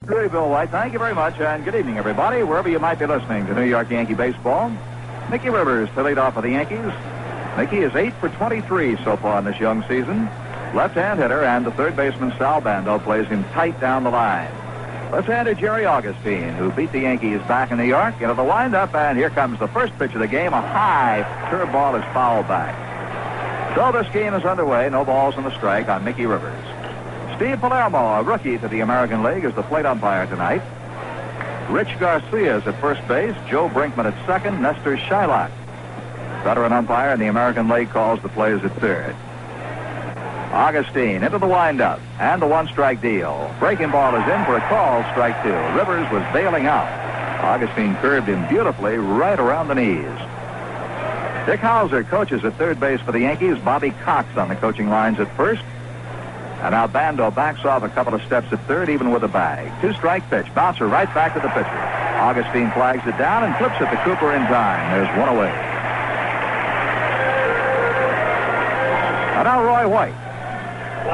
Hey, Bill White, thank you very much, and good evening, everybody, wherever you might be listening to New York Yankee baseball. Mickey Rivers to lead off for the Yankees. Mickey is 8 for 23 so far in this young season. Left-hand hitter, and the third baseman, Sal Bando, plays him tight down the line. Left-hander Jerry Augustine, who beat the Yankees back in New York, into the windup, and here comes the first pitch of the game. A high curveball is fouled back. So this game is underway. No balls in the strike on Mickey Rivers. Steve Palermo, a rookie to the American League, is the plate umpire tonight. Rich Garcia is at first base. Joe Brinkman at second. Nestor Shylock, veteran umpire in the American League, calls the plays at third. Augustine into the windup, and the one-strike deal. Breaking ball is in for a call, strike two. Rivers was bailing out. Augustine curved him beautifully right around the knees. Dick Hauser coaches at third base for the Yankees. Bobby Cox on the coaching lines at first. And now Bando backs off a couple of steps at third, even with a bag. Two-strike pitch. Bouncer right back to the pitcher. Augustine flags it down and flips it to Cooper in time. There's one away. And now Roy White.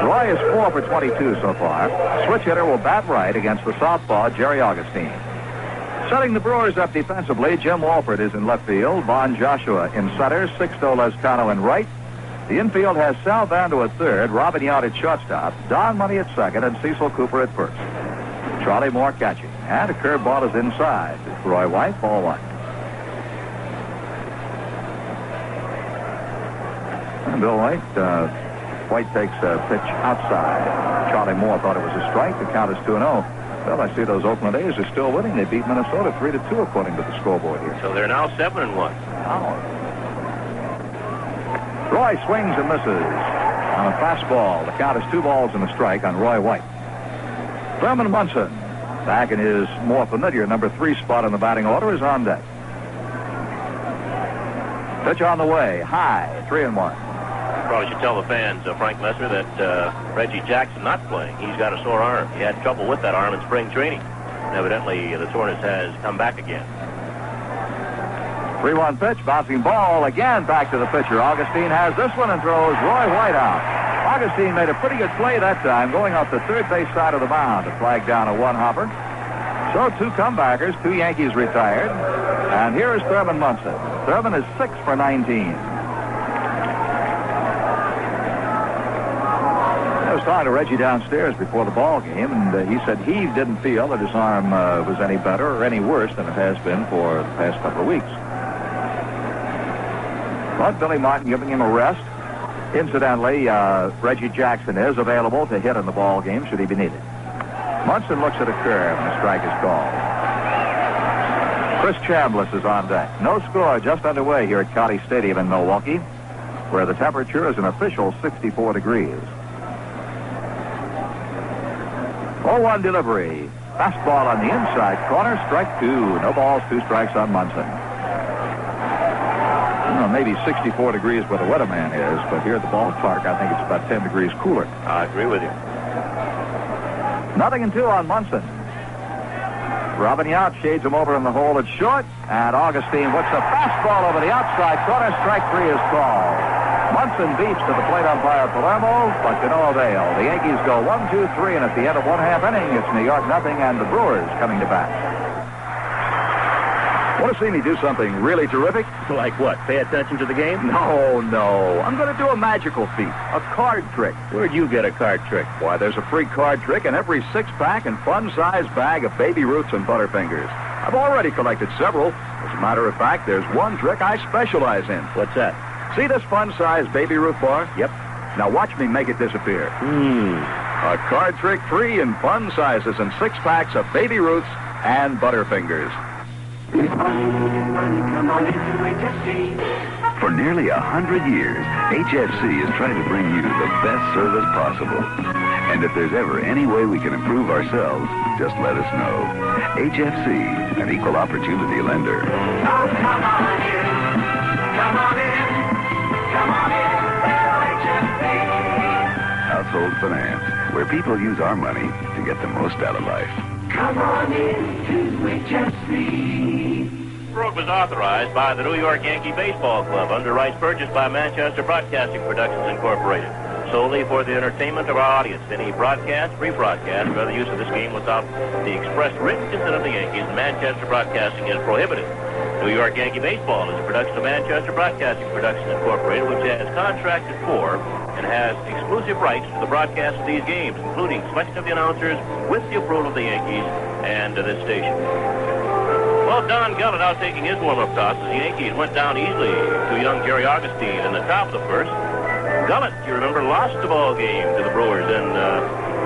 Roy is 4 for 22 so far. Switch hitter will bat right against the southpaw, Jerry Augustine. Setting the Brewers up defensively, Jim Walford is in left field. Von Joshua in center. Sixto Lezcano in right. The infield has Sal Bando at third, Robin Yount at shortstop, Don Money at second, and Cecil Cooper at first. Charlie Moore catching. And a curveball is inside. Roy White, ball one. And Bill White, White takes a pitch outside. Charlie Moore thought it was a strike. The count is 2-0. Well, I see those Oakland A's are still winning. They beat Minnesota 3-2 according to the scoreboard here. So they're now 7-1. Oh. Roy swings and misses on a fastball. The count is 2 balls and a strike on Roy White. Thurman Munson, back in his more familiar number 3 spot in the batting order, is on deck. Pitch on the way, high, 3-1. Probably should tell the fans, Frank Messer, that Reggie Jackson not playing. He's got a sore arm. He had trouble with that arm in spring training. And evidently, the soreness has come back again. 3-1 pitch, bouncing ball again back to the pitcher. Augustine has this one and throws Roy White out. Augustine made a pretty good play that time, going off the third base side of the mound to flag down a one-hopper. So 2 comebackers, 2 Yankees retired. And here is Thurman Munson. Thurman is 6 for 19. I was talking to Reggie downstairs before the ball game, and he said he didn't feel that his arm was any better or any worse than it has been for the past couple of weeks. But Billy Martin giving him a rest. Incidentally, Reggie Jackson is available to hit in the ball game should he be needed. Munson looks at a curve, and a strike is called. Chris Chambliss is on deck. No score, just underway here at County Stadium in Milwaukee, where the temperature is an official 64 degrees. 0-1 delivery. Fastball on the inside corner. Strike 2. No balls, 2 strikes on Munson. Well, maybe 64 degrees where the weatherman is, but here at the ballpark, I think it's about 10 degrees cooler. I agree with you. 0-2 on Munson. Robin Yount shades him over in the hole at short, and Augustine whips a fastball over the outside corner. Strike 3 is called. Munson beats to the plate umpire Palermo, but to no avail. The Yankees go 1-2-3, and at the end of 1/2 inning, it's New York nothing, and the Brewers coming to bat. Want to see me do something really terrific? Like what? Pay attention to the game? No. I'm going to do a magical feat, a card trick. Where'd you get a card trick? Why, there's a free card trick in every 6-pack and fun-sized bag of Baby Ruths and Butterfingers. I've already collected several. As a matter of fact, there's one trick I specialize in. What's that? See this fun-sized Baby Ruth bar? Yep. Now watch me make it disappear. A card trick free in fun sizes and 6-packs of Baby Ruths and Butterfingers. For nearly 100 years, HFC has tried to bring you the best service possible. And if there's ever any way we can improve ourselves, just let us know. HFC, an equal opportunity lender. Oh, come on in. Come on in. Come on in. HFC. Household finance, where people use our money to get the most out of life. Come on in to HFC. Program was authorized by the New York Yankee Baseball Club under rights purchased by Manchester Broadcasting Productions Incorporated. solely for the entertainment of our audience. Any broadcast, rebroadcast, or other use of this game without the express written consent of the Yankees, Manchester Broadcasting is prohibited. New York Yankee Baseball is a production of Manchester Broadcasting Productions Incorporated, which has contracted for and has exclusive rights to the broadcast of these games, including selection of the announcers with the approval of the Yankees and this station. Well, Don Gullett out taking his warm-up toss as the Yankees went down easily to young Jerry Augustine in the top of the first. Gullett, you remember, lost the ball game to the Brewers in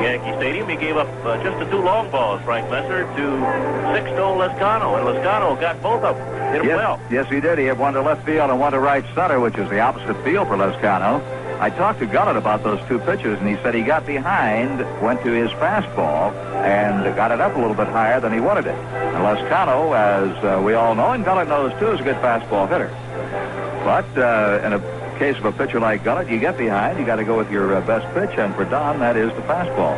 Yankee Stadium. He gave up just the 2 long balls, Frank Messer, to Sixto Lezcano, and Lezcano got both of them. Hit him well. Yes, he did. He had one to left field and one to right center, which is the opposite field for Lezcano. I talked to Gullett about those 2 pitches, and he said he got behind, went to his fastball, and got it up a little bit higher than he wanted it. And Lezcano, as we all know, and Gullett knows too, is a good fastball hitter. But in a case of a pitcher like Gullett, you get behind, you got to go with your best pitch, and for Don, that is the fastball.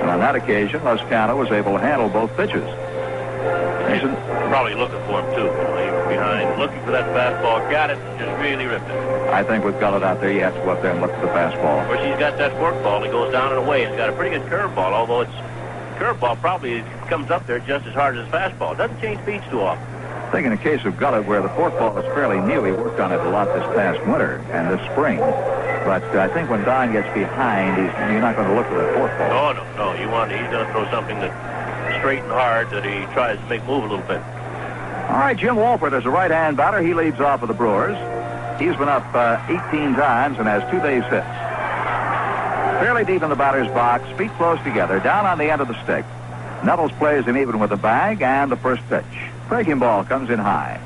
And on that occasion, Lezcano was able to handle both pitches. He's probably looking for him, too. You know, he was behind, looking for that fastball, got it, just really ripped it. I think with Gullett out there, you have to go up there and look for the fastball. Of course, he's got that forkball that goes down and away. He's got a pretty good curveball, although its curveball probably comes up there just as hard as his fastball. It doesn't change speeds too often. I think in the case of Gullett, where the forkball is fairly new, he worked on it a lot this past winter and this spring. But I think when Don gets behind, you're not going to look for the forkball. No. He's going to throw something that's straight and hard that he tries to make move a little bit. All right, Jim Wolford is a right-hand batter. He leads off for the Brewers. He's been up 18 times and has 2 base hits. Fairly deep in the batter's box, feet close together, down on the end of the stick. Nettles plays him even with the bag and the first pitch. Breaking ball comes in high.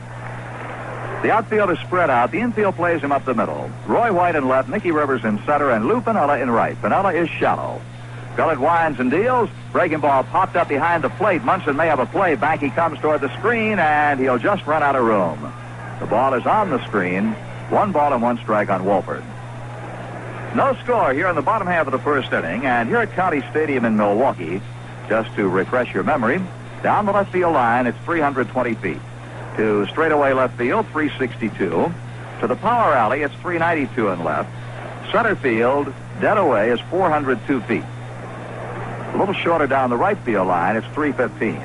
The outfield is spread out. The infield plays him up the middle. Roy White in left, Nicky Rivers in center, and Lou Piniella in right. Piniella is shallow. Gullett winds and deals. Breaking ball popped up behind the plate. Munson may have a play. Back he comes toward the screen, and he'll just run out of room. The ball is on the screen. 1 ball and 1 strike on Wolford. No score here in the bottom half of the first inning, and here at County Stadium in Milwaukee, just to refresh your memory, down the left field line, it's 320 feet. To straightaway left field, 362. To the power alley, it's 392 in left. Center field, dead away, is 402 feet. A little shorter down the right field line, it's 315.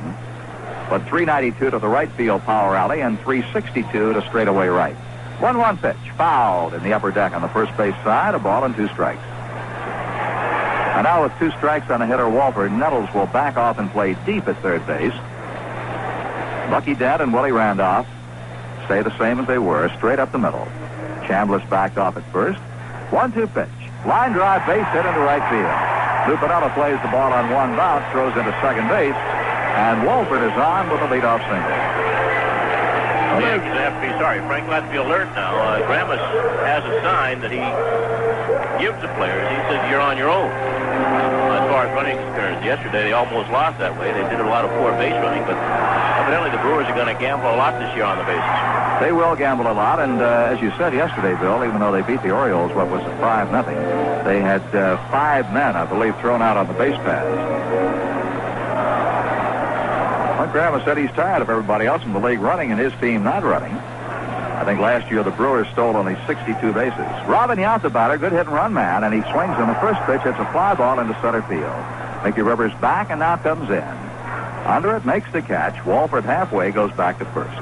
But 392 to the right field power alley and 362 to straightaway right. 1-1 pitch, fouled in the upper deck on the first base side, a ball and 2 strikes. And now with 2 strikes on the hitter Wolford, Nettles will back off and play deep at third base. Bucky Dent and Willie Randolph stay the same as they were, straight up the middle. Chambliss backed off at first. 1-2 pitch. Line drive, base hit into right field. Lou Piniella plays the ball on 1 bounce, throws into second base, and Wolford is on with a leadoff single. The Yankees have to be sorry. Frank, let's be alert now. Gramus has a sign that he gives the players. He says, you're on your own. As far as running is concerned, yesterday they almost lost that way. They did a lot of poor base running, but evidently the Brewers are going to gamble a lot this year on the bases. They will gamble a lot, and as you said yesterday, Bill, even though they beat the Orioles, what was it, 5-0, they had 5 men, I believe, thrown out on the base paths. Mike Gramus said he's tired of everybody else in the league running and his team not running. I think last year the Brewers stole only 62 bases. Robin Yount, the batter, good hit and run man, and he swings on the first pitch. It's a fly ball into center field. Mickey Rivers back and now comes in. Under it, makes the catch. Wolford halfway goes back to first.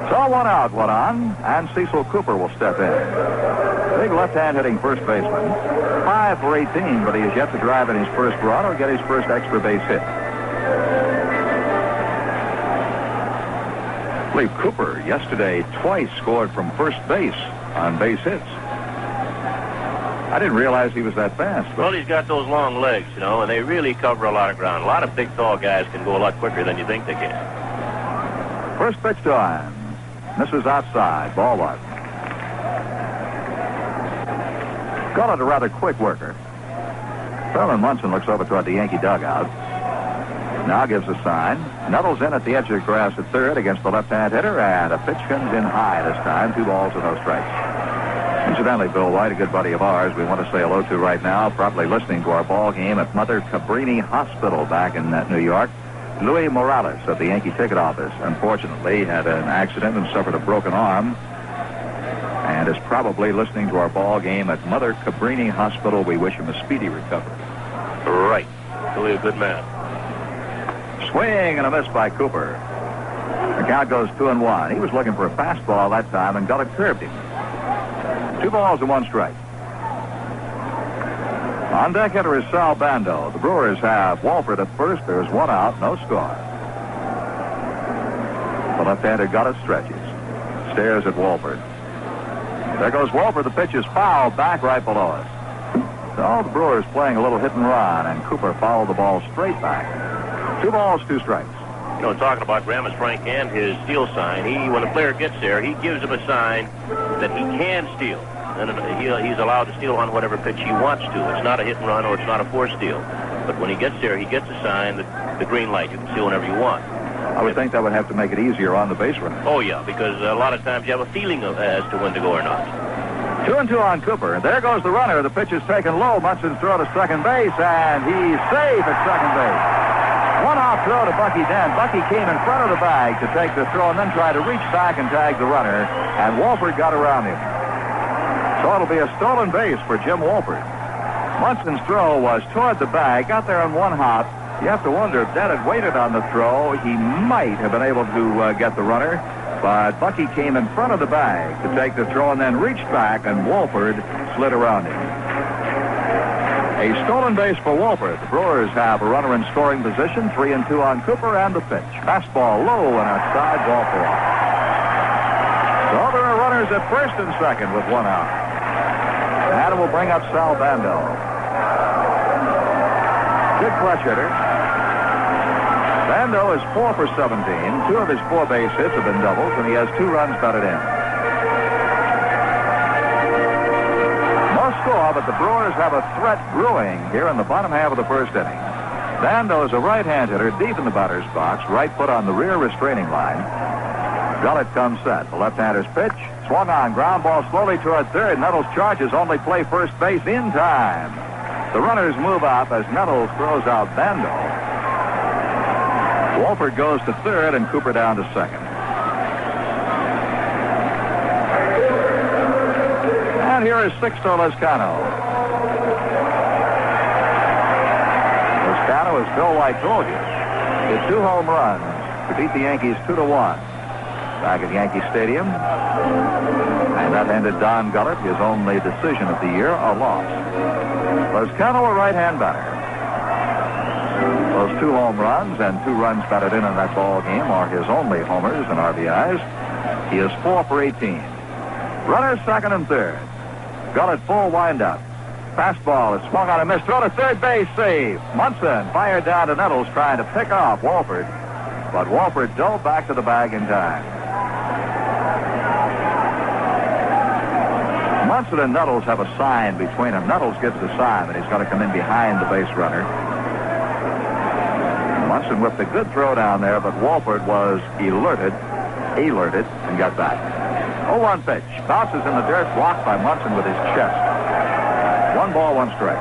So 1 out, 1 on, and Cecil Cooper will step in. Big left-hand hitting first baseman. 5 for 18, but he has yet to drive in his first run or get his first extra base hit. I believe Cooper yesterday twice scored from first base on base hits. I didn't realize he was that fast. Well, he's got those long legs, you know, and they really cover a lot of ground. A lot of big, tall guys can go a lot quicker than you think they can. First pitch to him. Misses outside. Ball 1. Gullett, a rather quick worker. Thurman Munson looks over toward the Yankee dugout. Now gives a sign. Nettles in at the edge of the grass at third against the left-hand hitter, and a pitch comes in high this time. 2 balls and no strikes. Incidentally, Bill White, a good buddy of ours, we want to say hello to right now, probably listening to our ball game at Mother Cabrini Hospital back in New York. Louis Morales of the Yankee ticket office, unfortunately, had an accident and suffered a broken arm. And and is probably listening to our ball game at Mother Cabrini Hospital. We wish him a speedy recovery. Right. Really a good man. Swing and a miss by Cooper. The count goes 2-1. He was looking for a fastball that time, and Gullett curved him. 2 balls and 1 strike. On deck hitter is Sal Bando. The Brewers have Walford at first. There's 1 out, no score. The left-hander Gullett stretches. Stares at Walford. There goes Walford. The pitch is fouled back right below us. So the Brewers playing a little hit and run, and Cooper fouled the ball straight back. 2 balls, 2 strikes. You know, talking about Graham is Frank and his steal sign. When a player gets there, he gives him a sign that he can steal. And he's allowed to steal on whatever pitch he wants to. It's not a hit and run or it's not a forced steal. But when he gets there, he gets a sign that the green light. You can steal whenever you want. I would think that would have to make it easier on the base runner. Oh, yeah, because a lot of times you have a feeling as to when to go or not. 2-2 on Cooper. There goes the runner. The pitch is taken low. Munson's throw to second base, and he's safe at second base. 1-off throw to Bucky Dent. Bucky came in front of the bag to take the throw and then tried to reach back and tag the runner, and Walford got around him. So it'll be a stolen base for Jim Walford. Munson's throw was toward the bag, got there in 1 hop. You have to wonder if Dent had waited on the throw, he might have been able to get the runner. But Bucky came in front of the bag to take the throw and then reached back, and Walford slid around him. A stolen base for Walford. The Brewers have a runner in scoring position, 3-2 on Cooper, and the pitch. Fastball low and outside, ball 4. So there are runners at first and second with 1 out. And it will bring up Sal Bando. Good clutch hitter. Bando is 4 for 17. 2 of his 4 base hits have been doubles, and he has 2 runs batted in. No score, but the Brewers have a threat brewing here in the bottom half of the first inning. Bando is a right-hand hitter deep in the batter's box, right foot on the rear restraining line. Gullett comes set. The left-hander's pitch. Swung on, ground ball slowly toward third. Nettles charges, only play first base in time. The runners move up as Nettles throws out Bando. Walford goes to third and Cooper down to second. And here is Sixto Lezcano. Lezcano, as Bill White told you, hit 2 home runs to beat the Yankees 2-1 back at Yankee Stadium. And that ended Don Gullett, his only decision of the year, a loss. Lezcano, a right-hand batter. Those 2 home runs and 2 runs batted in that ball game are his only homers and RBIs. He is 4 for 18. Runners second and third. Gullett full windup. Fastball is swung on a miss. Throw to third base, save. Munson fired down to Nettles trying to pick off Walford. But Walford dove back to the bag in time. Munson and Nettles have a sign between them. Nettles gives the sign that he's got to come in behind the base runner. Munson whipped a good throw down there, but Walford was alerted, and got back. 0-1 pitch. Bounces in the dirt, blocked by Munson with his chest. 1 ball, 1 strike.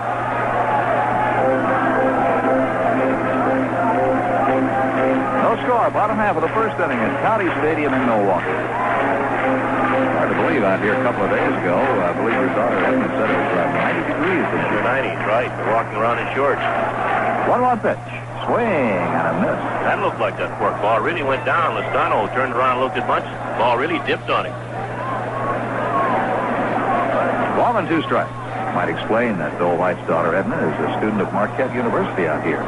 No score. Bottom half of the first inning at County Stadium in Milwaukee. Hard to believe out here a couple of days ago. I believe your daughter Edna said it was 90 degrees. It's 90, right. They're walking around in shorts. 1-1 pitch. Swing and a miss. That looked like that fork ball really went down. Lezcano turned around and looked at Munson. Ball really dipped on him. 1 and 2 strikes. Might explain that Bill White's daughter Edna is a student of Marquette University out here.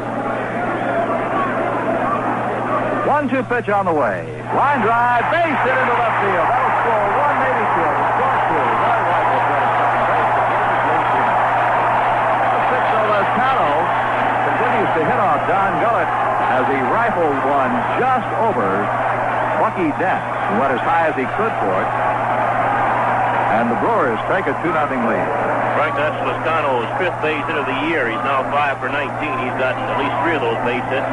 1-2 pitch on the way. Line drive, base hit into left field. That'll score 1, maybe 2. Score 2. Roy White will get a second base. Sixto Lezcano continues to hit off Don Gullett as he rifled one just over Bucky Dent, who went as high as he could for it. And the Brewers take a 2-0 lead. Frank, that's Lezcano's 5th base hit of the year. He's now 5 for 19. He's got at least 3 of those base hits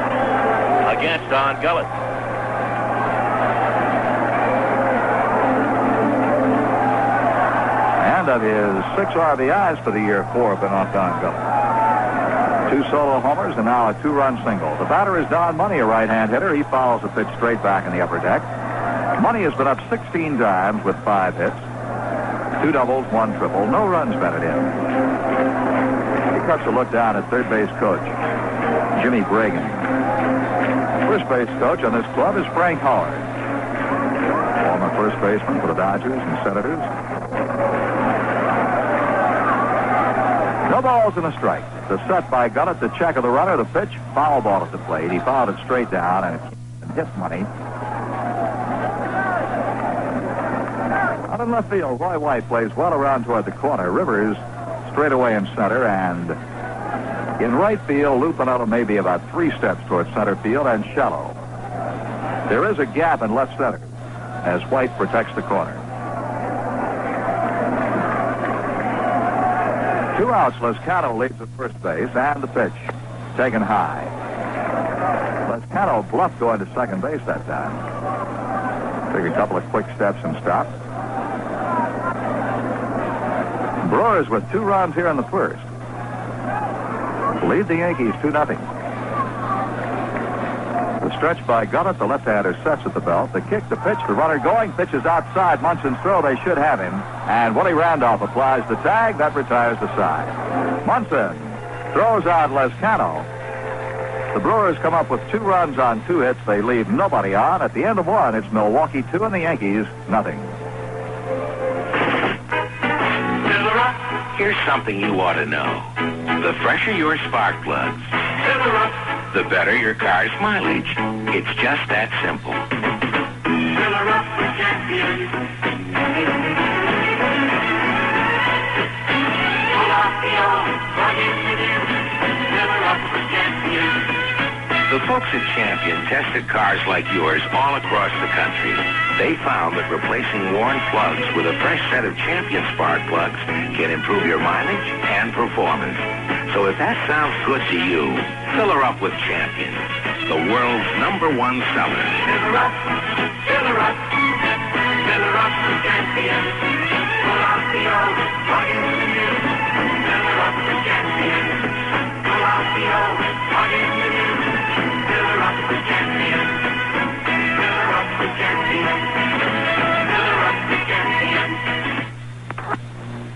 against Don Gullett. And of his 6 RBIs for the year, 4 have been off Don Gullett. 2 solo homers and now a 2-run single. The batter is Don Money, a right-hand hitter. He fouls the pitch straight back in the upper deck. Money has been up 16 times with 5 hits. 2 2 doubles, 1 triple. No runs batted in. He cuts a look down at third base coach Jimmy Bragan. First base coach on this club is Frank Howard, former first baseman for the Dodgers and Senators. No balls and a strike. The set by Gullett, the check of the runner, the pitch, foul ball at the plate. He fouled it straight down and hit money. Out in left field, Roy White plays well around toward the corner. Rivers straight away in center, and in right field, Lou Piniella may be about 3 steps toward center field and shallow. There is a gap in left center as White protects the corner. 2 outs. Lezcano leads at first base, and the pitch taken high. Lezcano bluffed going to second base that time. Took a couple of quick steps and stopped. Brewers with 2 runs here in the first lead the Yankees 2-0. The stretch by Gullett, the left-hander sets at the belt. The kick, the pitch, the runner going, pitches outside. Munson's throw, they should have him. And Willie Randolph applies the tag. That retires the side. Munson throws out Lezcano. The Brewers come up with 2 runs on 2 hits. They leave nobody on. At the end of 1, it's Milwaukee 2 and the Yankees nothing. Here's something you ought to know. The fresher your spark plugs, the better your car's mileage. It's just that simple. Fill her up with Champion. Pull out the old, plug in the new. Fill her up with Champion. The folks at Champion tested cars like yours all across the country. They found that replacing worn plugs with a fresh set of Champion spark plugs can improve your mileage and performance. So if that sounds good to you, fill her up with Champion, the world's #1 seller. Fill her up, fill her up, fill her up with Champion. Pull out the old, plug in the new. Fill her up with Champion. Pull out the old, plug in the new. Fill her up with Champion. Fill her up with Champion. Fill her up with Champion.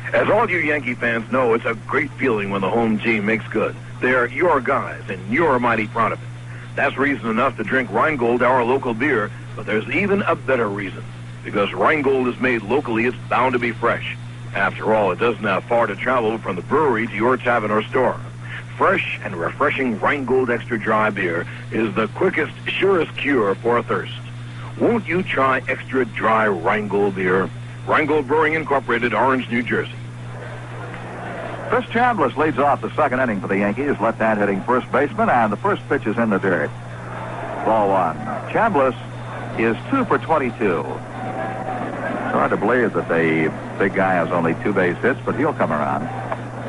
As all you Yankee fans know, it's a great feeling when the home team makes good. They're your guys, and you're mighty proud of it. That's reason enough to drink Rheingold, our local beer, but there's even a better reason. Because Rheingold is made locally, it's bound to be fresh. After all, it doesn't have far to travel from the brewery to your tavern or store. Fresh and refreshing Rheingold Extra Dry beer is the quickest, surest cure for a thirst. Won't you try Extra Dry Rheingold beer? Rheingold Brewing Incorporated, Orange, New Jersey. Chris Chambliss leads off the second inning for the Yankees, left-hand hitting first baseman, and the first pitch is in the dirt. Ball 1. Chambliss is 2 for 22. It's hard to believe that the big guy has only 2 base hits, but he'll come around.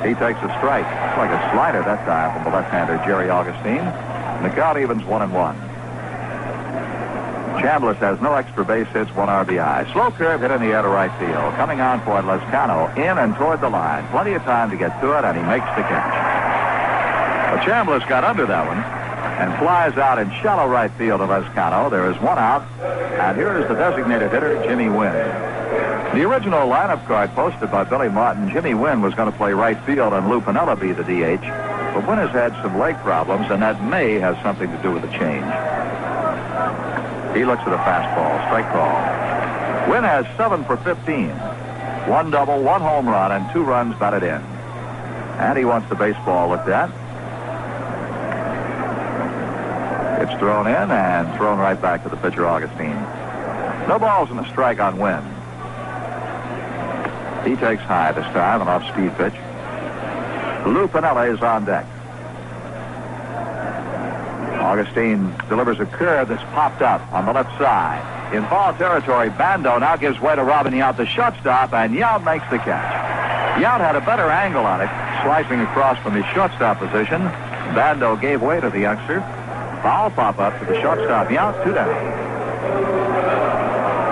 He takes a strike. It's like a slider that time from the left-hander Jerry Augustine. And the count evens 1-1. Chambliss has no extra base hits, 1 RBI. Slow curve hit in the air to right field. Coming on for Lezcano, in and toward the line. Plenty of time to get to it, and he makes the catch. But Chambliss got under that one and flies out in shallow right field to Lezcano. There is 1 out, and here is the designated hitter, Jimmy Wynn. The original lineup card posted by Billy Martin, Jimmy Wynn was going to play right field and Lou Piniella be the DH, but Wynn has had some leg problems, and that may have something to do with the change. He looks at a fastball, strike call. Wynn has 7 for 15. 1 double, 1 home run, and 2 runs batted in. And he wants the baseball looked at. It's thrown in and thrown right back to the pitcher, Augustine. No balls and a strike on Wynn. He takes high this time, an off-speed pitch. Lou Piniella is on deck. Augustine delivers a curve that's popped up on the left side. In foul territory, Bando now gives way to Robin Yount, the shortstop, and Yount makes the catch. Yount had a better angle on it, slicing across from his shortstop position. Bando gave way to the youngster. Foul pop-up to the shortstop, Yount, 2 down.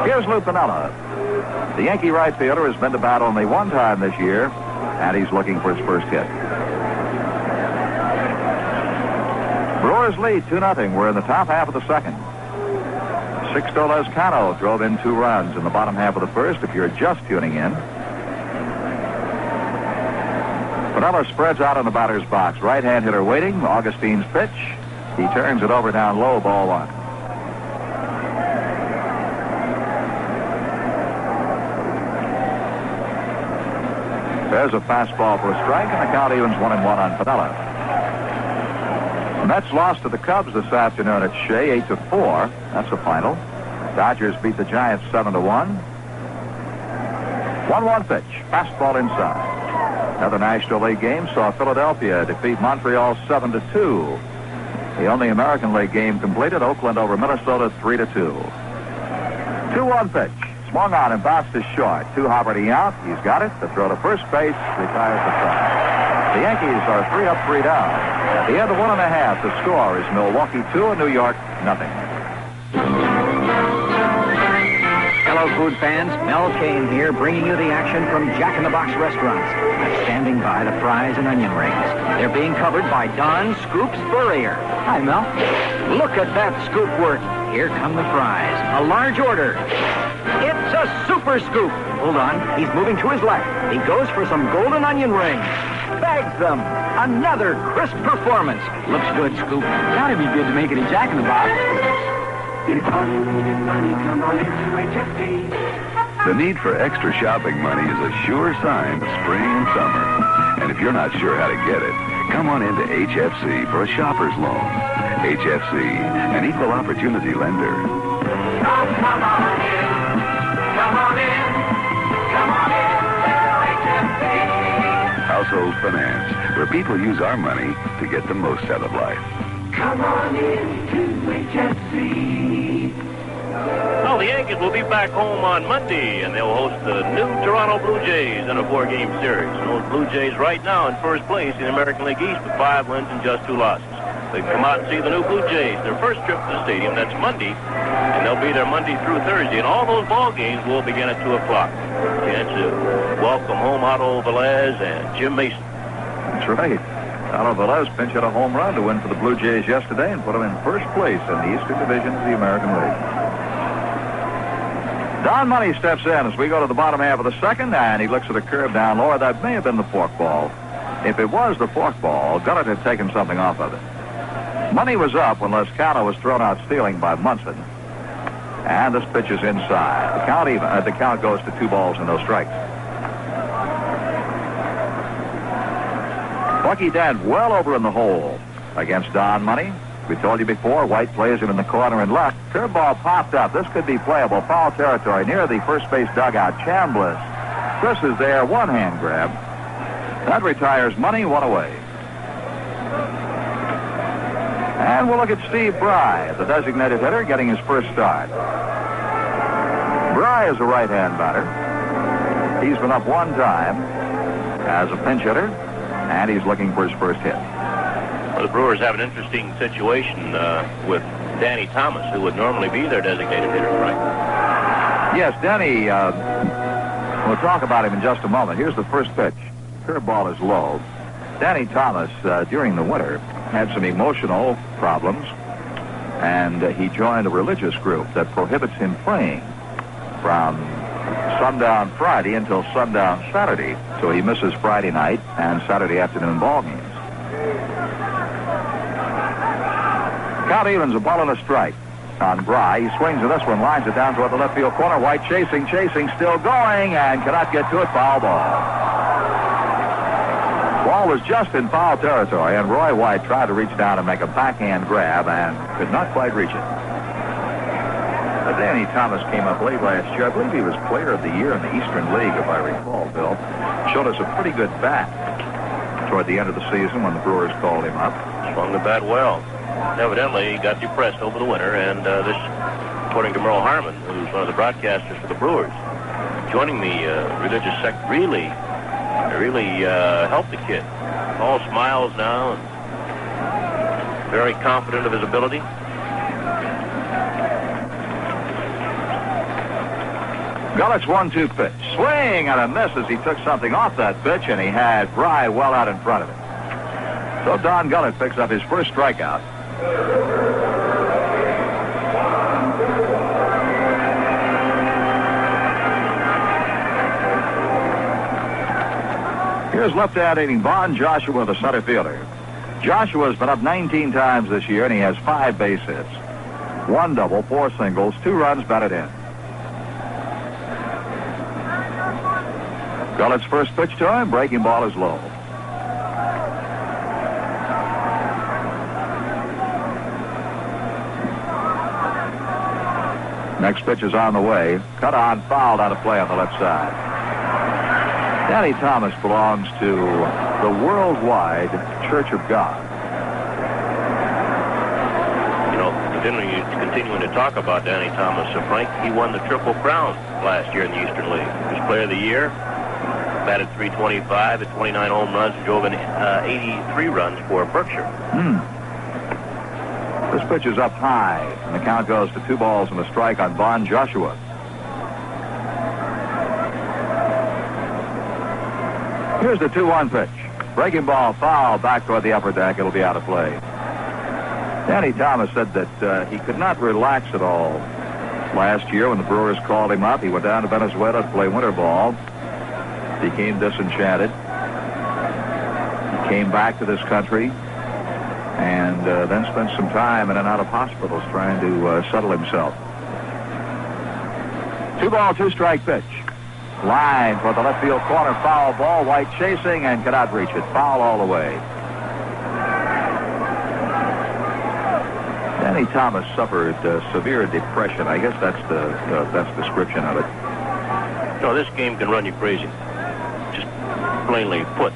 Here's Lou Piniella. The Yankee right fielder has been to bat only 1 time this year, and he's looking for his first hit. Brewers lead 2-0. We're in the top half of the second. Sixto Lezcano drove in 2 runs in the bottom half of the first, if you're just tuning in. Pinella spreads out on the batter's box. Right-hand hitter waiting. Augustine's pitch. He turns it over down low, ball one. There's a fastball for a strike, and the count evens 1-1 on Pinella. The Mets lost to the Cubs this afternoon at Shea, 8-4. That's the final. Dodgers beat the Giants 7-1. 1-1 pitch. Fastball inside. Another National League game saw Philadelphia defeat Montreal 7-2. The only American League game completed, Oakland over Minnesota 3-2. 2-1 pitch. Swung on and bounced to short. Two-Hopperty out. He's got it. The throw to first base. Retires the side. The Yankees are 3 up, 3 down. At the end of 1.5, the score is Milwaukee 2 and New York nothing. Hello, food fans. Mel Kane here, bringing you the action from Jack in the Box restaurants. I'm standing by the fries and onion rings. They're being covered by Don Scoop Spurrier. Hi, Mel. Look at that scoop work. Here come the fries. A large order. It's a super scoop. Hold on. He's moving to his left. He goes for some golden onion rings. Bags them. Another crisp performance. Looks good, Scoop. Gotta be good to make it a Jack in the Box. The need for extra shopping money is a sure sign of spring and summer. And if you're not sure how to get it, come on into HFC for a shopper's loan. HFC, an equal opportunity lender. Come on in. Come on in. Come on in to HFC. Household finance, where people use our money to get the most out of life. Come on in to HFC. Well, the Yankees will be back home on Monday, and they'll host the new Toronto Blue Jays in a 4-game series. And those Blue Jays right now in first place in the American League East with 5 wins and just 2 losses. They can come out and see the new Blue Jays. Their first trip to the stadium, that's Monday, and they'll be there Monday through Thursday. And all those ball games will begin at 2 o'clock. Chance to welcome home Otto Velez and Jim Mason. That's right. Otto Velez pinch hit a home run to win for the Blue Jays yesterday and put them in first place in the Eastern Division of the American League. Don Money steps in as we go to the bottom half of the second, and he looks at a curve down lower. That may have been the forkball. If it was the forkball, Gullett had taken something off of it. Money was up when Lescano was thrown out stealing by Munson. And this pitch is inside. The count goes to 2 balls and no strikes. Bucky Dent well over in the hole against Don Money. We told you before, White plays him in the corner and left. Curveball popped up. This could be playable. Foul territory near the first base dugout. Chambliss. Chris is there. One-hand grab. That retires Money, 1 away. And we'll look at Steve Bry, the designated hitter, getting his first start. Bry is a right-hand batter. He's been up 1 time as a pinch hitter, and he's looking for his first hit. Well, the Brewers have an interesting situation with Danny Thomas, who would normally be their designated hitter, right? Yes, Danny, we'll talk about him in just a moment. Here's the first pitch. Curveball is low. Danny Thomas, during the winter, had some emotional problems, and he joined a religious group that prohibits him playing from sundown Friday until sundown Saturday. So he misses Friday night and Saturday afternoon ball games. Count evens, a ball and a strike on Bry. He swings at this one, lines it down toward the left field corner. White chasing, still going, and cannot get to it. Foul ball. Ball was just in foul territory, and Roy White tried to reach down and make a backhand grab and could not quite reach it. Danny Thomas came up late last year. I believe he was Player of the Year in the Eastern League, if I recall, Bill. Showed us a pretty good bat toward the end of the season when the Brewers called him up. Swung the bat well. Evidently, he got depressed over the winter, and this, according to Merle Harmon, who's one of the broadcasters for the Brewers, joining the religious sect really helped the kid. All smiles now, and very confident of his ability. Gullett's 1-2 pitch. Swing and a miss as he took something off that pitch, and he had Bry well out in front of him. So Don Gullett picks up his first strikeout. Here's Here's left-handing Vaughn Joshua, the center fielder. Joshua's been up 19 times this year, and he has 5 base hits. 1 double, 4 singles, 2 runs batted in. Gullett's first pitch to him. Breaking ball is low. Next pitch is on the way. Cut on, fouled out of play on the left side. Danny Thomas belongs to the Worldwide Church of God. You know, continuing to talk about Danny Thomas, Frank, he won the Triple Crown last year in the Eastern League. He was Player of the Year, batted .325 at 29 home runs, and drove in 83 runs for Berkshire. This pitch is up high, and the count goes to 2 balls and a strike on Vaughn Joshua. Here's the 2-1 pitch. Breaking ball, foul, back toward the upper deck. It'll be out of play. Danny Thomas said that he could not relax at all last year when the Brewers called him up. He went down to Venezuela to play winter ball. Became disenchanted. He came back to this country and then spent some time in and out of hospitals trying to settle himself. 2 ball, 2 strike pitch. Line for the left field corner, foul ball. White chasing and cannot reach it. Foul all the way. Danny Thomas suffered severe depression. I guess that's the best description of it. No, this game can run you crazy. Just plainly put.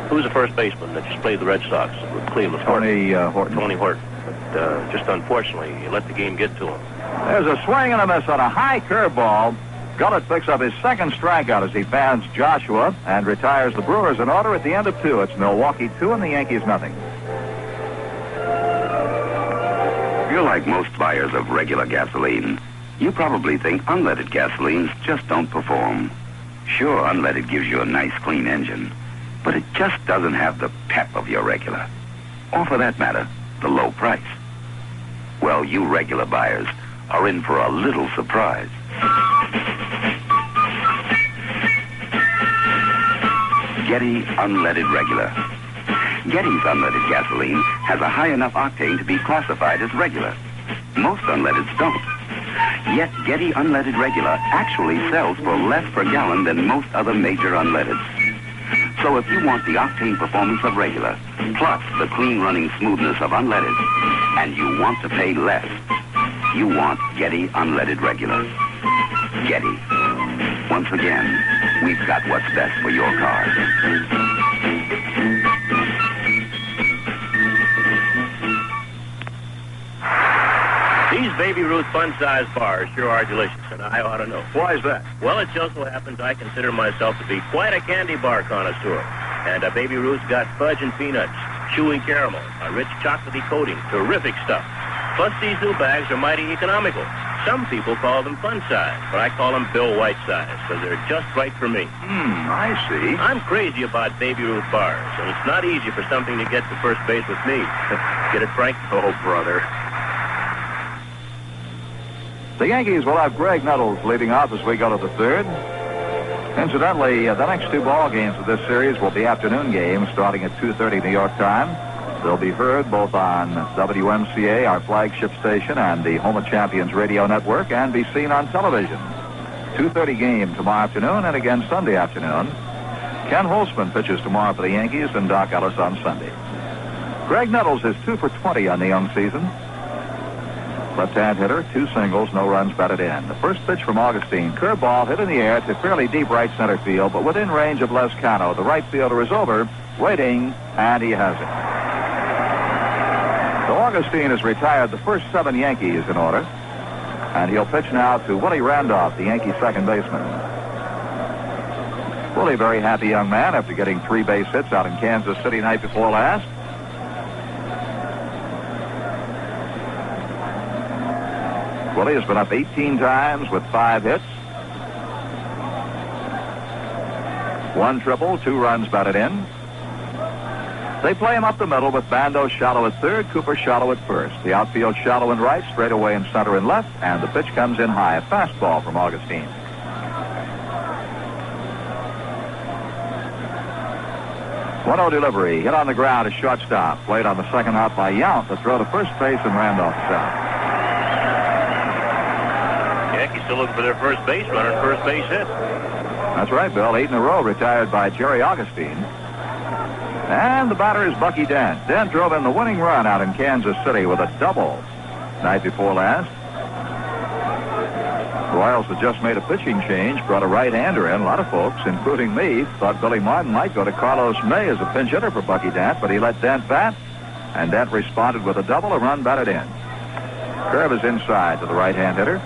Who's the first baseman that just played the Red Sox with Cleveland? Tony Horton. Tony Horton. But just unfortunately, he let the game get to him. There's a swing and a miss on a high curveball. Gullett picks up his second strikeout as he fans Joshua and retires the Brewers in order at the end of 2. It's Milwaukee 2 and the Yankees nothing. If you're like most buyers of regular gasoline, you probably think unleaded gasolines just don't perform. Sure, unleaded gives you a nice clean engine, but it just doesn't have the pep of your regular. Or for that matter, the low price. Well, you regular buyers are in for a little surprise. Getty Unleaded Regular. Getty's unleaded gasoline has a high enough octane to be classified as regular. Most unleadeds don't. Yet Getty Unleaded Regular actually sells for less per gallon than most other major unleadeds. So if you want the octane performance of regular, plus the clean running smoothness of unleaded, and you want to pay less, you want Getty Unleaded Regular. Getty. Once again, we've got what's best for your car. These Baby Ruth fun-sized bars sure are delicious, and I ought to know. Why is that? Well, it just so happens I consider myself to be quite a candy bar connoisseur. And Baby Ruth's got fudge and peanuts, chewy caramel, a rich chocolatey coating, terrific stuff. Plus, these new bags are mighty economical. Some people call them fun size, but I call them Bill White size, because they're just right for me. I see. I'm crazy about Baby Ruth bars, and it's not easy for something to get to first base with me. Get it, Frank? Oh, brother. The Yankees will have Greg Nettles leading off as we go to the 3rd. Incidentally, the next 2 ball games of this series will be afternoon games starting at 2:30 New York time. They'll be heard both on WMCA, our flagship station, and the Home of Champions radio network, and be seen on television. 2:30 game tomorrow afternoon and again Sunday afternoon. Ken Holtzman pitches tomorrow for the Yankees and Doc Ellis on Sunday. Greg Nettles is 2 for 20 on the young season. Left-hand hitter, 2 singles, no runs batted in. The first pitch from Augustine. Curveball hit in the air to fairly deep right center field, but within range of Les Cano. The right fielder is over, waiting, and he has it. So Augustine has retired the first 7 Yankees in order, and he'll pitch now to Willie Randolph, the Yankee second baseman. Willie, very happy young man after getting 3 base hits out in Kansas City night before last. Willie has been up 18 times with 5 hits. 1 triple, 2 runs batted in. They play him up the middle with Bando shallow at 3rd, Cooper shallow at 1st. The outfield shallow and right, straightaway in center and left, and the pitch comes in high. A fastball from Augustine. 1-0 delivery. Hit on the ground. A shortstop. Played on the second hop by Yount to throw to first base and Randolph out. Yankees still looking for their first base runner and first base hit. That's right, Bill. 8 in a row retired by Jerry Augustine. And the batter is Bucky Dent. Dent drove in the winning run out in Kansas City with a double night before last. The Royals had just made a pitching change, brought a right-hander in. A lot of folks, including me, thought Billy Martin might go to Carlos May as a pinch hitter for Bucky Dent, but he let Dent bat, and Dent responded with a double, a run batted in. Curve is inside to the right-hand hitter.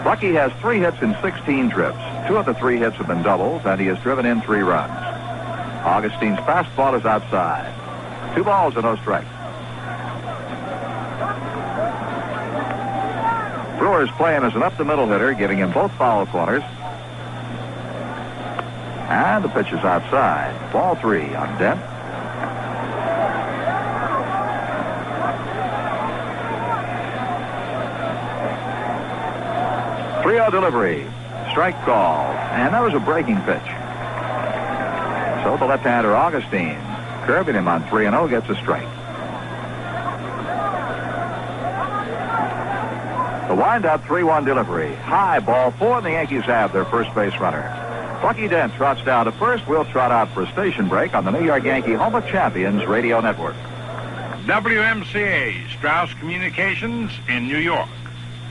Bucky has 3 hits in 16 trips. 2 of the 3 hits have been doubles, and he has driven in 3 runs. Augustine's fastball is outside. 2 balls and no strikes. Brewers play him as an up-the-middle hitter, giving him both foul corners. And the pitch is outside. Ball 3 on Dent. Three-0 delivery. Strike call. And that was a breaking pitch. So the left-hander Augustine, curving him on 3-0, gets a strike. The wind-up 3-1 delivery. High ball 4, and the Yankees have their first base runner. Bucky Dent trots down to first. We'll trot out for a station break on the New York Yankee Home of Champions Radio Network. WMCA, Strauss Communications in New York.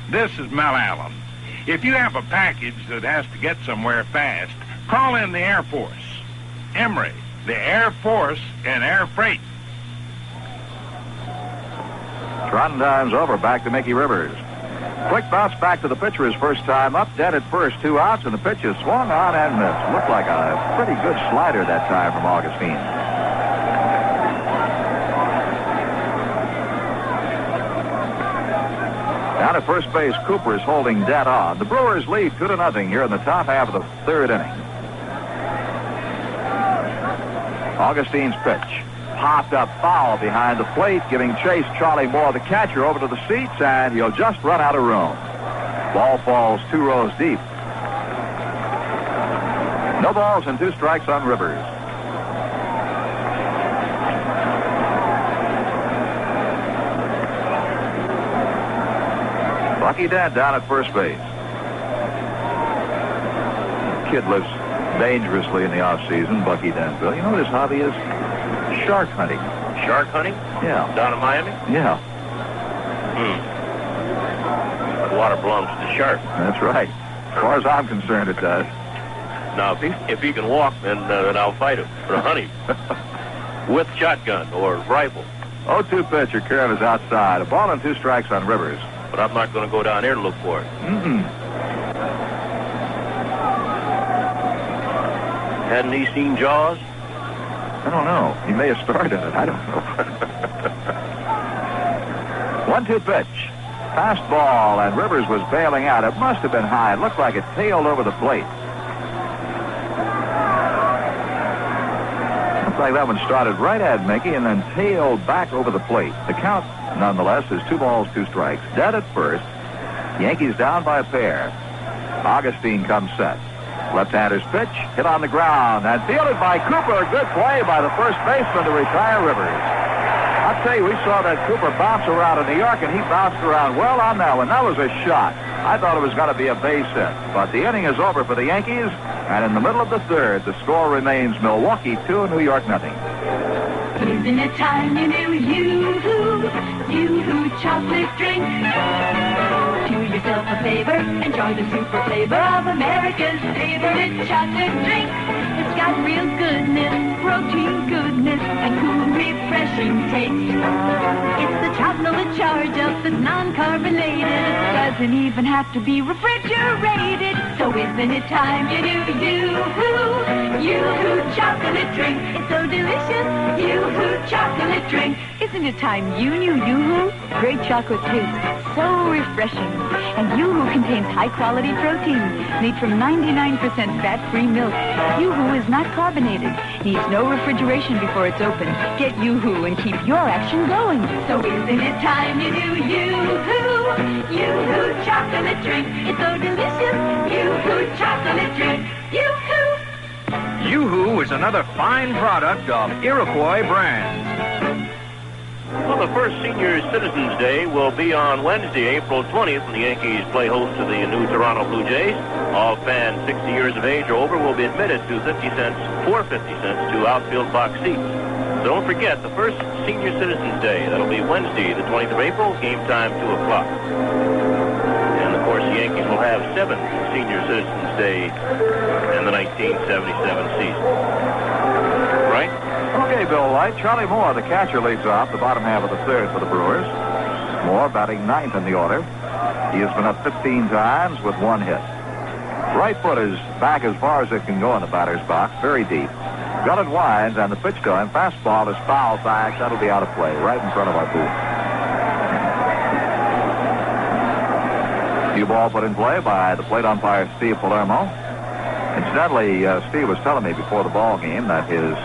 This is Mel Allen. If you have a package that has to get somewhere fast, call in the Air Force. Emory, the Air Force and Air Freight. Trotting time's over. Back to Mickey Rivers. Quick bounce back to the pitcher his first time up. Dead at first. 2 outs, and the pitch is swung on and missed. Looked like a pretty good slider that time from Augustine. Down at first base, Cooper is holding Dead on. The Brewers lead 2-0 here in the top half of the 3rd inning. Augustine's pitch. Popped up foul behind the plate, giving chase Charlie Moore, the catcher, over to the seats, and he'll just run out of room. Ball falls 2 rows deep. No balls and 2 strikes on Rivers. Bucky Dent down at first base. Kid lives dangerously in the off-season, Bucky Dent, Bill. You know what his hobby is? Shark hunting. Shark hunting? Yeah. Down in Miami? Yeah. The water belongs to the shark. That's right. As far as I'm concerned, it does. Now, if he can walk, then I'll fight him or hunt him. With shotgun or rifle. 0-2 pitch. Your curve is outside. A ball and 2 strikes on Rivers. But I'm not going to go down there to look for it. Hadn't he seen Jaws? I don't know. He may have started it. I don't know. 1-2 pitch. Fastball, and Rivers was bailing out. It must have been high. It looked like it tailed over the plate. Looks like that one started right at Mickey and then tailed back over the plate. The count, nonetheless, is 2 balls, 2 strikes. Dead at first. Yankees down by a pair. Augustine comes set. Left-hander's pitch, hit on the ground, and fielded by Cooper. A good play by the first baseman to retire Rivers. I'll tell you, we saw that Cooper bounce around in New York, and he bounced around well on that one. That was a shot. I thought it was going to be a base hit. But the inning is over for the Yankees, and in the middle of the 3rd, the score remains Milwaukee 2, New York 0. Isn't it time you knew Yoo-hoo chocolate drink? Do yourself a favor, enjoy the super flavor of America's favorite chocolate drink. It's got real goodness, protein goodness, and cool, refreshing taste. It's the chocolate charge up that's non-carbonated. Doesn't even have to be refrigerated. So isn't it time you knew Yoo-hoo chocolate drink? It's so delicious, Yoo-hoo chocolate drink. Isn't it time you knew Yoo-hoo? Great chocolate taste, so refreshing. And Yoo-hoo contains high-quality protein made from 99% fat-free milk. Yoo-hoo is not carbonated, needs no refrigeration before it's open. Get Yoo-hoo and keep your action going. So isn't it time you knew Yoo-hoo chocolate drink? It's so delicious, Yoo-hoo chocolate drink. Yoo-hoo! Yoo-Hoo is another fine product of Iroquois brand. Well, the first Senior Citizens Day will be on Wednesday, April 20th, when the Yankees play host to the new Toronto Blue Jays. All fans 60 years of age or over will be admitted to 50 cents to outfield box seats. So don't forget, the first Senior Citizens Day, that'll be Wednesday, the 20th of April, game time 2 o'clock. And, of course, the Yankees will have 7 Senior Citizens Day in the 1977 season. Right? Okay, Bill White. Charlie Moore, the catcher, leads off the bottom half of the third for the Brewers. Moore batting ninth in the order. He has been up 15 times with 1 hit. Right foot is back as far as it can go in the batter's box, very deep. Gutted winds, and the pitch to him, fastball, is foul back. That'll be out of play, right in front of our booth. Cue ball put in play by the plate umpire, Steve Palermo. Incidentally, Steve was telling me before the ball game that his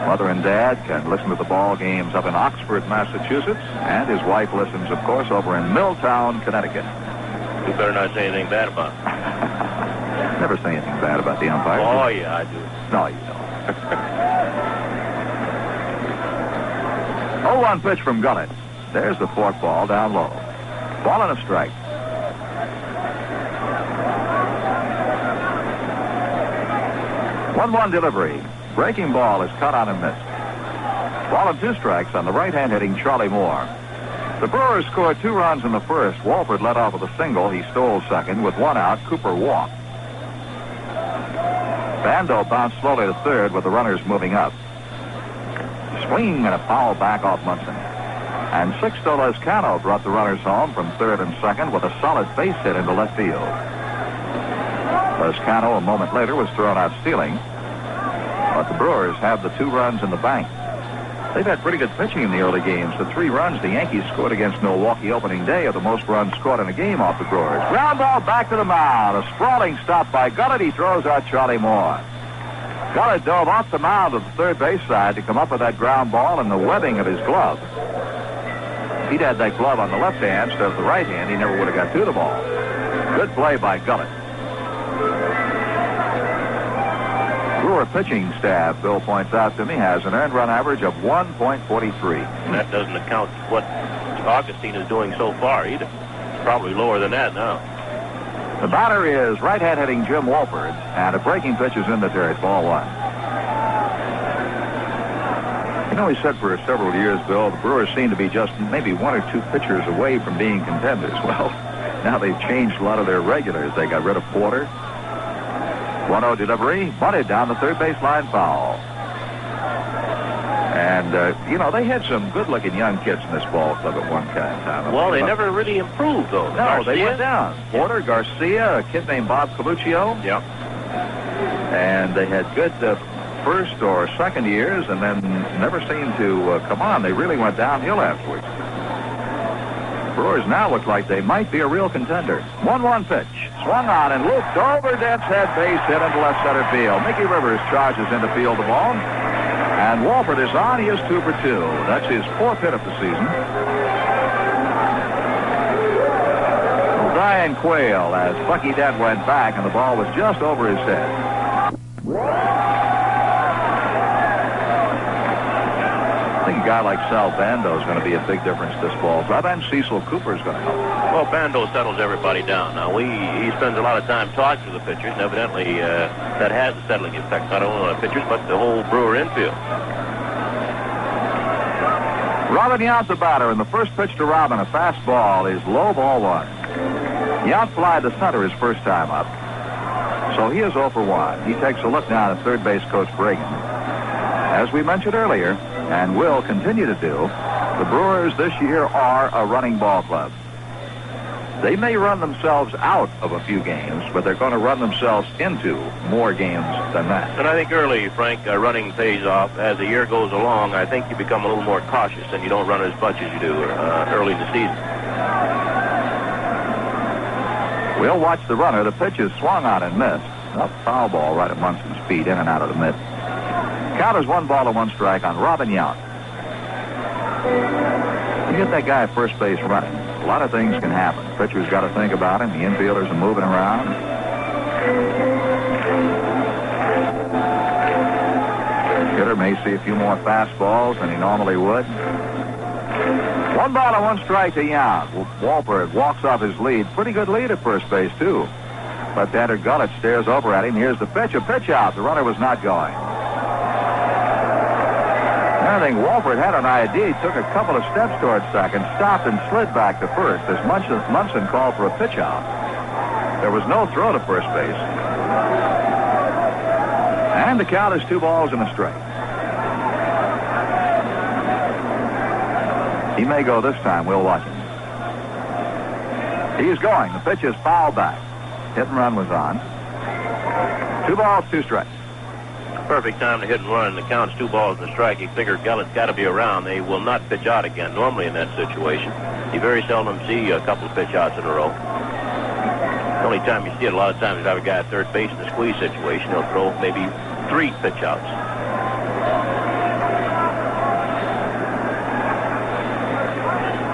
mother and dad can listen to the ball games up in Oxford, Massachusetts, and his wife listens, of course, over in Milltown, Connecticut. You better not say anything bad about it. Never say anything bad about the umpire. Oh, yeah, I do. No, you don't. 0-1 pitch from Gullett. There's the forkball down low. Ball and a strike. 1-1 delivery. Breaking ball is cut on and missed. Ball and 2 strikes on the right-hand hitting Charlie Moore. The Brewers scored 2 runs in the first. Walford led off with a single. He stole second. With 1 out, Cooper walked. Bando bounced slowly to third with the runners moving up. Swing and a foul back off Munson. And Sixto Lezcano brought the runners home from third and second with a solid base hit into left field. Lezcano a moment later was thrown out stealing. But the Brewers have the 2 runs in the bank. They've had pretty good pitching in the early games. The 3 runs the Yankees scored against Milwaukee opening day are the most runs scored in a game off the Brewers. Ground ball back to the mound. A sprawling stop by Gullett. He throws out Charlie Moore. Gullett dove off the mound of the third base side to come up with that ground ball in the webbing of his glove. If he'd had that glove on the left hand instead of the right hand, he never would have got to the ball. Good play by Gullett. Brewer pitching staff, Bill points out to me, has an earned run average of 1.43. And that doesn't account what Augustine is doing so far either. It's probably lower than that now. The batter is right-hand hitting Jim Wolford, and a breaking pitch is in the dirt, ball 1. You know, he said for several years, Bill, the Brewers seem to be just maybe 1 or 2 pitchers away from being contenders. Well, now they've changed a lot of their regulars. They got rid of Porter. 1-0 delivery, bunted down the third baseline foul. And, you know, they had some good-looking young kids in this ball club at one time. Well, they never really improved, though. No, Garcia? They went down. Porter, Garcia, a kid named Bob Coluccio. Yeah. And they had good first or second years and then never seemed to come on. They really went downhill afterwards. Brewers now look like they might be a real contender. 1-1 pitch. Swung on and looped over Dent's head, base hit into left center field. Mickey Rivers charges into field the ball. And Walford is on. He is 2 for 2. That's his 4th hit of the season. Brian Quayle as Bucky Dent went back and the ball was just over his head. I think a guy like Sal Bando is going to be a big difference this ball club, and Cecil Cooper is going to help. Well, Bando settles everybody down. Now, he spends a lot of time talking to the pitchers, and evidently that has a settling effect, not only on the pitchers, but the whole Brewer infield. Robin Yount, the batter, and the first pitch to Robin, a fastball, is low, ball 1. Yount flied the center his first time up, so he is 0 for 1. He takes a look now at third base coach Bragan. As we mentioned earlier, and will continue to do, the Brewers this year are a running ball club. They may run themselves out of a few games, but they're going to run themselves into more games than that. And I think early, Frank, running pays off. As the year goes along, I think you become a little more cautious and you don't run as much as you do early in the season. We'll watch the runner. The pitch is swung on and missed. A foul ball right at Munson's feet, in and out of the mitt. Count is 1 ball and 1 strike on Robin Yount. You get that guy at first base running, a lot of things can happen. The pitcher's got to think about him. The infielders are moving around. Hitter may see a few more fastballs than he normally would. 1 ball and 1 strike to Yount. Walford walks off his lead. Pretty good lead at first base, too. Left-hander Gullett stares over at him. Here's the pitch. A pitch out. The runner was not going. I think Walford had an idea. He took a couple of steps towards second, stopped and slid back to first as Munson called for a pitch out. There was no throw to first base. And the count is 2 balls and a strike. He may go this time. We'll watch him. He's going. The pitch is fouled back. Hit and run was on. 2 balls, 2 strikes. Perfect time to hit and run. The count's 2 balls and a strike. He figured Gullett's got to be around. They will not pitch out again. Normally in that situation, you very seldom see a couple of pitch outs in a row. The only time you see it, a lot of times, you have a guy at third base in a squeeze situation. He'll throw maybe 3 pitch outs.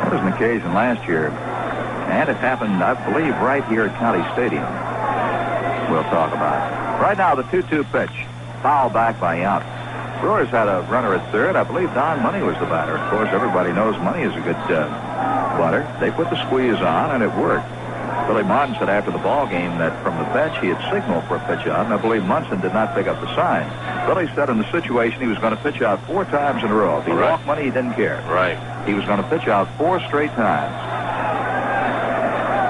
There was an occasion last year, and it happened, I believe, right here at County Stadium. We'll talk about it. Right now, the 2-2 pitch. Foul back by Yount. Brewers had a runner at third. I believe Don Money was the batter. Of course, everybody knows Money is a good batter. They put the squeeze on, and it worked. Billy Martin said after the ball game that from the bench he had signaled for a pitch out, and I believe Munson did not pick up the sign. Billy said in the situation he was going to pitch out 4 times in a row. If he walked Money, he didn't care. Right. He was going to pitch out 4 straight times.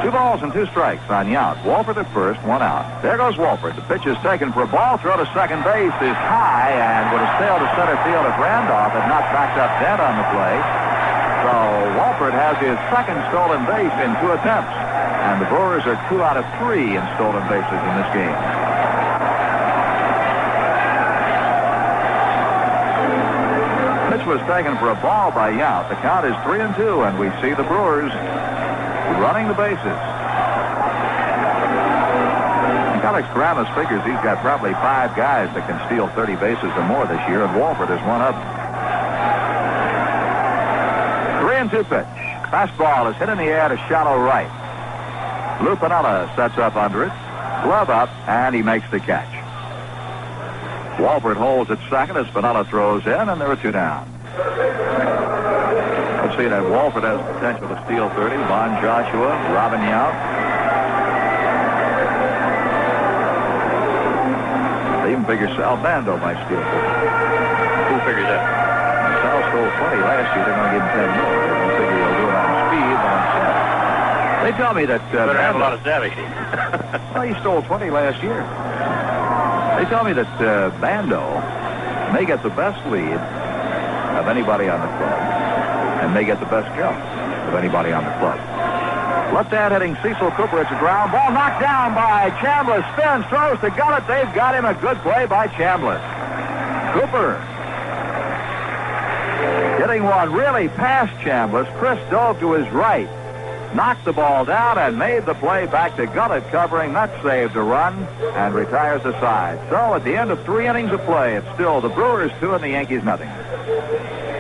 2 balls and 2 strikes on Yount. Walford at first, 1 out. There goes Walford. The pitch is taken for a ball. Throw to second base is high and would have sailed to center field if Randolph had not backed up Dent on the play. So Walford has his second stolen base in 2 attempts. And the Brewers are 2 out of 3 in stolen bases in this game. Pitch was taken for a ball by Yount. The count is 3-2, and we see the Brewers running the bases. Alex Gramus figures he's got probably 5 guys that can steal 30 bases or more this year, and Walford is one of them. 3-2 pitch. Fastball is hit in the air to shallow right. Lou Piniella sets up under it. Glove up, and he makes the catch. Walford holds at second as Piniella throws in, and there are 2 down. Let's see that Walford has potential to steal 30. Von Joshua, Robin Yount. They even figure Sal Bando might steal 30. Who figures that? Sal stole 20 last year. They're going to give him 10 more. They figure he'll do it on speed, but on savvy. They tell me that... better have a lot of savvy. Well, he stole 20 last year. They tell me that Bando may get the best lead of anybody on the club. And they get the best jump of anybody on the club. Left-hand hitting Cecil Cooper. It's a ground ball knocked down by Chambliss. Spins, throws to Gullett. They've got him. A good play by Chambliss. Cooper hitting one really past Chambliss. Chris dove to his right, knocked the ball down, and made the play back to Gullett, covering. That saved a run and retires the side. So at the end of 3 innings of play, it's still the Brewers 2 and the Yankees nothing.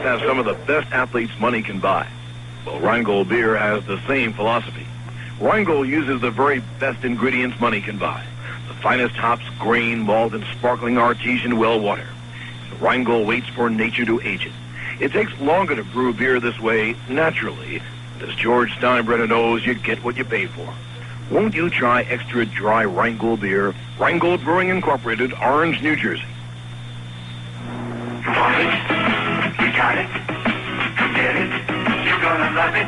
Have some of the best athletes money can buy. Well, Rheingold beer has the same philosophy. Rheingold uses the very best ingredients money can buy. The finest hops, grain, malt, and sparkling artesian well water. And Rheingold waits for nature to age it. It takes longer to brew beer this way naturally. And as George Steinbrenner knows, you get what you pay for. Won't you try extra dry Rheingold beer? Rheingold Brewing Incorporated, Orange, New Jersey. You want it? You got it. Come get it. You're gonna love it.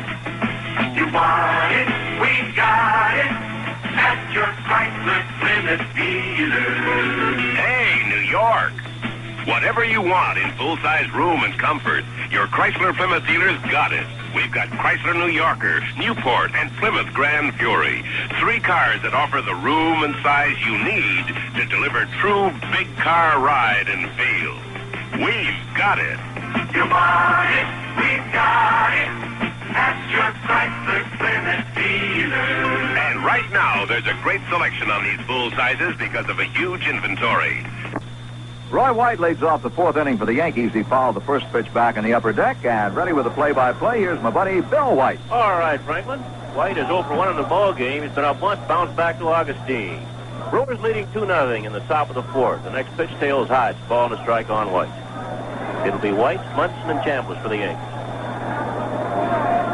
You want it? We got it. At your Chrysler Plymouth dealer. Hey, New York. Whatever you want in full-size room and comfort, your Chrysler Plymouth dealers got it. We've got Chrysler New Yorker, Newport, and Plymouth Grand Fury. 3 cars that offer the room and size you need to deliver true big car ride and feel. We've got it. You want it? We've got it. At your Chrysler Plymouth dealer. And right now, there's a great selection on these full sizes because of a huge inventory. Roy White leads off the 4th inning for the Yankees. He fouled the first pitch back in the upper deck, and ready with the play-by-play, here's my buddy Bill White. All right, Franklin. White is 0 for 1 in the ball game. He's been up once, bounced back to Augustine. Brewers leading 2-0 in the top of the fourth. The next pitch, tails Hodge. Ball and a strike on White. It'll be White, Munson, and Chambliss for the Yankees.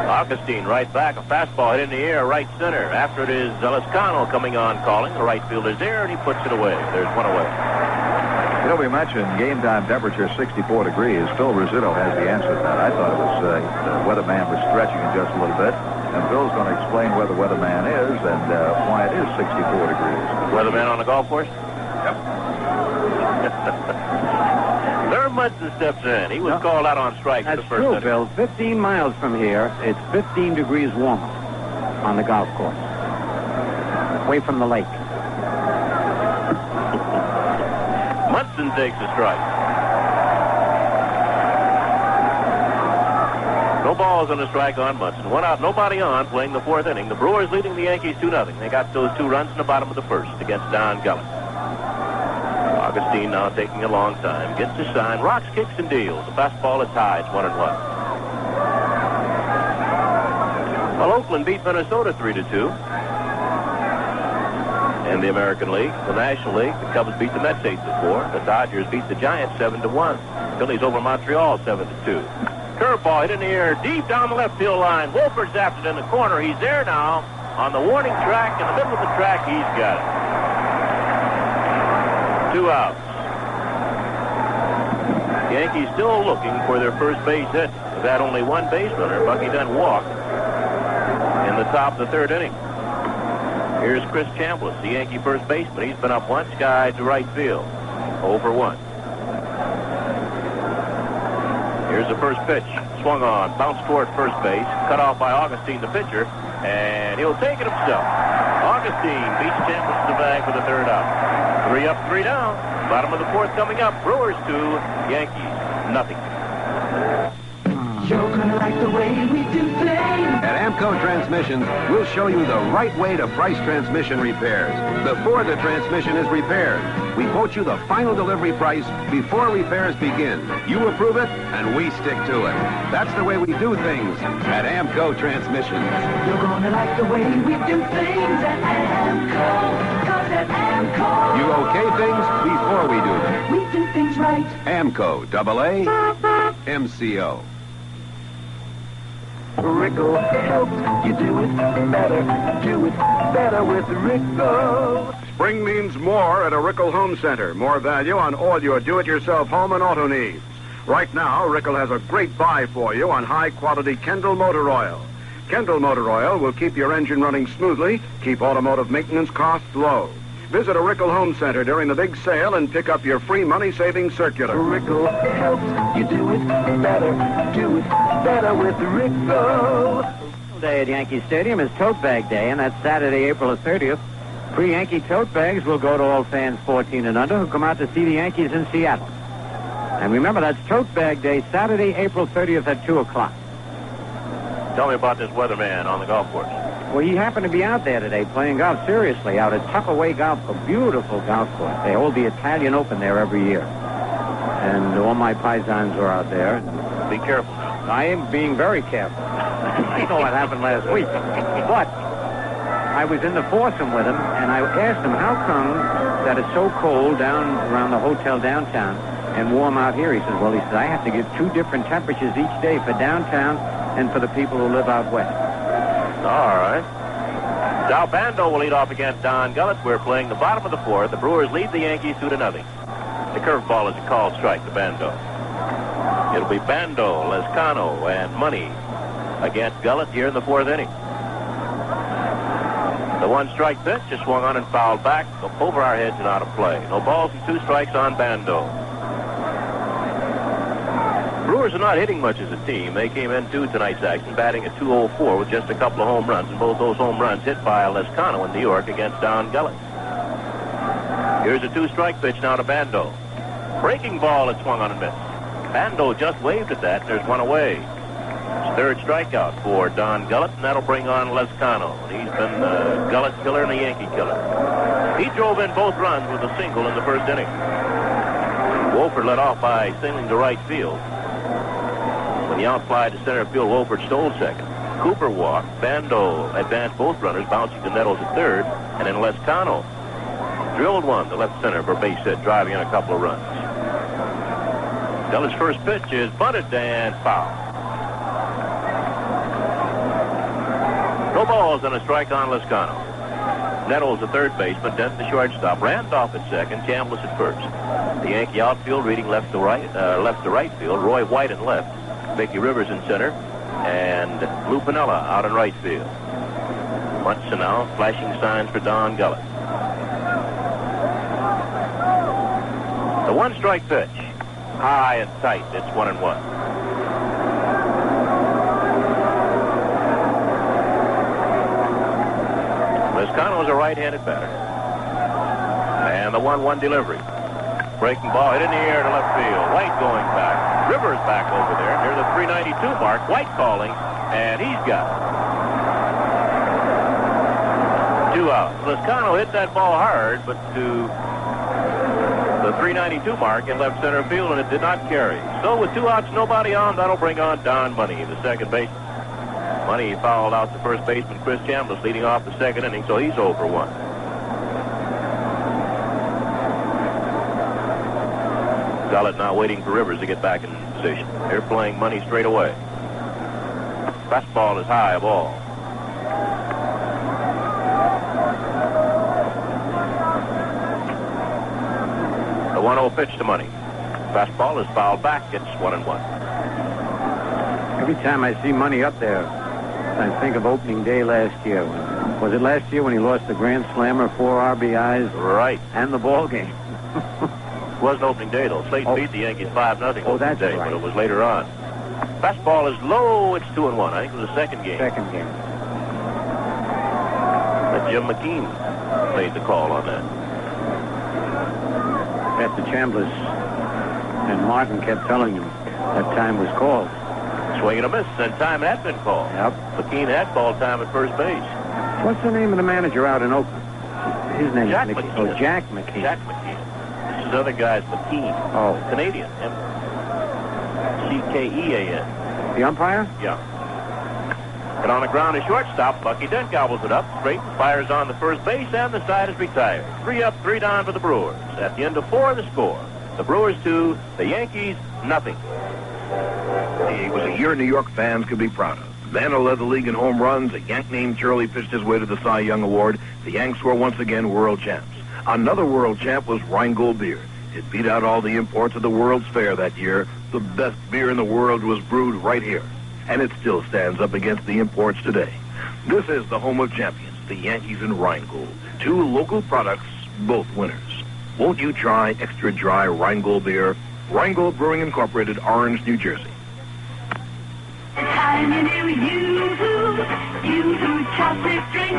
Augustine right back. A fastball hit in the air, right center. After it is Lescano coming on calling. The right fielder's there, and he puts it away. There's one away. You know, we mentioned game time temperature 64 degrees. Phil Rizzuto has the answer to that. I thought it was the weatherman was stretching it just a little bit. And Phil's going to explain where the weatherman is and why it is 64 degrees. Weatherman on the golf course? Yep. Thurman Munson steps in. He was called out on strike for the That's first true, inning. Bill. 15 miles from here, it's 15 degrees warmer on the golf course. Away from the lake. Munson takes a strike. No balls on the strike on Munson. One out, nobody on, playing the fourth inning. The Brewers leading the Yankees 2-0. They got those 2 runs in the bottom of the first against Don Gullett. Augustine now taking a long time. Gets his sign. Rocks, kicks, and deals. The fastball is high. It's 1-1. Well, Oakland beat Minnesota 3-2. In the American League, the National League, the Cubs beat the Mets 8-4. The Dodgers beat the Giants 7-1. Phillies over Montreal 7-2. Curveball hit in the air deep down the left field line. Wolford zapped it in the corner. He's there now on the warning track. In the middle of the track, he's got it. 2 outs. Yankees still looking for their first base hit. They've had only one base runner. Bucky Dunn walked in the top of the third inning. Here's Chris Chambliss, the Yankee first baseman. He's been up one sky to right field. 0-1. Here's the first pitch. Swung on. Bounced toward first base. Cut off by Augustine, the pitcher. And he'll take it himself. Augustine beats Chambliss to the bag for the third out. 3 up, 3 down. Bottom of the fourth coming up. Brewers 2, Yankees nothing. You're gonna like the way we do things. At Amco Transmissions, we'll show you the right way to price transmission repairs before the transmission is repaired. We quote you the final delivery price before repairs begin. You approve it, and we stick to it. That's the way we do things at Amco Transmissions. You're gonna like the way we do things at Amco. 'Cause at Amco, You okay things before we do them. we do things right. Amco, AA, MCO. Rickle helps you do it better. Do it better with Rickle. Spring means more at a Rickle Home Center. More value on all your do-it-yourself home and auto needs. Right now, Rickle has a great buy for you on high-quality Kendall Motor Oil. Kendall Motor Oil will keep your engine running smoothly, keep automotive maintenance costs low. Visit a Rickle Home Center during the big sale and pick up your free money-saving circular. Rickle helps you do it better. Do it better with Rickle. Day at Yankee Stadium is Tote Bag Day, and that's Saturday, April the 30th. Free Yankee tote bags will go to all fans 14 and under who come out to see the Yankees in Seattle. And remember, that's Tote Bag Day, Saturday, April 30th at 2 o'clock. Tell me about this weatherman on the golf course. Well, he happened to be out there today playing golf seriously out at Tuckaway Golf, a beautiful golf course. They hold the Italian Open there every year. And all my paisans were out there. Be careful now. I am being very careful. I know what happened last week. But I was in the foursome with him, and I asked him, how come that it's so cold down around the hotel downtown and warm out here? He says, well, I have to give 2 different temperatures each day for downtown and for the people who live out west. All right. Sal Bando will lead off against Don Gullett. We're playing the bottom of the fourth. The Brewers lead the Yankees 2-0. The curveball is a called strike to Bando. It'll be Bando, Lescano, and Money against Gullett here in the fourth inning. The 1-strike pitch is swung on and fouled back over our heads and out of play. No balls and 2 strikes on Bando. Brewers are not hitting much as a team. They came into tonight's action batting at 204 with just a couple of home runs, and both those home runs hit by Lescano in New York against Don Gullett. Here's a 2-strike pitch now to Bando. Breaking ball that swung on and missed. Bando just waved at that, and there's one away. It's 3rd strikeout for Don Gullett, and that'll bring on Lescano. He's been the Gullett killer and the Yankee killer. He drove in both runs with a single in the first inning. Wolford led off by singling to right field. When the outfly to center field, Wolford stole second. Cooper walked. Bando advanced both runners, bouncing to Nettles at third, and then Lescano Drilled one to left center for base hit, driving in a couple of runs. Della's first pitch is bunted and foul. No balls and a strike on Lezcano. Nettles, the third baseman, Dent, the shortstop, Randolph at second, Chambliss at first. The Yankee outfield reading left to right field. Roy White in left, Mickey Rivers in center, and Lou Piniella out in right field. Munson now flashing signs for Don Gullett. The one-strike pitch, high and tight. It's 1-1. Lezcano's a right-handed batter. And the 1-1 delivery. Breaking ball hit in the air to left field. White going back. Rivers back over there near the 392 mark. White calling, and he's got it. 2 out. Lezcano hit that ball hard, but to the 392 mark in left center field, and it did not carry. So with 2 outs, nobody on, that'll bring on Don Money, the second baseman. Money fouled out the first baseman, Chris Chambliss, leading off the second inning, so he's 0 for 1. Gullett now waiting for Rivers to get back in position. They're playing Money straight away. Fastball is high, ball. The 1-0 pitch to Money. Fastball is fouled back. It's 1-1. Every time I see Money up there, I think of opening day last year. Was it last year when he lost the Grand Slammer, 4 RBIs? Right. And the ball game. It wasn't opening day, though. Slate beat the Yankees 5-0 opening day, right. But it was later on. Fastball is low. It's 2-1. I think it was the second game. Second game. But Jim McKean made the call on that. After Chambliss and Martin kept telling him that time was called. Swing and a miss, and time had been called. Yep. McKean had called time at first base. What's the name of the manager out in Oakland? His name Jack is McKean. Oh, Jack McKean. Jack McKean. This other guy's McKean. Oh. Canadian. M-C-K-E-A-N. The umpire? Yeah. And on the ground, a shortstop, Bucky Dent gobbles it up, straight, fires on the first base, and the side is retired. 3 up, 3 down for the Brewers. At the end of 4, the score. The Brewers 2, the Yankees nothing. It was a year New York fans could be proud of. Mantle led the league in home runs. A Yank named Shirley pitched his way to the Cy Young Award. The Yanks were once again world champs. Another world champ was Rheingold beer. It beat out all the imports at the World's Fair that year. The best beer in the world was brewed right here. And it still stands up against the imports today. This is the home of champions, the Yankees and Rheingold. 2 local products, both winners. Won't you try extra dry Rheingold beer? Rheingold Brewing Incorporated, Orange, New Jersey. Time you knew Yoo-hoo chocolate drink.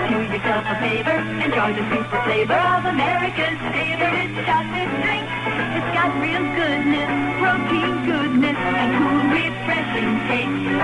Do yourself a favor, enjoy the super flavor of America's favorite chocolate drink. It's got real goodness, protein goodness, and cool, refreshing taste.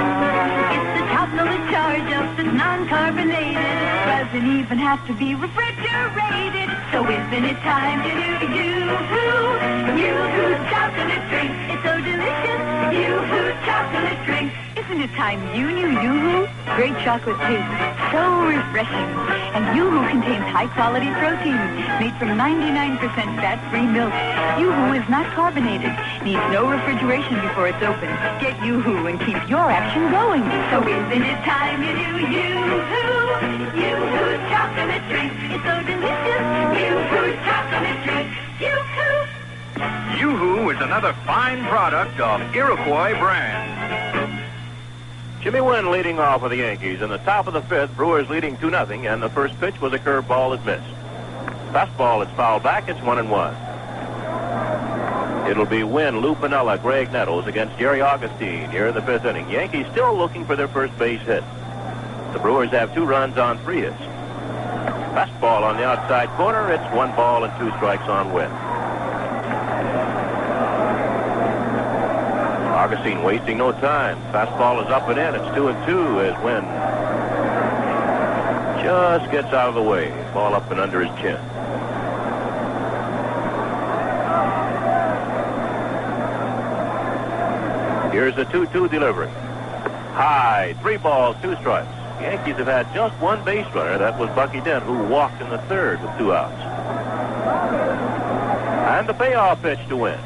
It's the chocolate charge up that's non-carbonated. Doesn't even have to be refrigerated. So isn't it time to do Yoo-hoo chocolate drink? It's so delicious. Yoo-hoo chocolate drink. Isn't it time you knew Yoo-hoo? Great chocolate taste, so refreshing. And Yoo-hoo contains high-quality protein made from 99% fat-free milk. Yoo-hoo is not carbonated, needs no refrigeration before it's open. Get Yoo-hoo and keep your action going. So isn't it time you knew Yoo-hoo chocolate drink? It's so delicious. Yoo-hoo chocolate drink. Yoo-hoo. Yoo-hoo is another fine product of Iroquois brand. Jimmy Wynn leading off for the Yankees. In the top of the 5th, Brewers leading 2-0, and the first pitch was a curveball that missed. Fastball is fouled back. It's 1-1. It'll be Wynn, Lou Piniella, Greg Nettles against Jerry Augustine here in the 5th inning. Yankees still looking for their first base hit. The Brewers have 2 runs on 3 hits. Fastball on the outside corner. It's 1 ball and 2 strikes on Wynn. Augustine wasting no time. Fastball is up and in. It's 2-2 as Wynn just gets out of the way. Ball up and under his chin. Here's the 2-2 delivery. High, 3 balls, 2 strikes. The Yankees have had just one base runner. That was Bucky Dent, who walked in the third with 2 outs. And the payoff pitch to Wynn.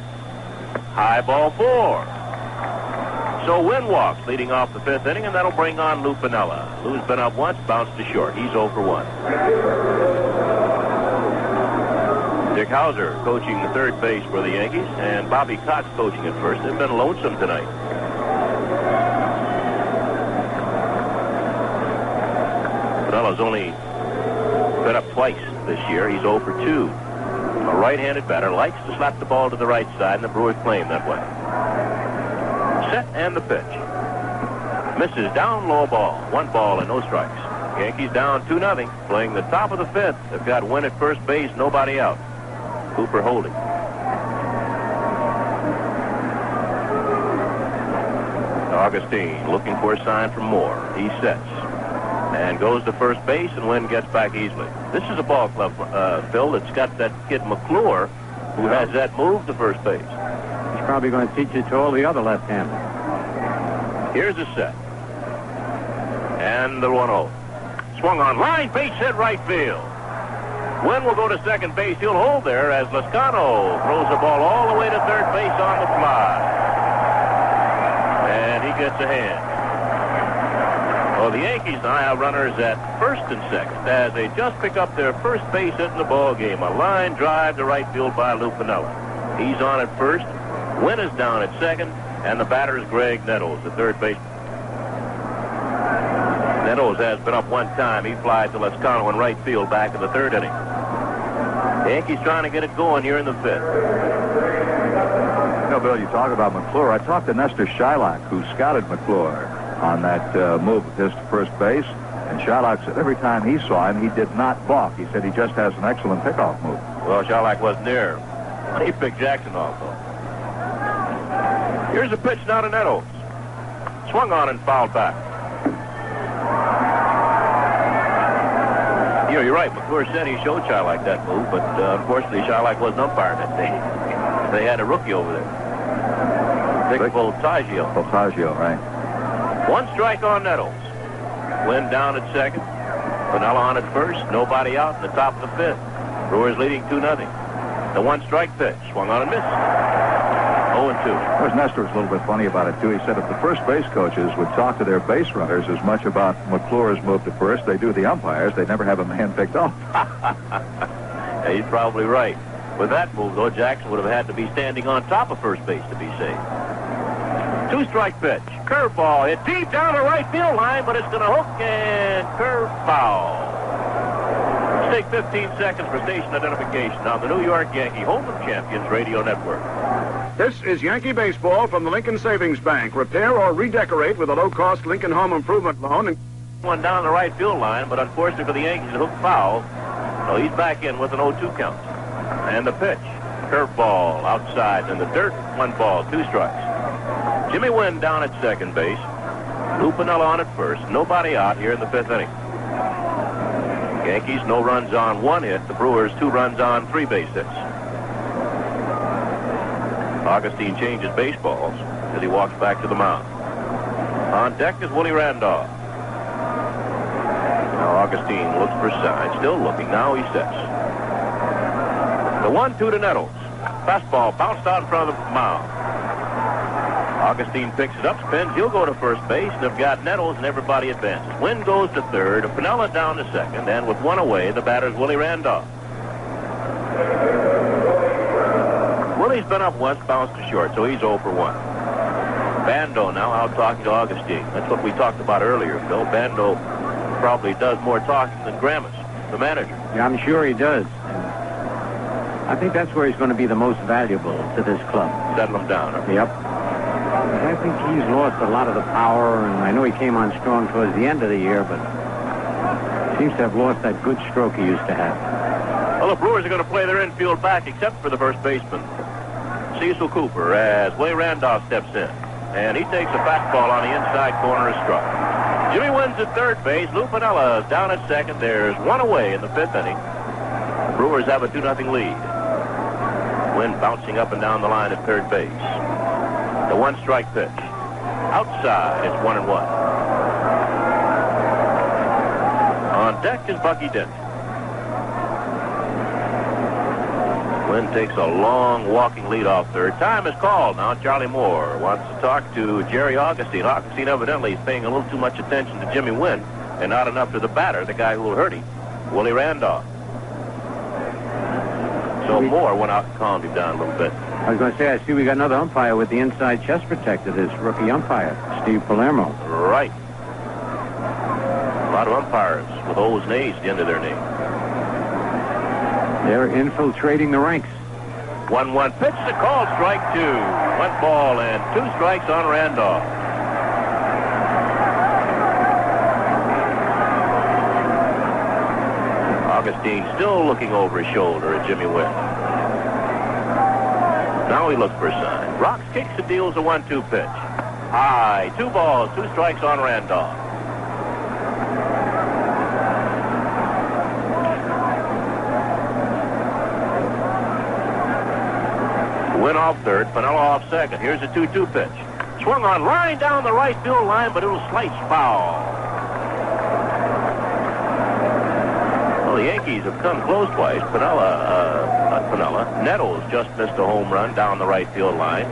High ball 4. So Wynn walks leading off the 5th inning, and that'll bring on Lou Piniella. Lou's been up once, bounced to short. He's 0 for 1. Dick Hauser coaching the third base for the Yankees, and Bobby Cox coaching at first. They've been lonesome tonight. Piniella's only been up twice this year. He's 0 for 2. A right-handed batter likes to slap the ball to the right side, and the Brewers play him that way. Set and the pitch. Misses down, low ball. 1 ball and no strikes. Yankees down 2-0, playing the top of the 5th. They've got Wynn at first base, nobody out. Cooper holding. Augustine looking for a sign from Moore. He sets and goes to first base, and Wynn gets back easily. This is a ball club, Phil, that's got that kid McClure, who has that move to first base. He's probably going to teach it to all the other left-handers. Here's a set. And the 1-0. Swung on line, base hit right field. Wynn will go to second base. He'll hold there as Lascano throws the ball all the way to third base on the fly. And he gets a hand. Well, the Yankees now have runners at first and second as they just pick up their first base hit in the ball game. A line drive to right field by Lou Piniella. He's on at first. Wynn is down at second, and the batter is Greg Nettles, the third baseman. Nettles has been up 1 time. He flies to Lascano in right field back in the 3rd inning. The Yankees trying to get it going here in the 5th. You know, Bill, you talk about McClure. I talked to Nestor Shylock, who scouted McClure on that move of his to first base. And Shylock said every time he saw him, he did not balk. He said he just has an excellent pickoff move. Well, Shylock wasn't there when he picked Jackson off, though. Here's a pitch now to Nettles. Swung on and fouled back. You know, you're right. McClure said he showed Shylock that move, but unfortunately, Shylock wasn't umpire that day. They had a rookie over there. Vic Voltaggio. Voltaggio, right. 1 strike on Nettles. Wynn down at second. Piniella on at first. Nobody out in the top of the 5th. Brewers leading 2-0. The 1-strike pitch. Swung on and missed. 0-2. Of course, Nestor was a little bit funny about it, too. He said if the first base coaches would talk to their base runners as much about McClure's move to first, they do the umpires. They'd never have a man picked off. Yeah, he's probably right. With that move, though, Jackson would have had to be standing on top of first base to be safe. 2-strike pitch. Curveball hit deep down the right field line, but it's going to hook and curve foul. Let's take 15 seconds for station identification on the New York Yankee Home of Champions Radio Network. This is Yankee Baseball from the Lincoln Savings Bank. Repair or redecorate with a low-cost Lincoln Home Improvement Loan. One down the right field line, but unfortunately for the Yankees, it hooked foul. So he's back in with an 0-2 count. And the pitch. Curveball outside in the dirt. 1 ball, 2 strikes. Jimmy Wynn down at second base. Lou Piniella on at first. Nobody out here in the 5th inning. Yankees, no runs on 1 hit. The Brewers, 2 runs on 3 base hits. Augustine changes baseballs as he walks back to the mound. On deck is Willie Randolph. Now Augustine looks for signs. Still looking. Now he sets. The 1-2 to Nettles. Fastball bounced out in front of the mound. Augustine picks it up, spins. He'll go to first base. They've got Nettles, and everybody advances. Wynn goes to third. Piniella down to second. And with 1 away, the batter's Willie Randolph. Willie's been up once, bounced to short, so he's 0 for 1. Bando now out talking to Augustine. That's what we talked about earlier, Phil. Bando probably does more talking than Gramus, the manager. Yeah, I'm sure he does. I think that's where he's going to be the most valuable to this club. Settle him down. Huh? Yep. I think he's lost a lot of the power, and I know he came on strong towards the end of the year, but seems to have lost that good stroke he used to have. Well, the Brewers are going to play their infield back, except for the first baseman, Cecil Cooper, as Willie Randolph steps in. And he takes a fastball on the inside corner of struck. Jimmy Wynn's at third base. Lou Piniella is down at second. There's 1 away in the 5th inning. The Brewers have a 2-0 lead. Wynn bouncing up and down the line at third base. The 1-strike pitch. Outside, it's 1-1. deck is Bucky Dent. Wynn takes a long walking lead off third. Time is called. Now Charlie Moore wants to talk to Jerry Augustine. Augustine evidently is paying a little too much attention to Jimmy Wynn and not enough to the batter, the guy who will hurt him, Willie Randolph. So Moore went out and calmed him down a little bit. I was going to say, I see we got another umpire with the inside chest protector, this rookie umpire, Steve Palermo. Right. A lot of umpires with O's and A's at the end of their name. They're infiltrating the ranks. 1-1 pitch to call, strike two. One ball and 2 strikes on Randolph. Augustine still looking over his shoulder at Jimmy Wynn. Now he looks for a sign. Rocks kicks and deals a 1-2 pitch. High, 2 balls, 2 strikes on Randolph. Wynn off third, Pinella off second. Here's a 2-2 pitch. Swung on, line down the right field line, but it'll slice foul. Well, the Yankees have come close twice. Nettles just missed a home run down the right field line.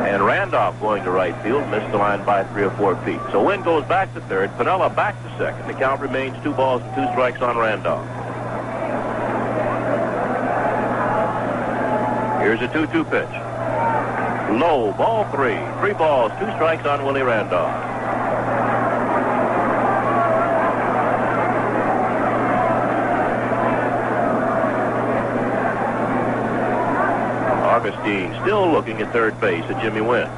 And Randolph going to right field missed the line by 3 or 4 feet. So Wynn goes back to third, Pinella back to second. The count remains 2 balls and 2 strikes on Randolph. Here's a 2-2 pitch. Low, ball 3. 3 balls, 2 strikes on Willie Randolph. Augustine still looking at third base at Jimmy Wynn.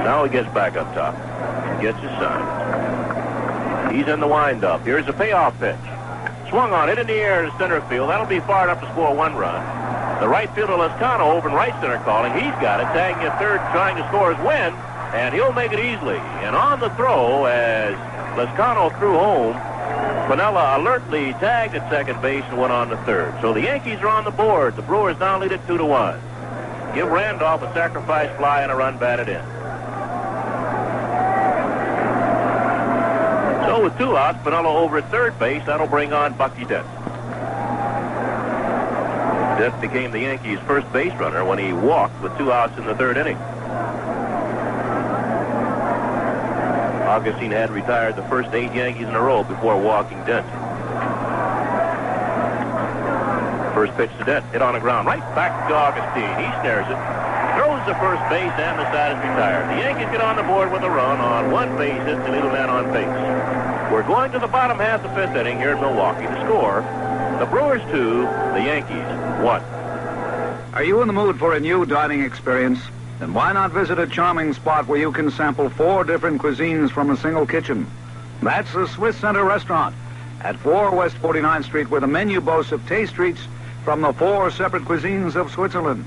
Now he gets back up top and gets his sign. He's in the windup. Here's a payoff pitch. Swung on it in the air to center field. That'll be far enough to score 1 run. The right fielder Lescano over in right center calling. He's got it. Tagging at third, trying to score his Wynn, and he'll make it easily. And on the throw, as Lescano threw home, Pinella alertly tagged at second base and went on to third. So the Yankees are on the board. The Brewers now lead it 2-1. Give Randolph a sacrifice fly and a run batted in. So with 2 outs, Pinella over at third base. That'll bring on Bucky Dent. Dent became the Yankees' first base runner when he walked with 2 outs in the 3rd inning. Augustine had retired the first 8 Yankees in a row before walking Dent. First pitch to Dent, hit on the ground, right back to Augustine. He snares it, throws the first base, and the side is retired. The Yankees get on the board with a run on 1 base hit to leave a man on base. We're going to the bottom half of the 5th inning here in Milwaukee. The score, the Brewers 2, the Yankees 1. Are you in the mood for a new dining experience? Then why not visit a charming spot where you can sample 4 different cuisines from a single kitchen? That's the Swiss Center Restaurant at 4 West 49th Street, where the menu boasts of taste treats from the 4 separate cuisines of Switzerland.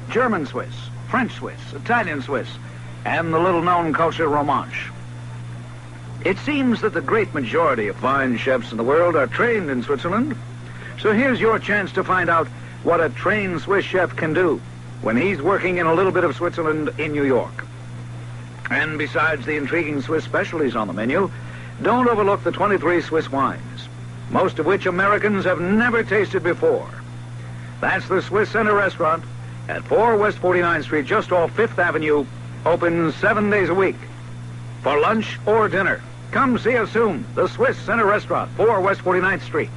German Swiss, French Swiss, Italian Swiss, and the little-known culture Romanche. It seems that the great majority of fine chefs in the world are trained in Switzerland. So here's your chance to find out what a trained Swiss chef can do when he's working in a little bit of Switzerland in New York. And besides the intriguing Swiss specialties on the menu, don't overlook the 23 Swiss wines, most of which Americans have never tasted before. That's the Swiss Center Restaurant at 4 West 49th Street, just off 5th Avenue, open 7 days a week. For lunch or dinner, come see us soon. The Swiss Center Restaurant, 4 West 49th Street.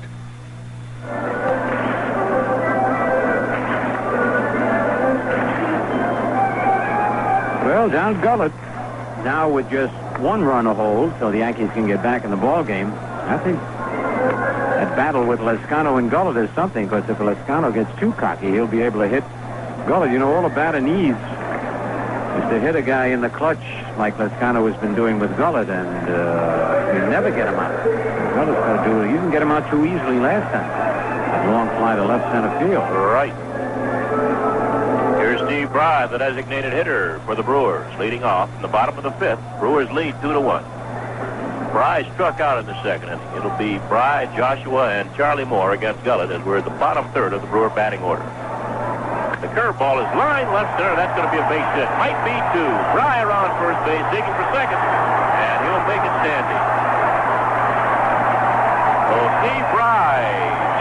Well, down Gullett. Now with just 1 run a hold, so the Yankees can get back in the ball game. I think that battle with Lescano and Gullett is something, because if Lescano gets too cocky, he'll be able to hit Gullett. You know, all a batter needs is to hit a guy in the clutch like Lescano has been doing with Gullett, and you never get him out. Gullett's got to do it. You didn't get him out too easily last time. That long fly to left center field. Right. Here's Steve Bry, the designated hitter for the Brewers, leading off in the bottom of the 5th. Brewers lead 2-1. Bry struck out in the 2nd inning. It'll be Bry, Joshua, and Charlie Moore against Gullett as we're at the bottom 3rd of the Brewer batting order. The curveball is lined left center. That's going to be a base hit. Might be 2. Bry around first base, digging for second. And he'll make it standing. So Steve Fry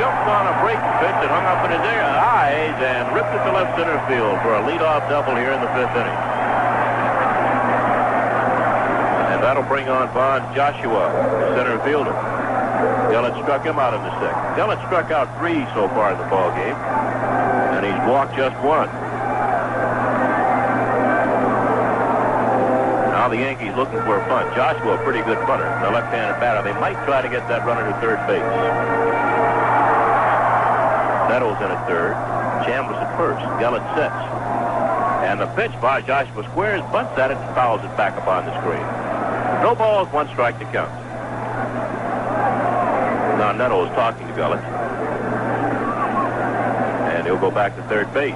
jumped on a breaking pitch and hung up in his eyes and ripped it to left center field for a leadoff double here in the 5th inning. And that'll bring on Von Joshua, the center fielder. Gillett struck him out in the 6th. Gillett struck out 3 so far in the ball game, and he's walked just 1. Now the Yankees looking for a bunt. Joshua, a pretty good bunter, the left-handed batter. They might try to get that runner to third base. Nettles in at third. Chambliss at first. Gillett sets. And the pitch by Joshua squares, bunts at it, and fouls it back up on the screen. No balls, 1 strike to count. Now Nettles talking to Gillett. And he'll go back to third base.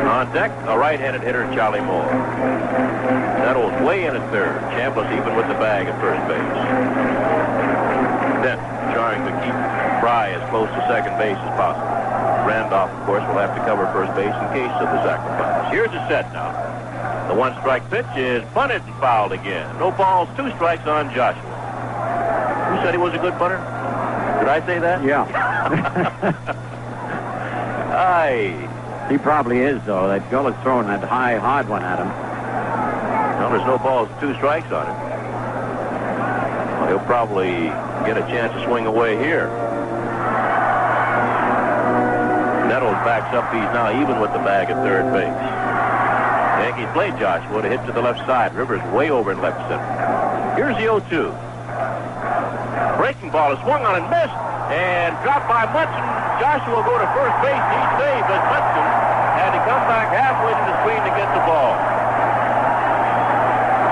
On deck, a right-handed hitter, Charlie Moore. Nettles way in at third. Chambliss even with the bag at first base. Dent trying to keep Fry as close to second base as possible. Randolph, of course, will have to cover first base in case of the sacrifice. Here's a set now. The 1-strike pitch is bunted and fouled again. No balls, 2 strikes on Joshua. Who said he was a good bunter? Did I say that? Yeah. He probably is, though. That Gillett's throwing that high, hard one at him. Well, there's no balls, 2 strikes on him. Well, he'll probably get a chance to swing away here. Nettles backs up. He's now even with the bag at third base. Yankees play Joshua to hit to the left side. Rivers way over in left center. Here's the 0-2. Breaking ball is swung on and missed. And dropped by Munson. Joshua will go to first base. He's safe, but Munson had to come back halfway to the screen to get the ball.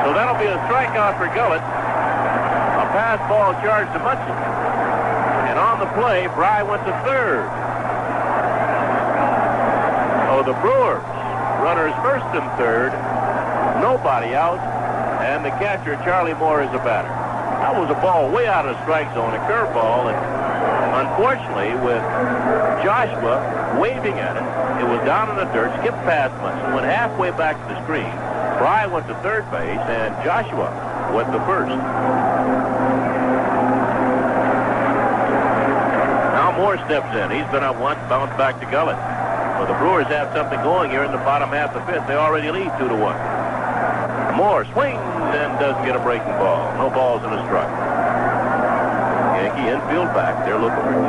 So that'll be a strikeout for Gillett. A pass ball charged to Munson. And on the play, Fry went to third. Oh, the Brewers. Runners first and third. Nobody out. And the catcher, Charlie Moore, is a batter. That was a ball way out of the strike zone, a curveball. And unfortunately, with Joshua waving at it, it was down in the dirt, skipped past Munson, went halfway back to the screen. Fry went to third base, and Joshua went to first. Now Moore steps in. He's been up once, bounced back to Gillett. Well, the Brewers have something going here in the bottom half of the 5th. They already lead 2-1. Moore swings and does get a breaking ball. No balls and a strike. Yankee infield back. They're looking for 2.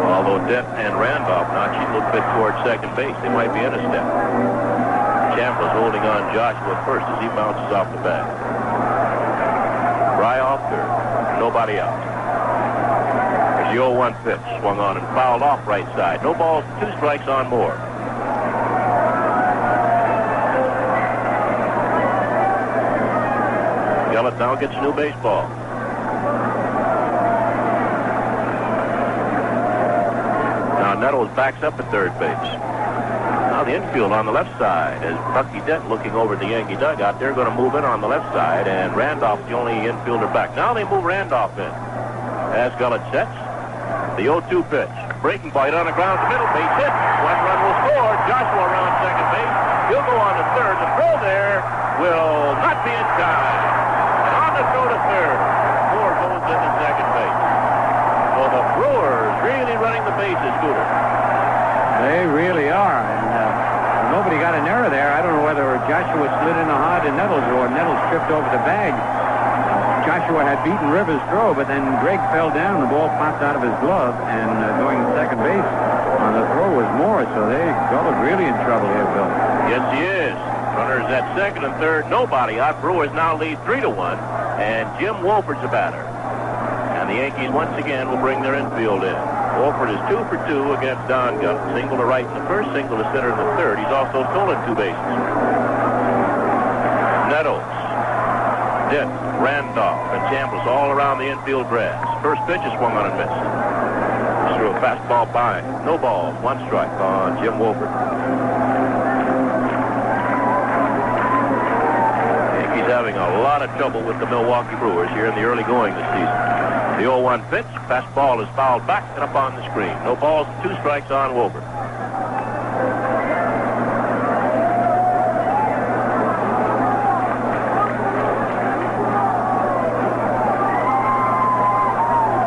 Although Dent and Randolph now cheat a little bit towards second base. They might be in a step. Chambliss holding on Joshua first as he bounces off the bat. Fry off third. Nobody out. The 0-1 pitch swung on and fouled off right side. No balls, 2 strikes on Moore. Gillett now gets a new baseball. Now Nettles backs up at third base. Now the infield on the left side as Bucky Dent looking over the Yankee dugout. They're going to move in on the left side, and Randolph's the only infielder back. Now they move Randolph in. As Gillett sets. The 0-2 pitch. Breaking ball hit on the ground to middle. Base hit. 1 run will score. Joshua around second base. He'll go on to third. The throw there will not be in time. And on the throw to third. Moore goes into second base. So the Brewers really running the bases, Scooter. They really are. And nobody got an error there. I don't know whether Joshua slid in a hard to Nettles or Nettles tripped over the bag. Joshua had beaten Rivers' throw, but then Greg fell down. The ball popped out of his glove, and going to second base on the throw was Moore. So Gillett really in trouble here, Bill. Yes, he is. Runners at second and third, nobody out. Brewers now lead 3-1, and Jim Wolford's a batter. And the Yankees once again will bring their infield in. Wolford is 2 for 2 against Don Gillett. Single to right in the first, single to center in the third. He's also stolen 2 bases. Nettles, Dent, Randolph, and Chambliss all around the infield grass. First pitch is swung on and missed. Threw a fastball by. No balls, 1 strike on Jim Wolford. Yankees having a lot of trouble with the Milwaukee Brewers here in the early going this season. The 0-1 pitch. Fastball is fouled back and up on the screen. No balls, 2 strikes on Wolpert.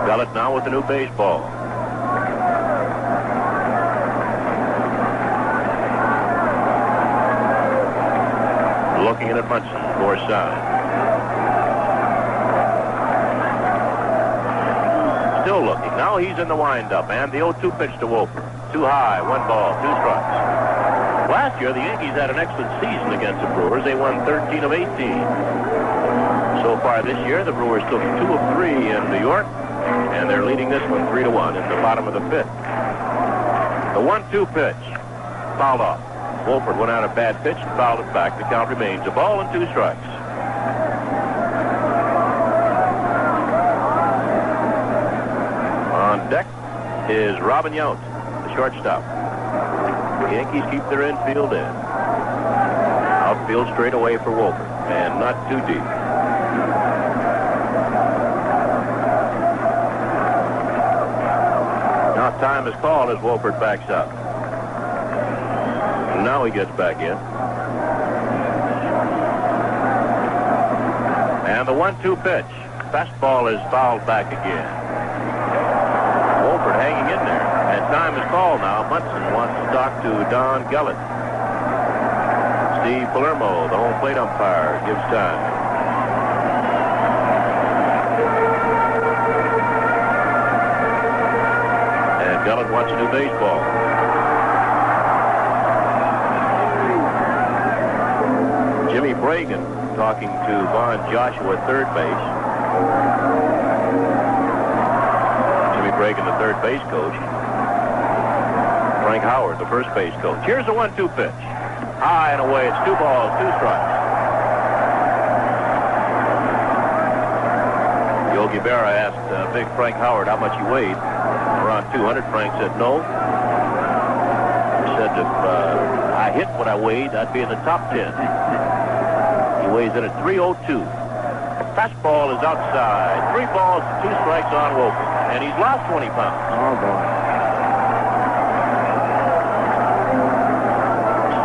Gullett now with the new baseball. Looking at Munson, north side. Still looking. Now he's in the windup, and the 0-2 pitch to Wolpert. Too high, 1 ball, 2 strikes. Last year, the Yankees had an excellent season against the Brewers. They won 13 of 18. So far this year, the Brewers took 2 of 3 in New York, and they're leading this one 3-1 in the bottom of the 5th. The 1-2 pitch, fouled off. Wolpert went out a bad pitch and fouled it back. The count remains a ball and 2 strikes. On deck is Robin Yount, the shortstop. The Yankees keep their infield in. Outfield straight away for Wolpert, and not too deep. Now time is called as Wolpert backs up. And now he gets back in. And the 1-2 pitch. Fastball is fouled back again. Wolpert hanging in there. And time is called now. Munson wants to talk to Don Gullett. Steve Palermo, the home plate umpire, gives time. And Gullett wants a new baseball. Jimmy Bragan talking to Von Joshua, third base. Jimmy Bragan, the third base coach. Frank Howard, the first base coach. Here's the 1-2 pitch. High and away. It's 2 balls, 2 strikes. Yogi Berra asked big Frank Howard how much he weighed. Around 200. Frank said no. He said if I hit what I weighed, I'd be in the top 10. He weighs in at 302. Fastball is outside. 3 balls, 2 strikes on Wolpert. And he's lost 20 pounds. Oh, boy.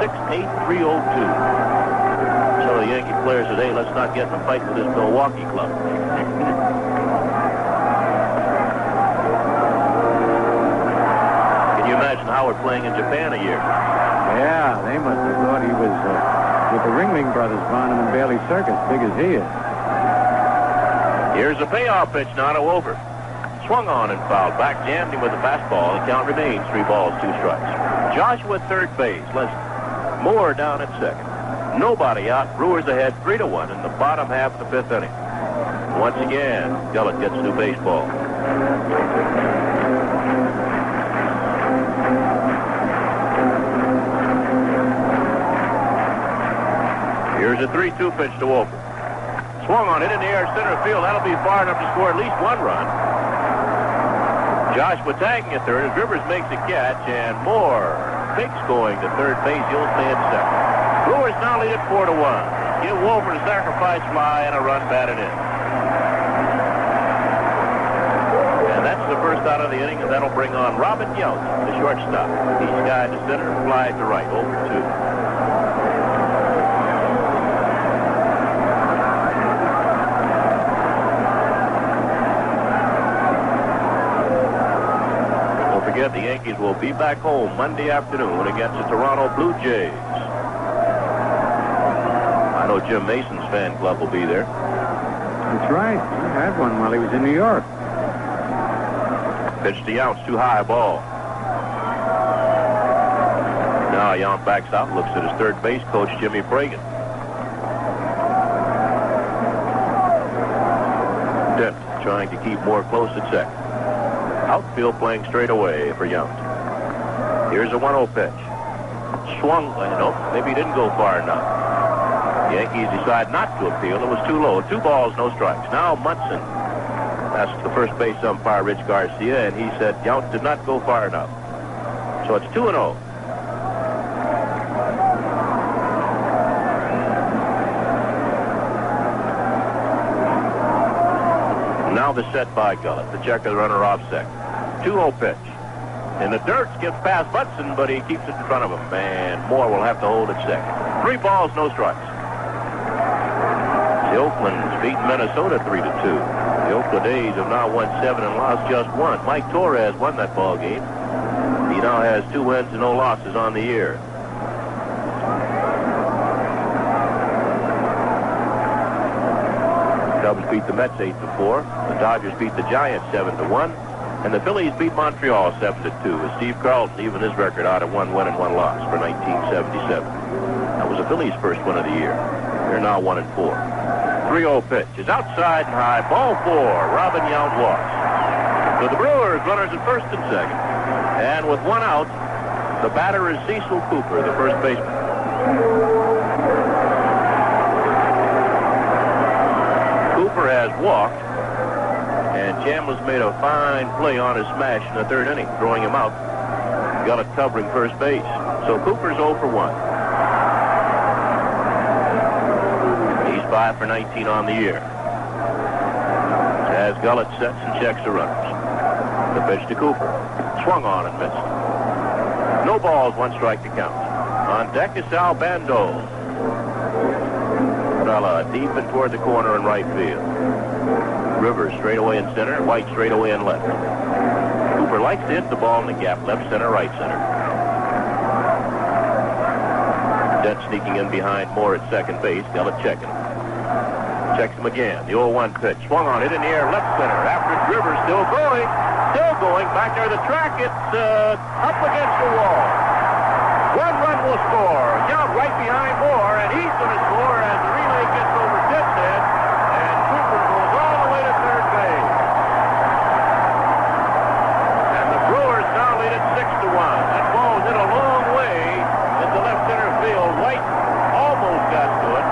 6'8", 302. Some of the Yankee players said, hey, let's not get in a fight with this Milwaukee club. Can you imagine Howard playing in Japan a year? Yeah, they must have thought he was with the Ringling Brothers, Bonham and Bailey Circus, big as he is. Here's a payoff pitch now to Wolpert. Swung on and fouled back, jammed him with the fastball. The count remains 3 balls, 2 strikes. Joshua at third base. Moore down at second. Nobody out. Brewers ahead 3-1 in the bottom half of the 5th inning. Once again, Gullett gets a new baseball. Here's a 3-2 pitch to Wolpert. Swung on it in the air, center field. That'll be far enough to score at least 1 run. Joshua tagging at third as Rivers makes a catch, and Moore Pigs going to third base. He'll stay at second. Brewers now lead it 4-1. Give Wolpert a sacrifice fly and a run batted in. And that's the first out of the inning, and that'll bring on Robin Yount, the shortstop. He's skied to center, fly to right, 0-2. The Yankees will be back home Monday afternoon against the Toronto Blue Jays. I know Jim Mason's fan club will be there. That's right. He had one while he was in New York. Pitch to Yount, too high ball. Now Yount backs out, looks at his third base coach, Jimmy Bragan. Dent trying to keep Moore close at second. Outfield playing straight away for Yount. Here's a 1-0 pitch. Swung, nope, maybe he didn't go far enough. The Yankees decide not to appeal. It was too low. 2 balls, no strikes. Now Munson asked the first base umpire, Rich Garcia, and he said Yount did not go far enough. So it's 2-0. And now the set by Gullett. The checker, the runner off second. 2-0 pitch. In the dirt, skips past Butson, but he keeps it in front of him. And Moore will have to hold it second. 3 balls, no strikes. The Oakland's beaten Minnesota 3-2. The Oakland A's have now won 7 and lost just 1. Mike Torres won that ball game. He now has 2 wins and no losses on the year. Cubs beat the Mets 8-4. The Dodgers beat the Giants 7-1. And the Phillies beat Montreal 7-2. With Steve Carlton even his record out of 1 win and 1 loss for 1977. That was the Phillies' first win of the year. They're now 1-4. 3-0 pitch is outside and high. Ball 4. Robin Yount walks. So the Brewers runners at first and second. And with 1 out, the batter is Cecil Cooper, the first baseman. Cooper has walked, and Chambliss made a fine play on his smash in the 3rd inning, throwing him out. Gullett covering first base. So Cooper's 0 for 1. He's 5 for 19 on the year. As Gullett sets and checks the runners. The pitch to Cooper. Swung on and missed. No balls, 1 strike to count. On deck is Sal Bando. Fella deep and toward the corner in right field. Rivers straight away in center, White straight away in left. Cooper likes to hit the ball in the gap, left center, right center. Dent sneaking in behind Moore at second base. Gullett checking him. Checks him again. The 0-1 pitch. Swung on, hit in the air, left center. After it's Rivers, still going. Still going. Back there the track. It's up against the wall. 1 run will score. Yount right behind Moore, and he's going to score as the relay gets over Dent's head, and Cooper goes all the way to third base. And the Brewers now lead it 6-1. That ball hit a long way into left center field. White almost got to it.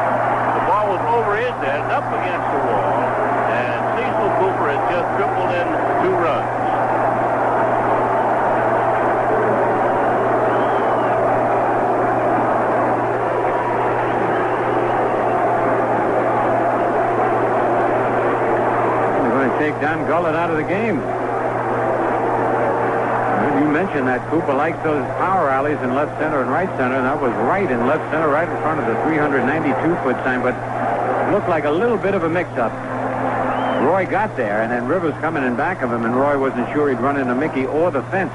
The ball was over his head and up against the wall, and Cecil Cooper has just tripled in 2 runs. Take Don Gullett out of the game. You mentioned that Cooper likes those power alleys in left center and right center, and that was right in left center, right in front of the 392-foot sign, but it looked like a little bit of a mix-up. Roy got there, and then Rivers coming in back of him, and Roy wasn't sure he'd run into Mickey or the fence.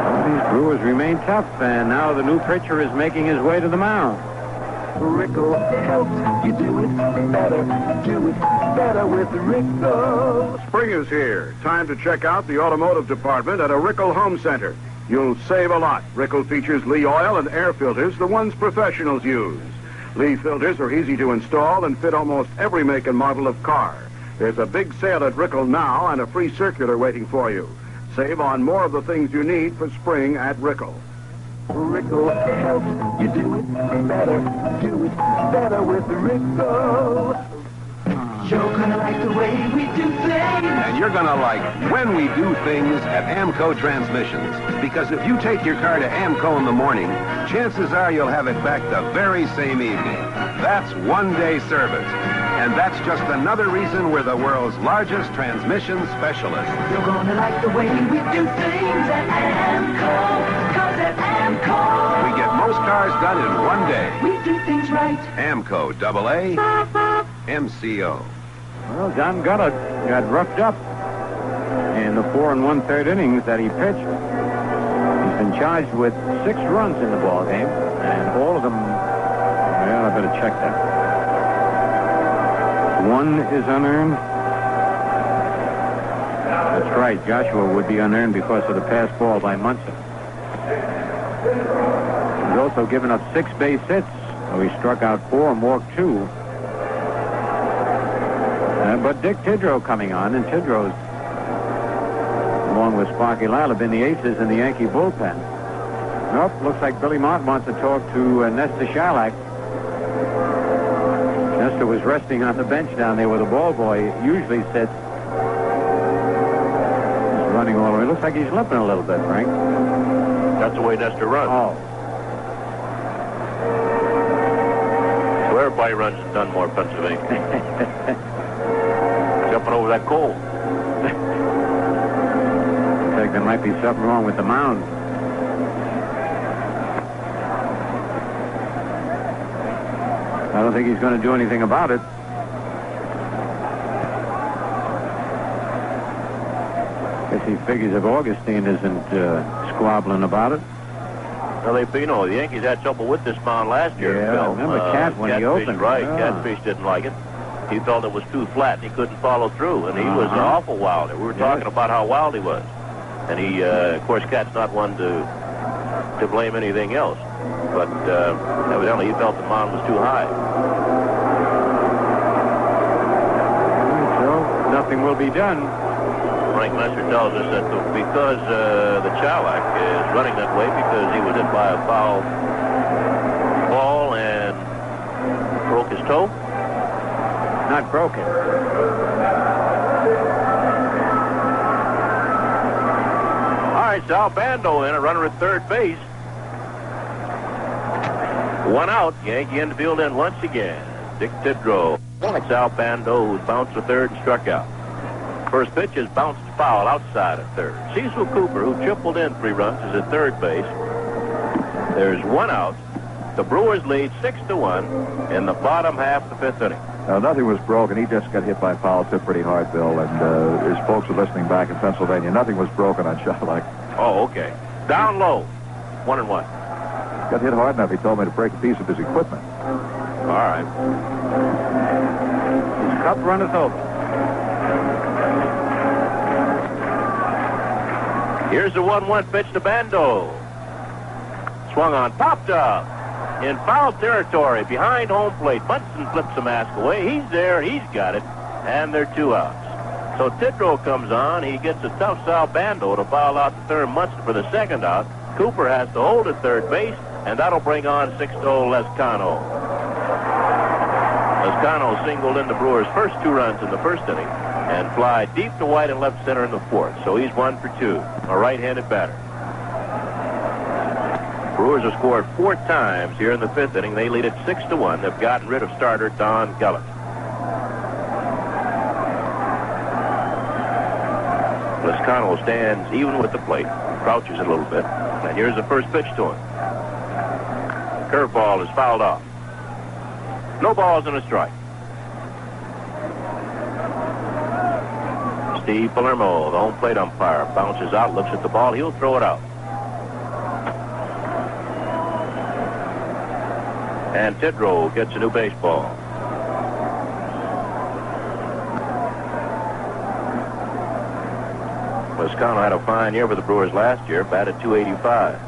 Well, these Brewers remain tough, and now the new pitcher is making his way to the mound. Rickle helps you do it better. Do it better with Rickle. Spring is here. Time to check out the automotive department at a Rickle Home Center. You'll save a lot. Rickle features Lee oil and air filters, the ones professionals use. Lee filters are easy to install and fit almost every make and model of car. There's a big sale at Rickle now and a free circular waiting for you. Save on more of the things you need for spring at Rickle. Rickle helps you do it better. Do it better with Rickle. You're gonna like the way we do things. And you're gonna like when we do things at Amco Transmissions. Because if you take your car to Amco in the morning, chances are you'll have it back the very same evening. That's 1-day service. And that's just another reason we're the world's largest transmission specialist. You're gonna like the way we do things at Amco. 'Cause at Amco, We get most cars done in 1 day. we do things right. Amco, AA, MCO. Well, Don Gullett got roughed up in the 4 1/3 innings that he pitched. He's been charged with 6 runs in the ball game, and all of them, well, I better check that. 1 is unearned. That's right, Joshua would be unearned because of the pass ball by Munson. He's also given up 6 base hits. So he struck out 4 and walked 2. But Dick Tidrow coming on, and Tidrow's, along with Sparky Lyle, have been the aces in the Yankee bullpen. Nope, looks like Billy Mott wants to talk to Nestor Shalak. Nestor was resting on the bench down there where the ball boy usually sits. He's running all the way. Looks like he's limping a little bit, Frank. That's the way Nestor runs. Oh. everybody runs in Dunmore, Pennsylvania. Jumping over that coal. I think there might be something wrong with the mound. I don't think he's going to do anything about it. Guess he figures if Augustine isn't squabbling about it. Well, the Yankees had trouble with this mound last year. Yeah, I remember Cat when he opened. Right, Yeah. Catfish didn't like it. He felt it was too flat, and he couldn't follow through, and he was an awful wilder. We were talking about how wild he was. And he, of course, Cat's not one to blame anything else. But evidently he felt the mound was too high. So nothing will be done. Frank Messer tells us that because the Chalak is running that way because he was hit by a foul ball and broke his toe. Not broken. All right, Sal Bando in, a runner at third base. One out, Yankee infield in once again. Dick Tidrow. Sal Bando, who's bounced to third and struck out. First pitch is bounced foul outside at third. Cecil Cooper, who tripled in 3 runs, is at third base. There's one out. The Brewers lead 6-1 in the bottom half of the 5th inning. Nothing was broken. He just got hit by a foul tip pretty hard, Bill. And his folks are listening back in Pennsylvania. Nothing was broken on Shalak. Oh, okay. Down low. 1-1. Got hit hard enough, he told me, to break a piece of his equipment. All right. His cup runneth over. Here's the 1-1 pitch to Bando. Swung on, popped up. In foul territory, behind home plate. Munson flips the mask away. He's there, he's got it, and they're 2 outs. So Tidrow comes on. He gets a tough Sal Bando to foul out the third Munson for the 2nd out. Cooper has to hold at third base, and that'll bring on 6-0 Lescano. Lescano singled in the Brewers' first 2 runs in the 1st inning and fly deep to right and left center in the 4th. So he's 1 for 2, a right-handed batter. Brewers have scored 4 times here in the 5th inning. They lead it 6-1. They've gotten rid of starter Don Gullett. Lescano stands even with the plate, crouches a little bit, and here's the first pitch to him. Curveball is fouled off. No balls and a strike. Steve Palermo, the home plate umpire, bounces out, looks at the ball. He'll throw it out. And Tidrow gets a new baseball. Lescano had a fine year for the Brewers last year, batted .285.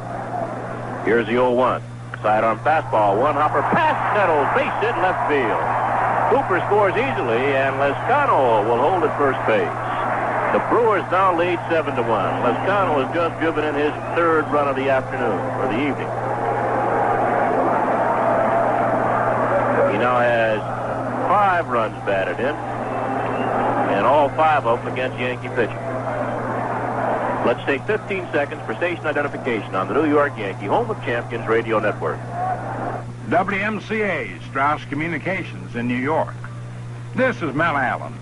Here's the 0-1. Sidearm fastball, one hopper past Nettles, base hit left field. Cooper scores easily, and Lescano will hold at first base. The Brewers now lead 7-1. Lescano has just driven in his 3rd run of the afternoon, or the evening. He now has 5 runs batted in, and all 5 of them against Yankee pitching. Let's take 15 seconds for station identification on the New York Yankee Home of Champions Radio Network. WMCA, Strauss Communications in New York. This is Mel Allen.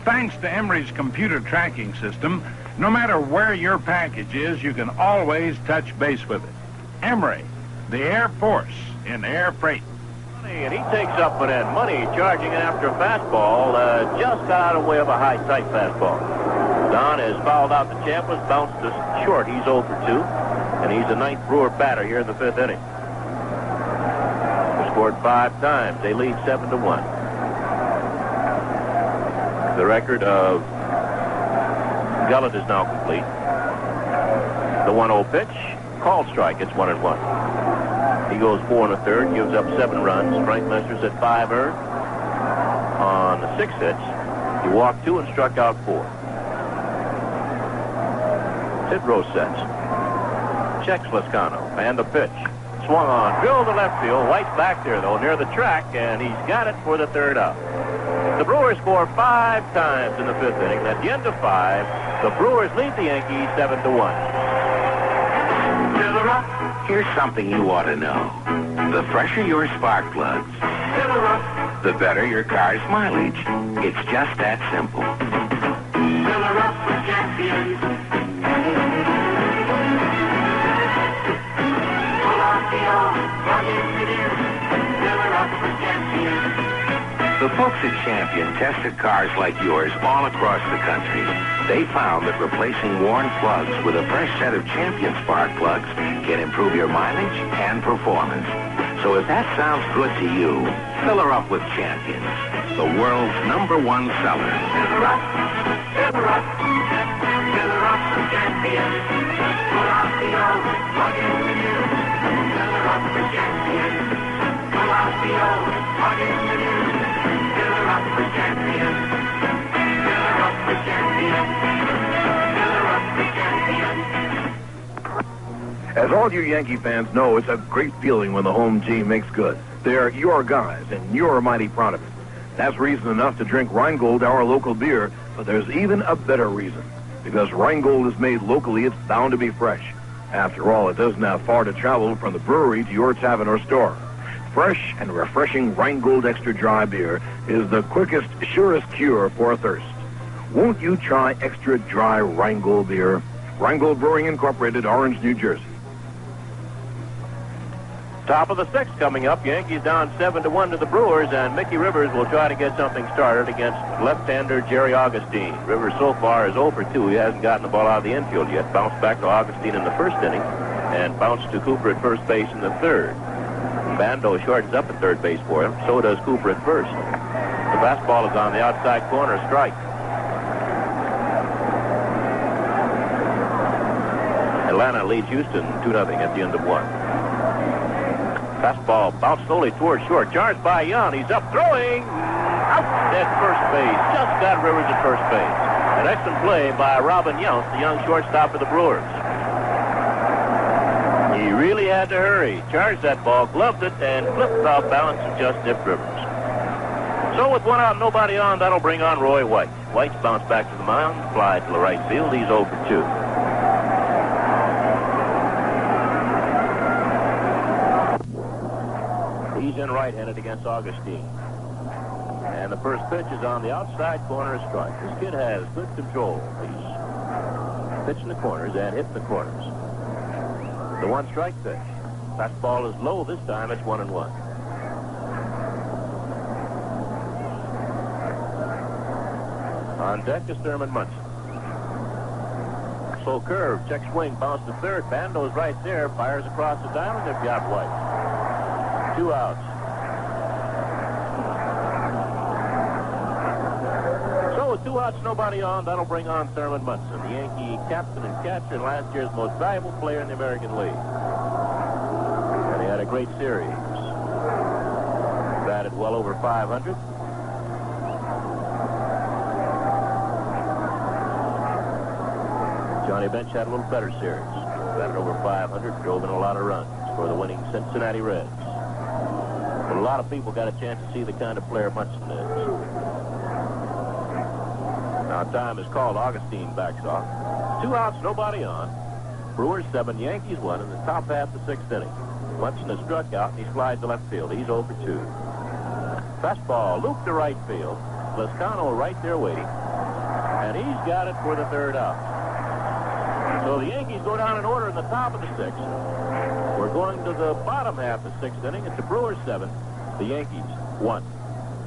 Thanks to Emery's computer tracking system, no matter where your package is, you can always touch base with it. Emery, the Air Force in air freight. And he takes up an end. Money charging after a fastball. Just got out of the way of a high, tight fastball. Don has fouled out the champ, was bounced to short. He's 0 for 2, and he's the 9th Brewer batter here in the 5th inning. They scored 5 times. They lead 7-1. The record of Gullett is now complete. The 1-0 pitch, called strike. It's 1-1. He goes 4 1/3, gives up 7 runs. Frank Lester's at 5 earned on 6 hits. He walked 2 and struck out 4. Tidrow sets. Checks Lescano. And the pitch. Swung on. Drilled to left field. White's back there, though, near the track, and he's got it for the 3rd out. The Brewers score 5 times in the 5th inning. At the end of 5, the Brewers lead the Yankees 7-1. Here's something you ought to know. The fresher your spark plugs, Fill her up. the better your car's mileage. It's just that simple. Fill her up with champions. Pull out the old, plug in the new. Fill her up with champions. The folks at Champion tested cars like yours all across the country. They found that replacing worn plugs with a fresh set of Champion spark plugs can improve your mileage and performance. So if that sounds good to you, fill her up with Champion, the world's #1 seller. Fill her up. Fill her up. Fill her up with champion. Pull out the old, plug in the new. Fill her up with champion. Pull out the old, plug in the new. Fill her up with champion. Fill her up with champion. Fill her up with champion. As all you Yankee fans know, it's a great feeling when the home team makes good. They're your guys, and you're mighty proud of it. That's reason enough to drink Rheingold, our local beer, but there's even a better reason. Because Rheingold is made locally, it's bound to be fresh. After all, it doesn't have far to travel from the brewery to your tavern or store. Fresh and refreshing Rheingold Extra Dry beer is the quickest, surest cure for thirst. Won't you try Extra Dry Rheingold beer? Rheingold Brewing Incorporated, Orange, New Jersey. Top of the sixth coming up. Yankees down 7-1 to the Brewers, and Mickey Rivers will try to get something started against left-hander Jerry Augustine. Rivers so far is 0 for 2. He hasn't gotten the ball out of the infield yet. Bounced back to Augustine in the first inning and bounced to Cooper at first base in the third. Bando shortens up at third base for him. So does Cooper at first. The fastball is on the outside corner, strike. Atlanta leads Houston 2-0 at the end of 1. Fastball bounced slowly towards short. Charged by Young. He's up throwing. Out at first base. Just got Rivers at first base. An excellent play by Robin Yount, the young shortstop for the Brewers. He really had to hurry. Charged that ball, gloved it, and flipped off balance and just nipped Rivers. So with 1 out and nobody on, that'll bring on Roy White. White's bounced back to the mound, fly to the right field. He's 0 for 2. He's in right-handed against Augustine. And the first pitch is on the outside corner, a strike. This kid has good control. He's pitching the corners and hitting the corners. The 1-strike pitch. Fastball is low this time. It's 1-1. On deck is Thurman Munson. Slow curve, check swing, bounce to third. Bando's right there, fires across the diamond. They've got White. 2 outs. So with 2 outs, nobody on, that'll bring on Thurman Munson, the Yankee captain and catcher and last year's most valuable player in the American League. And he had a great series. Batted well over 500. Johnny Bench had a little better series. Batted over 500, drove in a lot of runs for the winning Cincinnati Reds. But a lot of people got a chance to see the kind of player Munson is. Now time is called. Augustine backs off. 2 outs, nobody on. Brewers 7, Yankees 1 in the top half of the 6th inning. Munson has struck out and he slides to left field. He's 0 for 2. Fastball looped to right field. Lescano right there waiting. And he's got it for the 3rd out. So the Yankees go down in order in the top of the 6th. We're going to the bottom half of the 6th inning. It's the Brewers 7, the Yankees 1.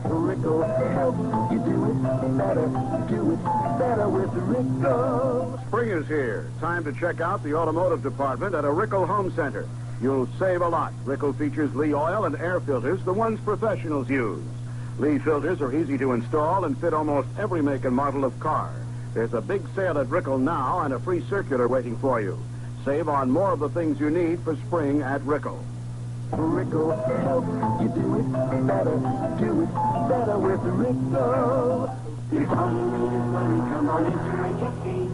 Rickle helps you do it better. Do it better with Rickle. Spring is here. Time to check out the automotive department at a Rickle Home Center. You'll save a lot. Rickle features Lee oil and air filters, the ones professionals use. Lee filters are easy to install and fit almost every make and model of car. There's a big sale at Rickle now and a free circular waiting for you. Save on more of the things you need for spring at Rickle. Rickle helps you do it better. Do it better with Rickle. Come on into HFC.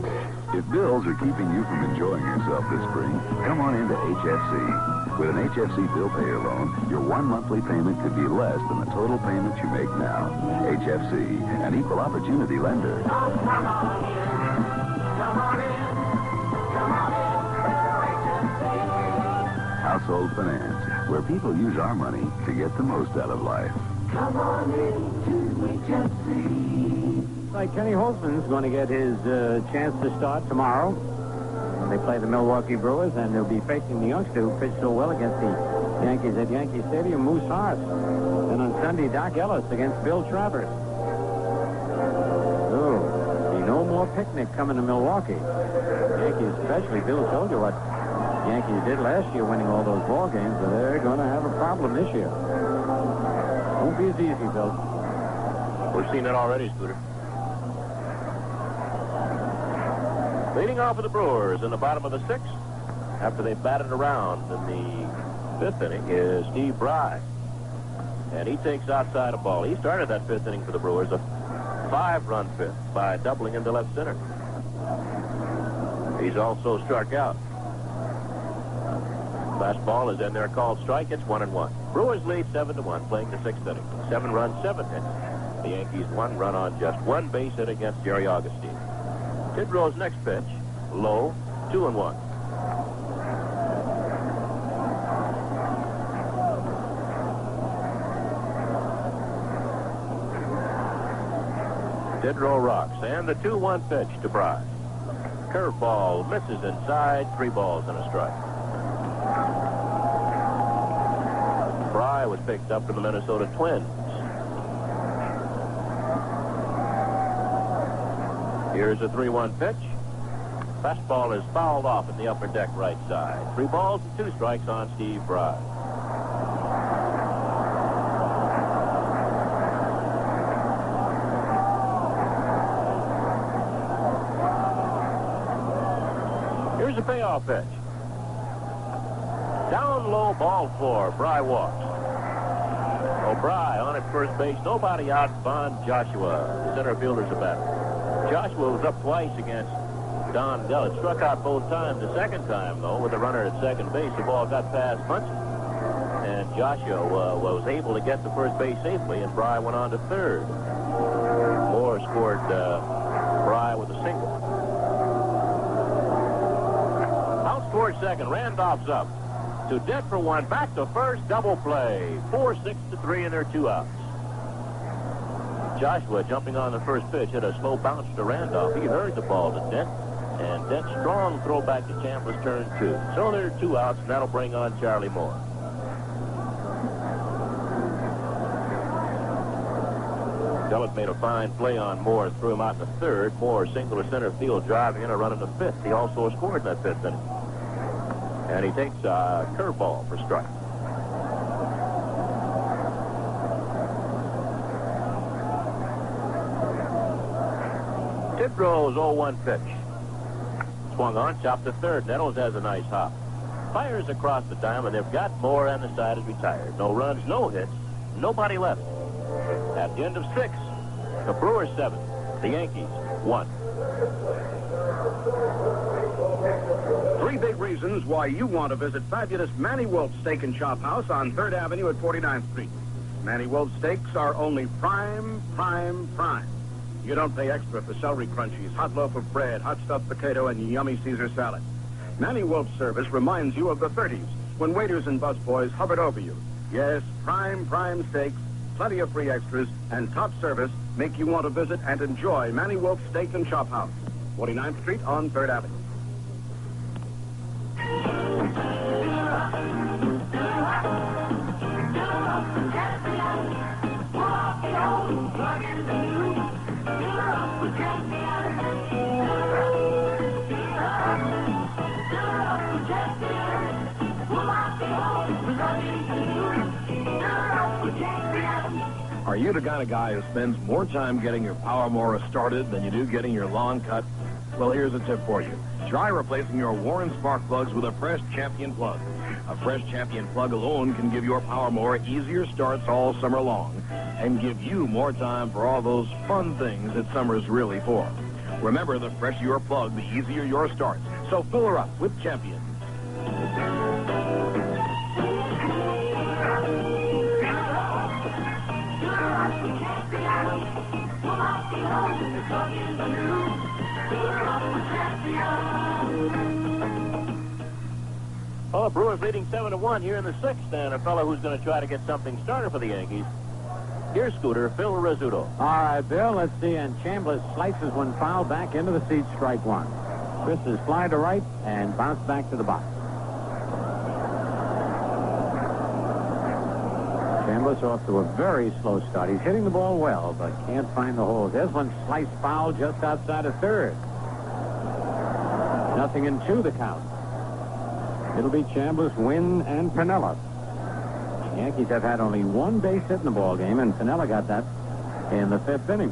If bills are keeping you from enjoying yourself this spring, come on into HFC. With an HFC bill payer loan, your 1 monthly payment could be less than the total payment you make now. HFC, an equal opportunity lender. Come on in. Come on in. Come on in. HFC. House Household Finance, where people use our money to get the most out of life. Come on into HFC. Like Kenny Holtzman's going to get his chance to start tomorrow. They play the Milwaukee Brewers, and they'll be facing the youngster who pitched so well against the Yankees at Yankee Stadium, Moose Hart. And on Sunday, Doc Ellis against Bill Travers. Oh, be no more picnic coming to Milwaukee. Yankees, especially, Bill told you what Yankees did last year, winning all those ball games, but they're going to have a problem this year. Won't be as easy, Bill. We've seen that already, Scooter. Leading off with the Brewers in the bottom of the sixth, after they batted around in the fifth inning, is Steve Bry. And he takes outside a ball. He started that fifth inning for the Brewers, a 5-run fifth, by doubling into left center. He's also struck out. Fastball is in there, called strike. It's 1-1. Brewers lead 7-1, playing the sixth inning. 7 runs, 7 hits. The Yankees 1 run on just 1 base hit against Jerry Augustine. Tidrow's next pitch, low, 2-1. Tidrow rocks, and the 2-1 pitch to Bry. Curveball misses inside, 3 balls and a strike. Bry was picked up from the Minnesota Twins. Here's a 3-1 pitch. Fastball is fouled off in the upper deck right side. 3 balls and 2 strikes on Steve Bry. Here's a payoff pitch. Down low, ball 4. Bry walks. Oh, Bry on at first base. Nobody out. Von Joshua, the center fielder's a batter. Joshua was up twice against Don Gullett. Struck out both times. The second time, though, with a runner at second base, the ball got past Munson. And Joshua was able to get to first base safely, and Bry went on to third. Moore scored Bry with a single. Out toward second. Randolph's up. To dead for 1. Back to first. Double play. 4-6-3, and there are 2 outs. Joshua, jumping on the first pitch, hit a slow bounce to Randolph. He heard the ball to Dent, and Dent's strong throw back to Chambliss turned 2. So there are 2 outs, and that'll bring on Charlie Moore. Gullett made a fine play on Moore and threw him out to third. Moore single to center field, driving in a run in the fifth. He also scored in that fifth inning. And he takes a curveball for strike. Tidrow's 0-1 pitch. Swung on, chopped to third. Nettles has a nice hop. Fires across the diamond. They've got Moore on the side is retired. No runs, no hits, nobody left. At the end of 6, the Brewers 7, the Yankees 1. 3 big reasons why you want to visit fabulous Manny Wolf's Steak and Chop House on 3rd Avenue at 49th Street. Manny Wolf's steaks are only prime. You don't pay extra for celery crunchies, hot loaf of bread, hot stuffed potato, and yummy Caesar salad. Manny Wolf's service reminds you of the 30s, when waiters and busboys hovered over you. Yes, prime steaks, plenty of free extras, and top service make you want to visit and enjoy Manny Wolf's Steak and Chop House, 49th Street on 3rd Avenue. Are you the kind of guy who spends more time getting your Power Mower started than you do getting your lawn cut? Well, here's a tip for you. Try replacing your Warren spark plugs with a fresh Champion plug. A fresh Champion plug alone can give your Power Mower easier starts all summer long and give you more time for all those fun things that summer's really for. Remember, the fresher your plug, the easier your starts. So fill her up with Champion. Well, the Brewers leading 7-1 here in the sixth, and a fellow who's going to try to get something started for the Yankees. Here's Scooter, Phil Rizzuto. All right, Bill, let's see. And Chambliss slices one foul back into the seat, strike one. Twists his fly to right and bounce back to the box. Chambliss off to a very slow start. He's hitting the ball well, but can't find the hole. There's one slice foul just outside of third. 0-2 the count. It'll be Chambliss, Wynn, and Piniella. The Yankees have had only one base hit in the ball game, and Piniella got that in the fifth inning.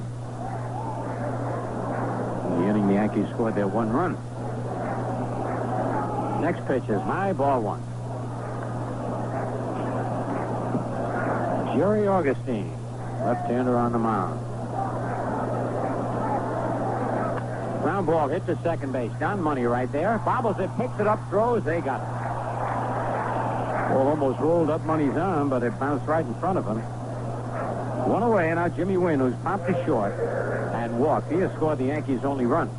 In the inning, the Yankees scored their one run. Next pitch is high, ball one. Jerry Augustine, left-hander on the mound. Ground ball hit to second base. Down money right there. Bobbles it, picks it up, throws. They got it. Ball almost rolled up Money's arm, but it bounced right in front of him. One away, and now Jimmy Wynn, who's popped to short and walked. He has scored the Yankees' only run.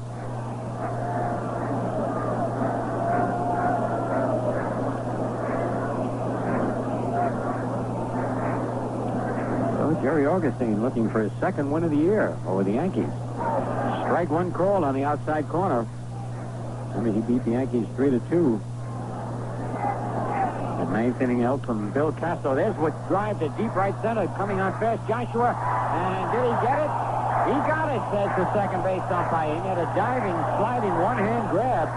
So Jerry Augustine looking for his second win of the year over the Yankees. Strike one call on the outside corner. I mean, he beat the Yankees 3-2. Ninth inning help from Bill Castro. There's what drive to deep right center. Coming on fast, Joshua. And did he get it? He got it, says the second base umpire. He had a diving, sliding one-hand grab.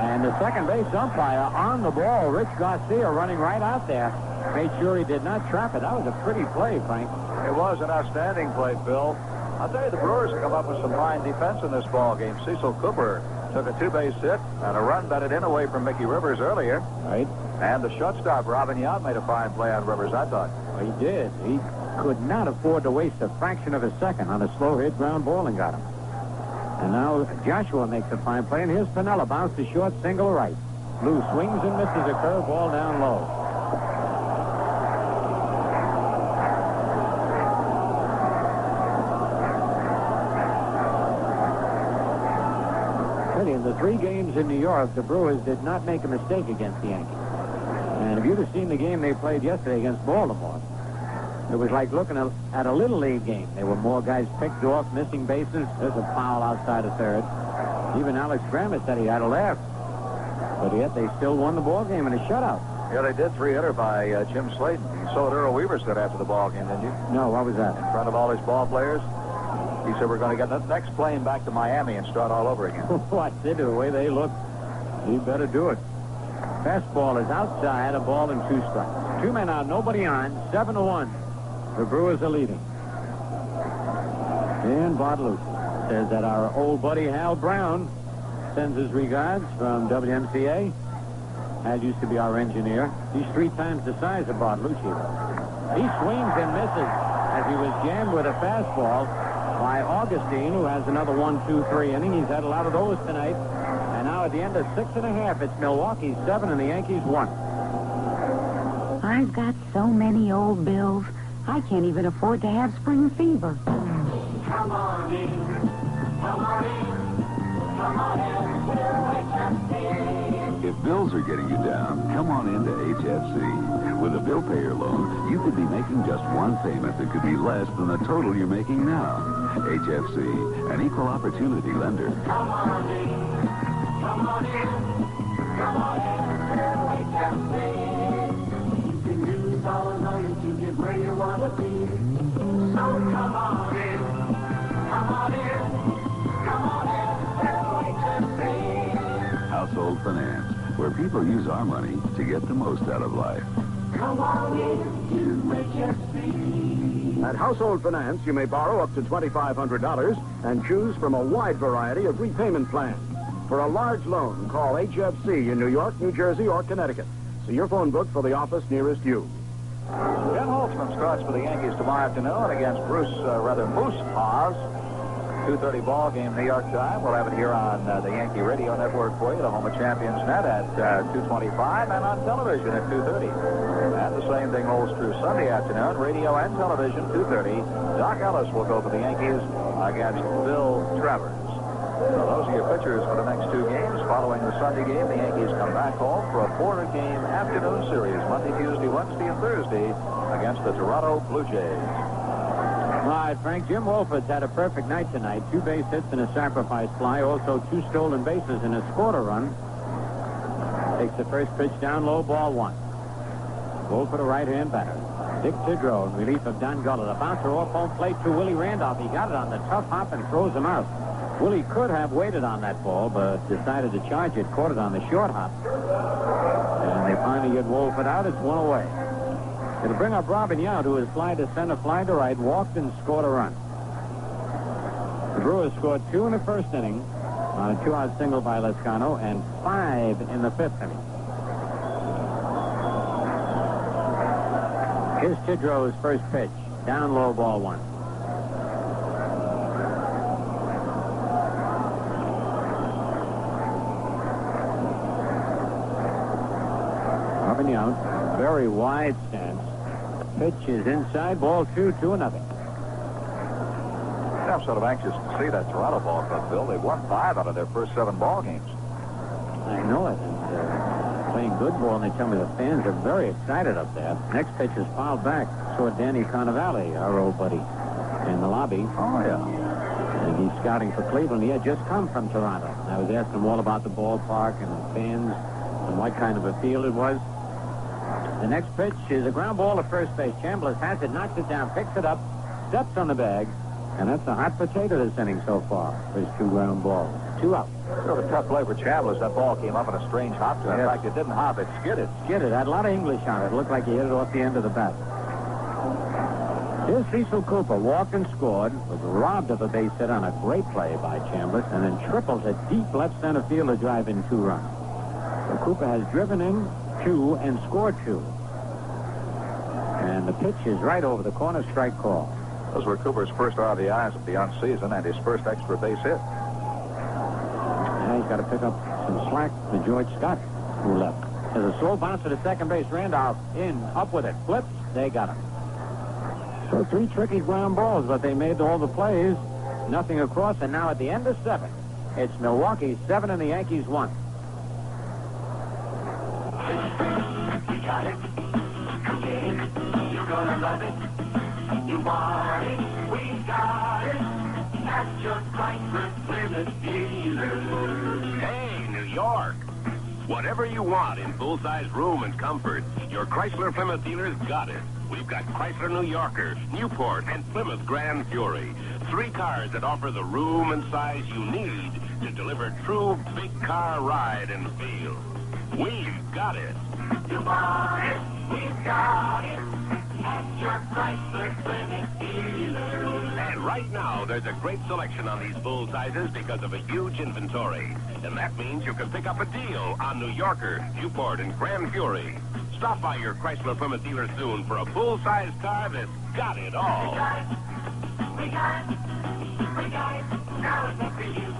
And the second base umpire on the ball, Rich Garcia, running right out there, made sure he did not trap it. That was a pretty play, Frank. It was an outstanding play, Bill. I'll tell you, the Brewers have come up with some fine defense in this ball game. Cecil Cooper took a two-base hit and a run batted in away from Mickey Rivers earlier. Right. And the shortstop, Robin Yount, made a fine play on Rivers, I thought. Well, he did. He could not afford to waste a fraction of a second on a slow hit ground ball and got him. And now Joshua makes a fine play, and here's Piniella. Bounce to short, single right. Lou swings and misses a curveball down low. In the three games in New York, the Brewers did not make a mistake against the Yankees. And if you'd have seen the game they played yesterday against Baltimore, it was like looking at a Little League game. There were more guys picked off, missing bases. There's a foul outside of third. Even Alex Grammer said he had a left. But yet they still won the ball game in a shutout. Yeah, they did. 3-hitter by Jim Slayton. So did Earl Weaver said after the ball game, didn't you? No, what was that? In front of all his ball players. He said, we're going to get the next plane back to Miami and start all over again. What? The way they look, he better do it. Fastball is outside, a ball and 2 strikes. 2 men out, nobody on, 7-1. The Brewers are leading. And Bartolucci says that our old buddy Hal Brown sends his regards from WMCA. Hal used to be our engineer. He's 3 times the size of Bartolucci. He swings and misses as he was jammed with a fastball by Augustine, who has another 1-2-3 inning. He's had a lot of those tonight. And now at the end of 6.5, it's Milwaukee 7 and the Yankees 1. I've got so many old bills, I can't even afford to have spring fever. Come on in, come on in, come on in to HFC. If bills are getting you down, come on into HFC. With a bill payer loan, you could be making just one payment that could be less than the total you're making now. HFC, an equal opportunity lender. Come on in, come on in, come on in to HFC. You can use all the money to get where you want to be. So come on in, come on in, come on in to HFC. Household Finance, where people use our money to get the most out of life. Come on in to HFC. At Household Finance, you may borrow up to $2,500 and choose from a wide variety of repayment plans. For a large loan, call HFC in New York, New Jersey, or Connecticut. See your phone book for the office nearest you. Ken Holtzman starts for the Yankees tomorrow afternoon against Moose Haas. 2:30 ball game, New York time. We'll have it here on the Yankee Radio Network for you, the home of Champions Net at 2:25, and on television at 2:30. And the same thing holds true Sunday afternoon, radio and television, 2:30. Doc Ellis will go for the Yankees against Bill Travers. So those your pitchers for the next two games. Following the Sunday game, the Yankees come back home for a 4-game afternoon series, Monday, Tuesday, Wednesday, and Thursday, against the Toronto Blue Jays. All right, Frank. Jim Wolford's had a perfect night tonight. 2 base hits and a sacrifice fly. Also 2 stolen bases and has scored a run. Takes the first pitch down low, ball 1. Wolford, a right-hand batter. Dick Tidrow in relief of Don Gullet. A bouncer off home plate to Willie Randolph. He got it on the tough hop and throws him out. Willie could have waited on that ball, but decided to charge it. Caught it on the short hop. And they finally get Wolford out. It's 1 away. It'll bring up Robin Yount, who has fly to center, fly to right, walked and scored a run. The Brewers scored 2 in the first inning on a 2-out single by Lescano and 5 in the 5th inning. Here's Tidrow's first pitch. Down low, ball 1. Robin Yount, very wide stance. Pitch is inside, ball 2, 2-0. I'm sort of anxious to see that Toronto ball club, Bill. They've won 5 out of their first 7 ball games. I know it. And playing good ball, and they tell me the fans are very excited up there. Next pitch is fouled back. Saw Danny Carnevale, our old buddy, in the lobby. Oh, yeah. And he's scouting for Cleveland. He had just come from Toronto. I was asking him all about the ballpark and the fans and what kind of a field it was. The next pitch is a ground ball to first base. Chambliss has it, knocks it down, picks it up, steps on the bag, and that's a hot potato this inning so far for his 2 ground balls. 2 out. Sort of a tough play for Chambliss. That ball came up in a strange hop to him. In fact, it didn't hop, it skidded. Skidded. Had a lot of English on it. It looked like he hit it off the end of the bat. Here's Cecil Cooper. Walked and scored. Was robbed of a base hit on a great play by Chambliss, and then triples a deep left center field to drive in 2 runs. So Cooper has driven in 2 and scored 2. And the pitch is right over the corner, strike call. Those were Cooper's first RBIs of the young season and his first extra base hit. Now he's got to pick up some slack to George Scott, who left. There's a slow bounce to the second base. Randolph in, up with it. Flips. They got him. So 3 tricky ground balls, but they made all the plays. Nothing across, and now at the end of 7, it's Milwaukee 7 and the Yankees 1. You got it. You're gonna love it. You want it. We got it. That's your Chrysler Plymouth dealer. Hey, New York. Whatever you want in full-size room and comfort, your Chrysler Plymouth dealer's got it. We've got Chrysler New Yorker, Newport, and Plymouth Grand Fury. 3 cars that offer the room and size you need to deliver true big car ride and feel. We've got it. You want it. We've got it. At your Chrysler Plymouth dealer. And right now, there's a great selection on these full sizes because of a huge inventory. And that means you can pick up a deal on New Yorker, Newport, and Grand Fury. Stop by your Chrysler Plymouth dealer soon for a full-size car that's got it all. We got it. We got it. We got it. Now it's up to you.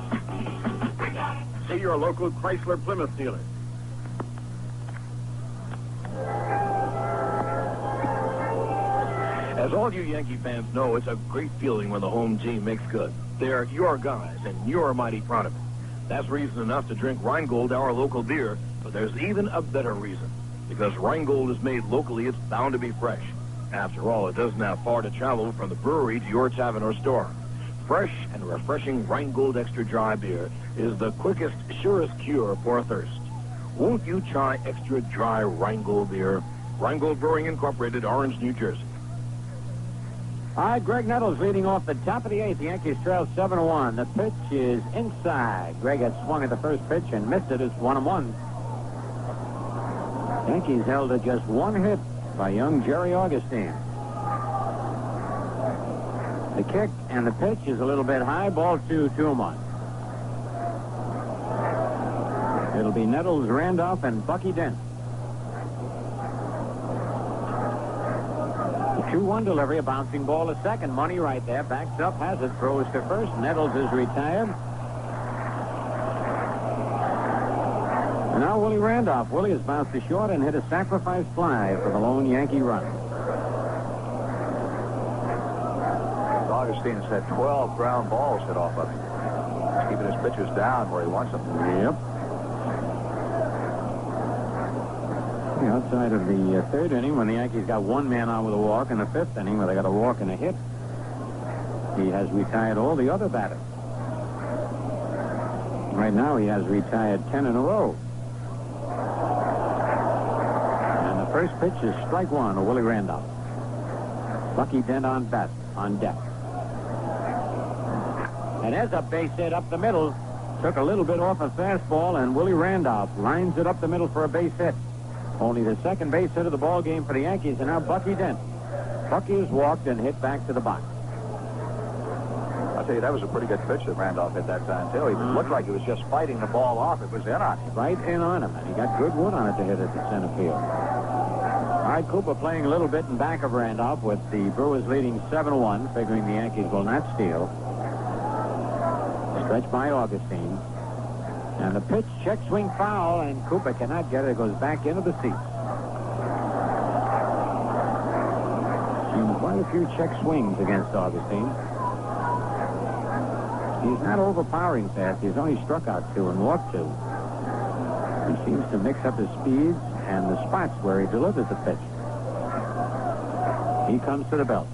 We got it. See your local Chrysler Plymouth dealer. As all you Yankee fans know, it's a great feeling when the home team makes good. They're your guys, and you're mighty proud of it. That's reason enough to drink Rheingold, our local beer, but there's even a better reason. Because Rheingold is made locally, it's bound to be fresh. After all, it doesn't have far to travel from the brewery to your tavern or store. Fresh and refreshing Rheingold Extra Dry beer is the quickest, surest cure for a thirst. Won't you try Extra Dry Rheingold beer? Rheingold Brewing Incorporated, Orange, New Jersey. All right, Greg Nettles leading off the top of the 8th. The Yankees trail 7-1. The pitch is inside. Greg had swung at the first pitch and missed it. It's 1-1. Yankees held to just 1 hit by young Jerry Augustine. The kick and the pitch is a little bit high. Ball 2, 2-1. It'll be Nettles, Randolph, and Bucky Dent. The 2-1 delivery, a bouncing ball to second. Money right there. Backs up, has it, throws to first. Nettles is retired. And now Willie Randolph. Willie has bounced to short and hit a sacrifice fly for the lone Yankee run. Augustine's had 12 ground balls hit off of him. Keeping his pitchers down where he wants them. Yep. Outside of the third inning, when the Yankees got one man out with a walk, in the fifth inning, where they got a walk and a hit, he has retired all the other batters. Right now, he has retired 10 in a row. And the first pitch is strike one to Willie Randolph. Bucky Dent on bat, on deck. And there's a base hit up the middle. Took a little bit off a fastball, and Willie Randolph lines it up the middle for a base hit. Only the second base hit of the ball game for the Yankees, and now Bucky Dent. Bucky has walked and hit back to the box. I'll tell you, that was a pretty good pitch that Randolph hit that time, too. He looked like he was just fighting the ball off. It was in on him. Right in on him, and he got good wood on it to hit at the center field. All right, Cooper playing a little bit in back of Randolph with the Brewers leading 7-1, figuring the Yankees will not steal. Stretch by Augustine. And the pitch, check swing foul, and Cooper cannot get it. It goes back into the seats. Seen quite a few check swings against Augustine. He's not overpowering fast. He's only struck out 2 and walked 2. He seems to mix up his speeds and the spots where he delivers the pitch. He comes to the belt.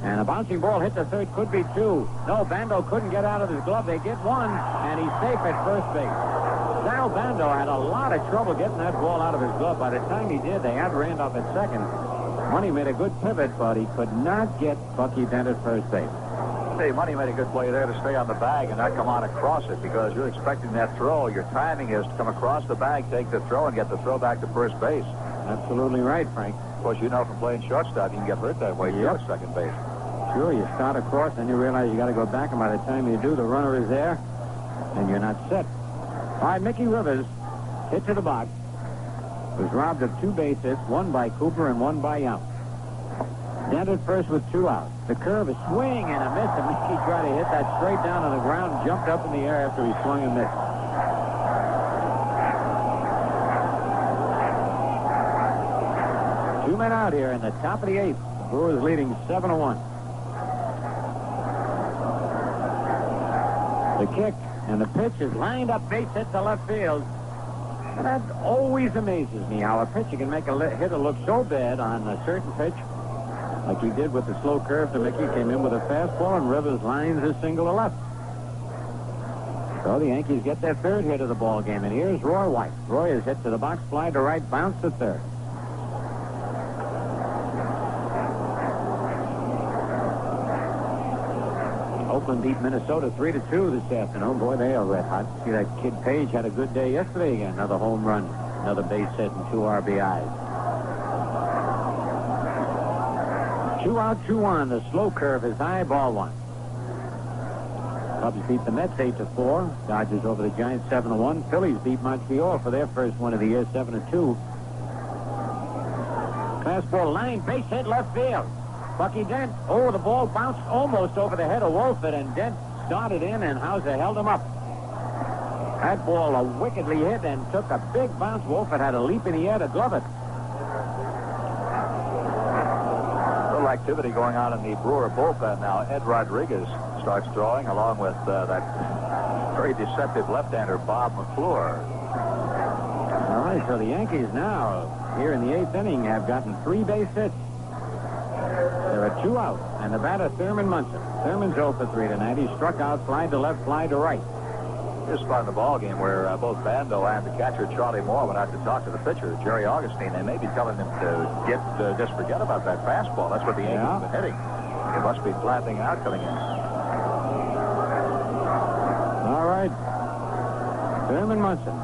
And a bouncing ball hit the third, could be 2. No, Bando couldn't get out of his glove. They get 1, and he's safe at first base. Sal Bando had a lot of trouble getting that ball out of his glove. By the time he did, they had Randolph at second. Money made a good pivot, but he could not get Bucky Dent at first base. Hey, Money made a good play there to stay on the bag and not come on across it, because you're expecting that throw. Your timing is to come across the bag, take the throw, and get the throw back to first base. Absolutely right, Frank. Of course, you know from playing shortstop, you can get hurt that way, too, at second base. Sure, you start across, then you realize you got to go back, and by the time you do, the runner is there, and you're not set. All right, Mickey Rivers, hit to the box, was robbed of 2 base hits, 1 by Cooper and 1 by Yount. Dent at first with 2 outs. The curve, a swing and a miss, and Mickey tried to hit that straight down on the ground, jumped up in the air after he swung and missed. Two men out here in the top of the 8th. The Brewers leading 7-1. The kick and the pitch is lined up, base hit to left field. And that always amazes me, how a pitcher can make a hitter look so bad on a certain pitch, like he did with the slow curve to Mickey. Came in with a fastball, and Rivers lines his single to left. So the Yankees get their third hit of the ball game, and here's Roy White. Roy is hit to the box, fly to right, bounce to third. Oakland beat Minnesota 3-2 this afternoon. Boy, they are red hot. See, that kid Page had a good day yesterday again. Another home run, another base hit, and 2 RBIs. 2 out, 2 on. The slow curve is high, ball 1. Cubs beat the Mets 8-4. Dodgers over the Giants 7-1. Phillies beat Montreal for their first win of the year 7-2. Fastball line, base hit left field. Bucky Dent, the ball bounced almost over the head of Wolford, and Dent started in, and Hauser held him up. That ball wickedly hit and took a big bounce. Wolford had a leap in the air to glove it. A little activity going on in the Brewer bullpen now. Ed Rodriguez starts throwing, along with that very deceptive left-hander, Bob McClure. All right, so the Yankees now, here in the 8th inning, have gotten 3 base hits. There are 2 out, and the batter, Thurman Munson. Thurman's 0 for 3 tonight. He struck out, fly to left, fly to right. This spot in the ball game where both Bando and the catcher, Charlie Moore, went out to talk to the pitcher, Jerry Augustine. They may be telling him to just forget about that fastball. That's what the Yankees have been hitting. It must be flattening out coming in. All right. Thurman Munson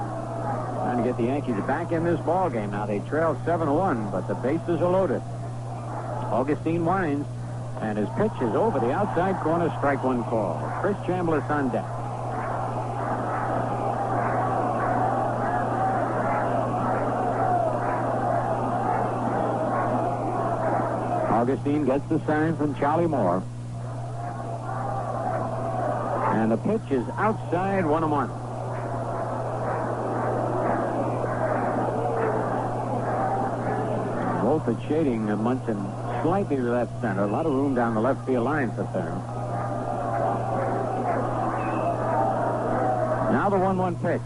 trying to get the Yankees back in this ball game. Now they trail 7-1, but the bases are loaded. Augustine winds, and his pitch is over the outside corner, strike 1 call. Chris Chambliss on deck. Augustine gets the sign from Charlie Moore. And the pitch is outside, 1-1. Wolford shading Munson slightly to left center. A lot of room down the left field line for Thurman. Now the 1-1 pitch.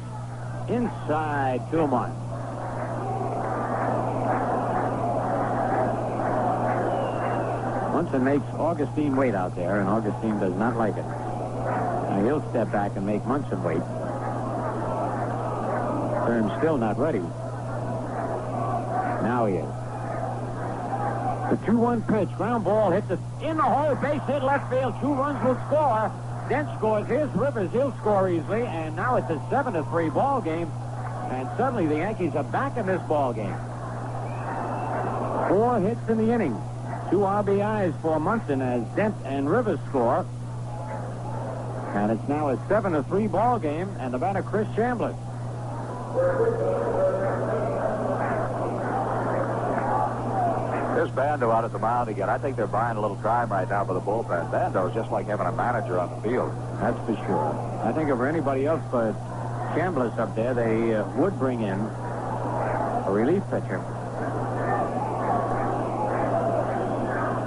Inside 2-1. Munson makes Augustine wait out there, and Augustine does not like it. Now he'll step back and make Munson wait. Term's still not ready. Now he is. The 2-1 pitch. Ground ball hit in the hole. Base hit left field. 2 runs will score. Dent scores. Here's Rivers. He'll score easily. And now it's a 7-3 ball game. And suddenly the Yankees are back in this ball game. 4 hits in the inning. 2 RBIs for Munson as Dent and Rivers score. And it's now a 7-3 ball game. And the batter, Chris Chambliss. There's Bando out at the mound again. I think they're buying a little time right now for the bullpen. Bando is just like having a manager on the field. That's for sure. I think if for anybody else but Chambliss up there, they would bring in a relief pitcher.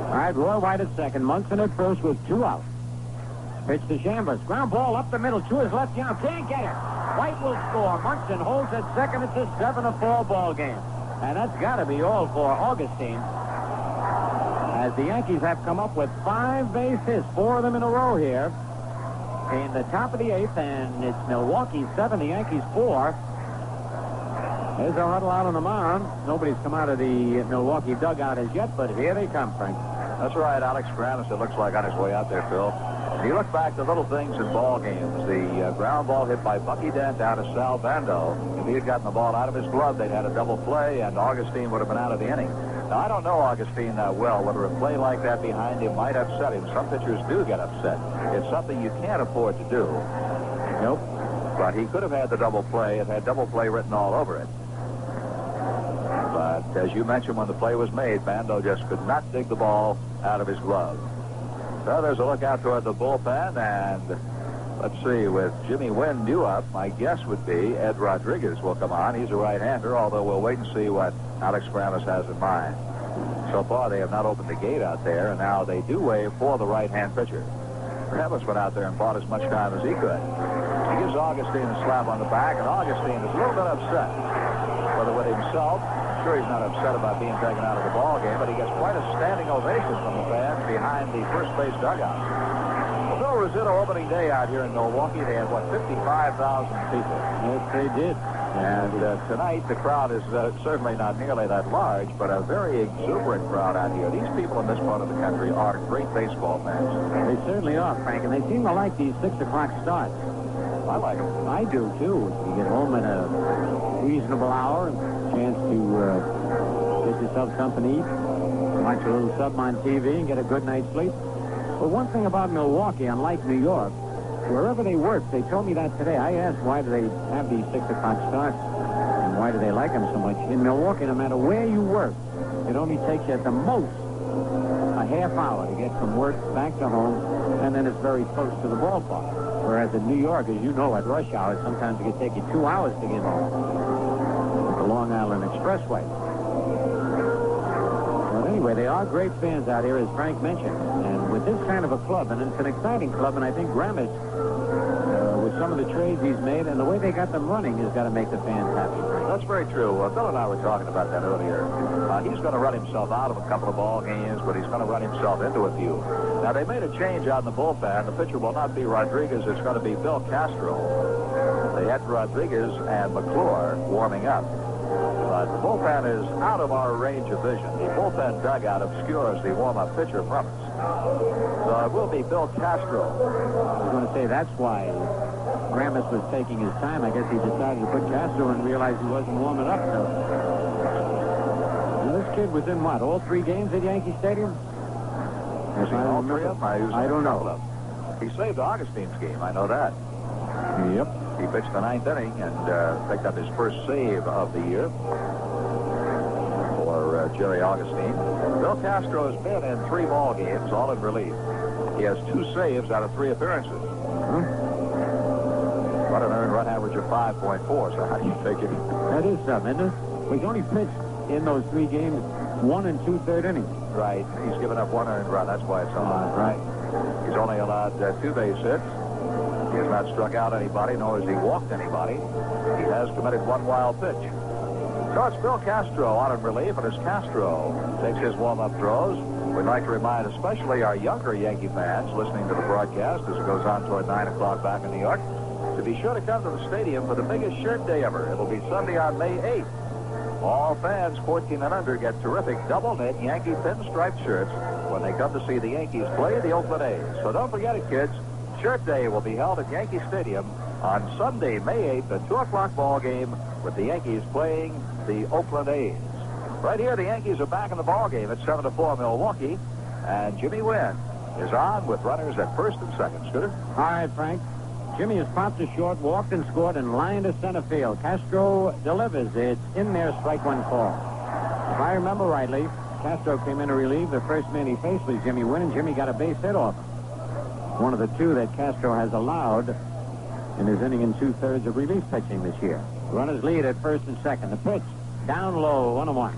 All right, Roy White at second. Munson at first with 2 outs. Pitch to Chambliss. Ground ball up the middle to his left arm. Can't get it. White will score. Munson holds at second. It's a 7-4 ball game. And that's got to be all for Augustine. As the Yankees have come up with 5 base hits, 4 of them in a row here. In the top of the 8th, and it's Milwaukee 7, the Yankees 4. There's a huddle out on the mound. Nobody's come out of the Milwaukee dugout as yet, but here they come, Frank. That's right, Alex Grannis, it looks like, on his way out there, Phil. You look back to little things in ball games. The ground ball hit by Bucky Dent down to Sal Bando. If he had gotten the ball out of his glove, they'd had a double play, and Augustine would have been out of the inning. Now, I don't know Augustine that well. Whether a play like that behind him might upset him. Some pitchers do get upset. It's something you can't afford to do. Nope. But he could have had the double play. It had double play written all over it. But as you mentioned, when the play was made, Bando just could not dig the ball out of his glove. So there's a look out toward the bullpen, and let's see, with Jimmy Wynn due up, my guess would be Ed Rodriguez will come on. He's a right-hander, although we'll wait and see what Alex Grannis has in mind. So far, they have not opened the gate out there, and now they do waive for the right-hand pitcher. Grannis went out there and bought as much time as he could. He gives Augustine a slap on the back, and Augustine is a little bit upset, whether with himself. I'm sure he's not upset about being taken out of the ball game, but he gets quite a standing ovation from the fans behind the first base dugout. Well, Bill Rizzuto opening day out here in Milwaukee, they had, 55,000 people. Yes, they did. And tonight, the crowd is certainly not nearly that large, but a very exuberant crowd out here. These people in this part of the country are great baseball fans. They certainly are, Frank, and they seem to like these 6 o'clock starts. I like them. I do, too. You get home at a reasonable hour, and chance to get yourself something to eat, watch a little something on TV, and get a good night's sleep. But one thing about Milwaukee, unlike New York, wherever they work, they told me that today. I asked why do they have these 6 o'clock starts, and why do they like them so much. In Milwaukee, no matter where you work, it only takes you at the most a half hour to get from work back to home, and then it's very close to the ballpark. Whereas in New York, as you know, at rush hour, sometimes it can take you 2 hours to get home. The Long Island Expressway. But anyway, they are great fans out here, as Frank mentioned. And with this kind of a club, and it's an exciting club, and I think Grammis, with some of the trades he's made and the way they got them running, has got to make the fans happy. That's very true. Bill and I were talking about that earlier. He's going to run himself out of a couple of ball games, but he's going to run himself into a few. Now, they made a change out in the bullpen. The pitcher will not be Rodriguez. It's going to be Bill Castro. They had Rodriguez and McClure warming up. But the bullpen is out of our range of vision. The bullpen dugout obscures the warm-up pitcher from us. So it will be Bill Castro. I was going to say that's why Grammis was taking his time. I guess he decided to put Castro and realized he wasn't warming up. So now, this kid was in what, all 3 games at Yankee Stadium? Was he all 3 of them? I don't know. He saved Augustine's game. I know that. Yep. He pitched the 9th inning and picked up his first save of the year for Jerry Augustine. Bill Castro has been in 3 ball games, all in relief. He has 2 saves out of 3 appearances. What an earned run average of 5.4, so how do you figure? That is something, isn't it? Well, he's only pitched in those 3 games 1 and 2/3 innings. Right. He's given up 1 earned run. That's why it's so high. Right. He's only allowed 2 base hits. He has not struck out anybody, nor has he walked anybody. He has committed one wild pitch. So it's Bill Castro on in relief, and as Castro takes his warm-up throws, we'd like to remind especially our younger Yankee fans listening to the broadcast as it goes on toward 9 o'clock back in New York, to be sure to come to the stadium for the biggest shirt day ever. It'll be Sunday on May 8th. All fans 14 and under get terrific double-knit Yankee pinstripe shirts when they come to see the Yankees play the Oakland A's. So don't forget it, kids. Shirt Day will be held at Yankee Stadium on Sunday, May 8th, a 2 o'clock ball game with the Yankees playing the Oakland A's. Right here, the Yankees are back in the ball game at 7-4 Milwaukee, and Jimmy Wynn is on with runners at first and second. Scooter? All right, Frank. Jimmy has popped to short, walked and scored, and lined to center field. Castro delivers. It's in there, strike one call. If I remember rightly, Castro came in to relieve. The first man he faced was Jimmy Wynn, and Jimmy got a base hit off him. One of the two that Castro has allowed in his inning and two-thirds of relief pitching this year. Runners lead at first and second. The pitch down low, 1-1.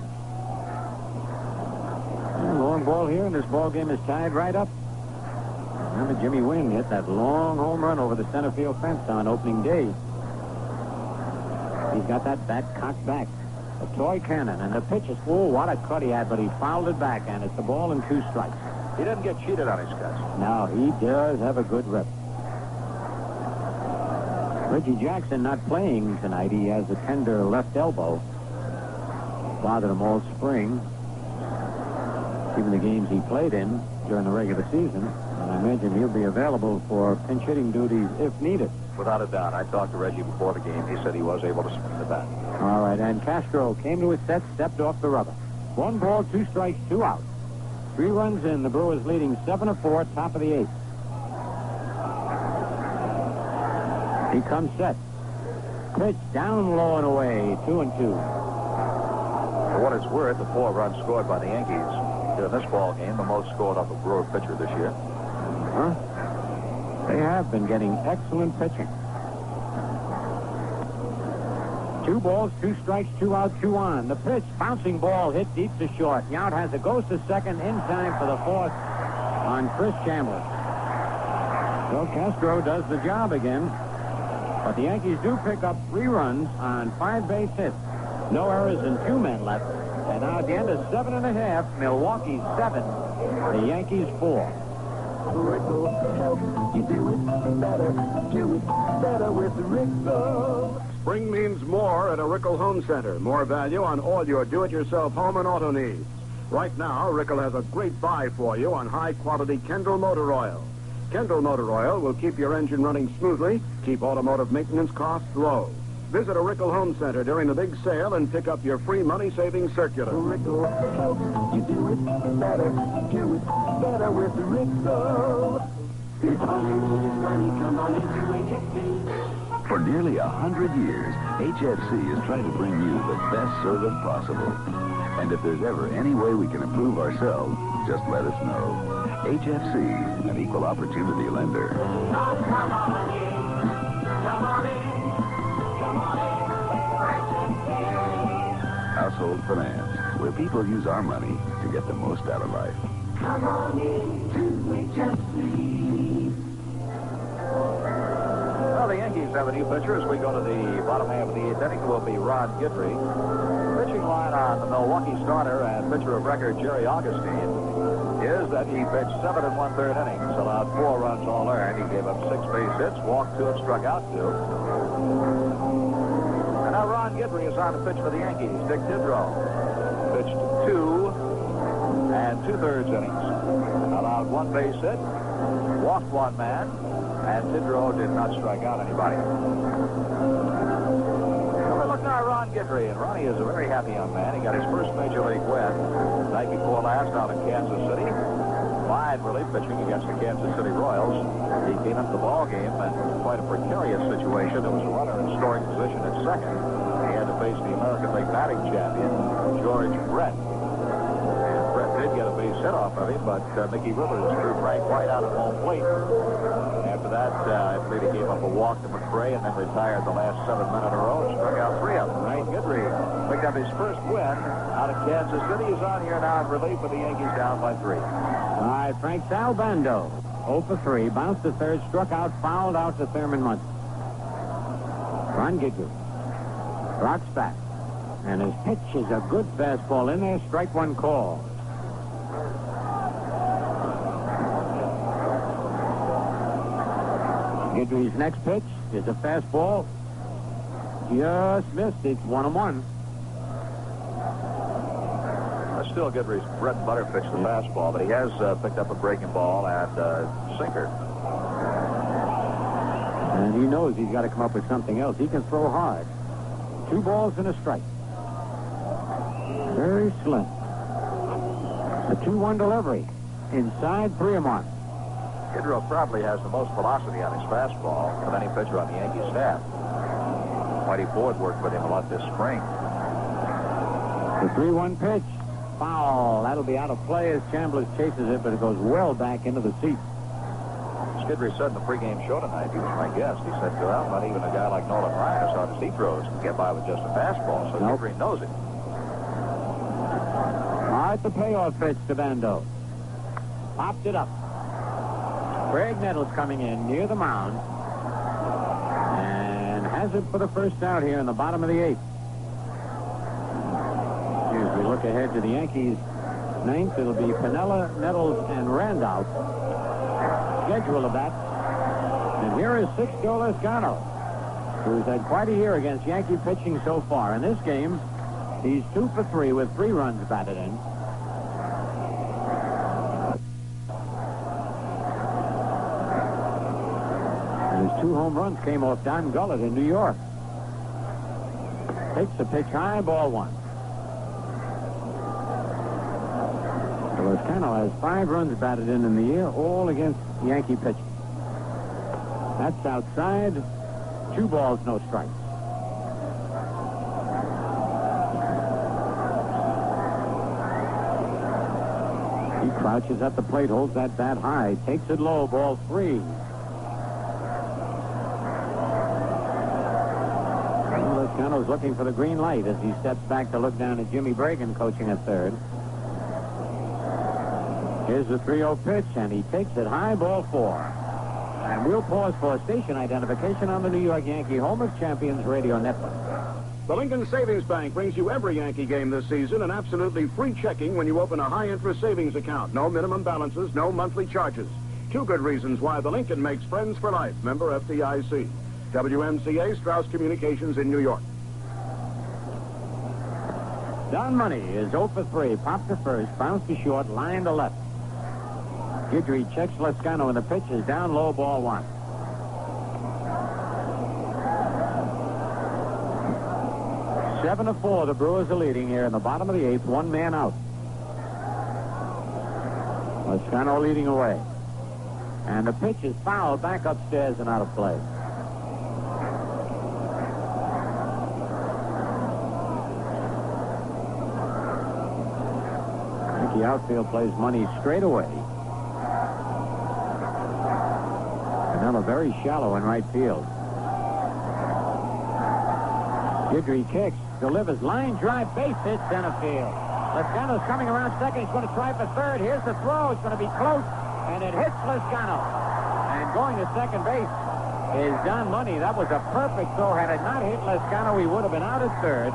Long ball here, and this ball game is tied right up. Remember, Jimmy Wynn hit that long home run over the center field fence on opening day. He's got that bat cocked back. A toy cannon, and the pitch is, oh, what a cut he had, but he fouled it back, and it's a ball and 2 strikes. He didn't get cheated on his cuts. No, he does have a good rip. Reggie Jackson not playing tonight. He has a tender left elbow. Bothered him all spring. Even the games he played in during the regular season. And I imagine he'll be available for pinch hitting duties if needed. Without a doubt. I talked to Reggie before the game. He said he was able to swing the bat. All right, and Castro came to his set, stepped off the rubber. 1 ball, 2 strikes, 2 out. 3 runs in. The Brewers leading 7-4, top of the 8th. He comes set. Pitch down low and away, 2-2. For what it's worth, the 4 runs scored by the Yankees in this ball game, the most scored off a Brewer pitcher this year. Huh? They have been getting excellent pitching. 2 balls, 2 strikes, 2 out, 2 on. The pitch, bouncing ball, hit deep to short. Yount has it, goes to second, in time for the 4th on Chris Chambliss. So Castro does the job again. But the Yankees do pick up 3 runs on 5 base hits. No errors and 2 men left. And now at the end of 7.5, Milwaukee 7, the Yankees 4. You do it better with Rickle. Spring means more at a Rickle Home Center. More value on all your do-it-yourself home and auto needs. Right now, Rickle has a great buy for you on high-quality Kendall Motor Oil. Kendall Motor Oil will keep your engine running smoothly, keep automotive maintenance costs low. Visit a Rickle Home Center during the big sale and pick up your free money-saving circular. Rickle helps you do it better with Rickle. If only money, come on into HFC. For nearly 100 years, HFC is trying to bring you the best service possible. And if there's ever any way we can improve ourselves, just let us know. HFC, an equal opportunity lender. Come on in. Household Finance, where people use our money to get the most out of life. Come on in to HFC. Well, the Yankees have a new pitcher as we go to the bottom half of the 8th inning. Will be Ron Guidry. Pitching line on the Milwaukee starter and pitcher of record Jerry Augustine is that he pitched 7 1/3 innings, allowed 4 runs all earned. He gave up 6 base hits, walked 2 and struck out 2. And now Ron Guidry is on to pitch for the Yankees. Dick Tidrow pitched 2 2/3 innings, allowed 1 base hit, walked 1 man, and Tidrow did not strike out anybody. Well, look now, Ron Guidry, and Ronnie is a very happy young man. He got his first major league win night before last out in Kansas City. Fine relief pitching against the Kansas City Royals. He came into the ball game in quite a precarious situation. There was a runner in scoring position at second. He had to face the American League batting champion, George Brett. And Brett did get a base hit off of him, but Mickey Rivers threw Frank White out at home plate. After that, I believe he gave up a walk to McRae and then retired the last 7 men in a row and struck out 3 of them. Right? Guidry picked up his first win out of Kansas City. He's on here now in relief with the Yankees down by 3. All right, Frank Sal Bando 0 for 3. Bounced to third, struck out, fouled out to Thurman Munson. Ron Guidry rocks back. And his pitch is a good fastball in there. Strike one call. Guidry's next pitch is a fastball. Just missed. It's 1-1. That's still Guidry's bread and butter pitch, the fastball, but he has picked up a breaking ball and sinker. And he knows he's got to come up with something else. He can throw hard. 2 balls and a strike. Very slim. A 2-1 delivery. Inside 3 of 1. Guidry probably has the most velocity on his fastball of any pitcher on the Yankee staff. Whitey Ford worked with him a lot this spring. The 3-1 pitch. Foul. That'll be out of play as Chambliss chases it, but it goes well back into the seat. Guidry said in the pregame show tonight, he was my guest, he said, well, not even a guy like Nolan Ryan, as hard as he throws, can get by with just a fastball, so nope. Guidry knows it. All right, the payoff pitch to Bando. Popped it up. Craig Nettles coming in near the mound. And has it for the first out here in the bottom of the 8th. As we look ahead to the Yankees' 9th, it'll be Piniella, Nettles, and Randolph. Schedule of that. And here is Sixto Lezcano, who's had quite a year against Yankee pitching so far. In this game, he's 2 for 3 with 3 runs batted in. And his 2 home runs came off Don Gullett in New York. Takes the pitch high, ball 1. Lezcano has 5 runs batted in the year, all against Yankee pitching. That's outside. 2 balls, no strikes. He crouches at the plate, holds that bat high, takes it low, ball 3. Lezcano's looking for the green light as he steps back to look down at Jimmy Bragan coaching at third. Here's the 3-0 pitch, and he takes it high, ball 4. And we'll pause for station identification on the New York Yankee Home of Champions Radio Network. The Lincoln Savings Bank brings you every Yankee game this season and absolutely free checking when you open a high-interest savings account. No minimum balances, no monthly charges. 2 good reasons why the Lincoln makes friends for life. Member FDIC. WMCA, Strauss Communications in New York. Don Money is 0 for 3. Popped to first, bounced to short, line to left. Guidry checks Lezcano, and the pitch is down low, ball 1. Seven to 4, the Brewers are leading here in the bottom of the 8th. 1 man out. Lezcano leading away. And the pitch is fouled back upstairs and out of play. The outfield plays Money straight away. And now very shallow in right field. Guidry kicks, delivers, line drive, base hit, center field. Lezcano's coming around second. He's going to try for third. Here's the throw. It's going to be close, and it hits Lezcano. And going to second base is Don Money. That was a perfect throw. Had it not hit Lezcano, he would have been out at third.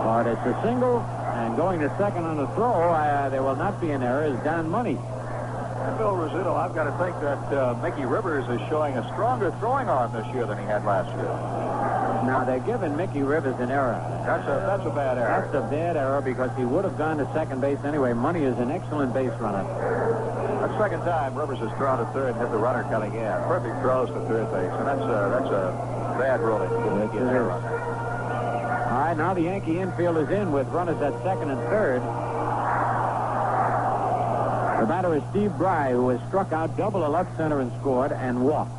But it's a single. And going to second on the throw, there will not be an error, is Don Money. And Bill Rizzuto, I've got to think that Mickey Rivers is showing a stronger throwing arm this year than he had last year. Now, they're giving Mickey Rivers an error. That's a bad error. That's a bad error because he would have gone to second base anyway. Money is an excellent base runner. That's the second time Rivers has thrown to third and hit the runner coming in. Perfect throws to third base, and that's a bad ruling to give Mickey an error on that. All right, now the Yankee infield is in with runners at second and third. The batter is Steve Bry, who has struck out double to left center and scored and walked.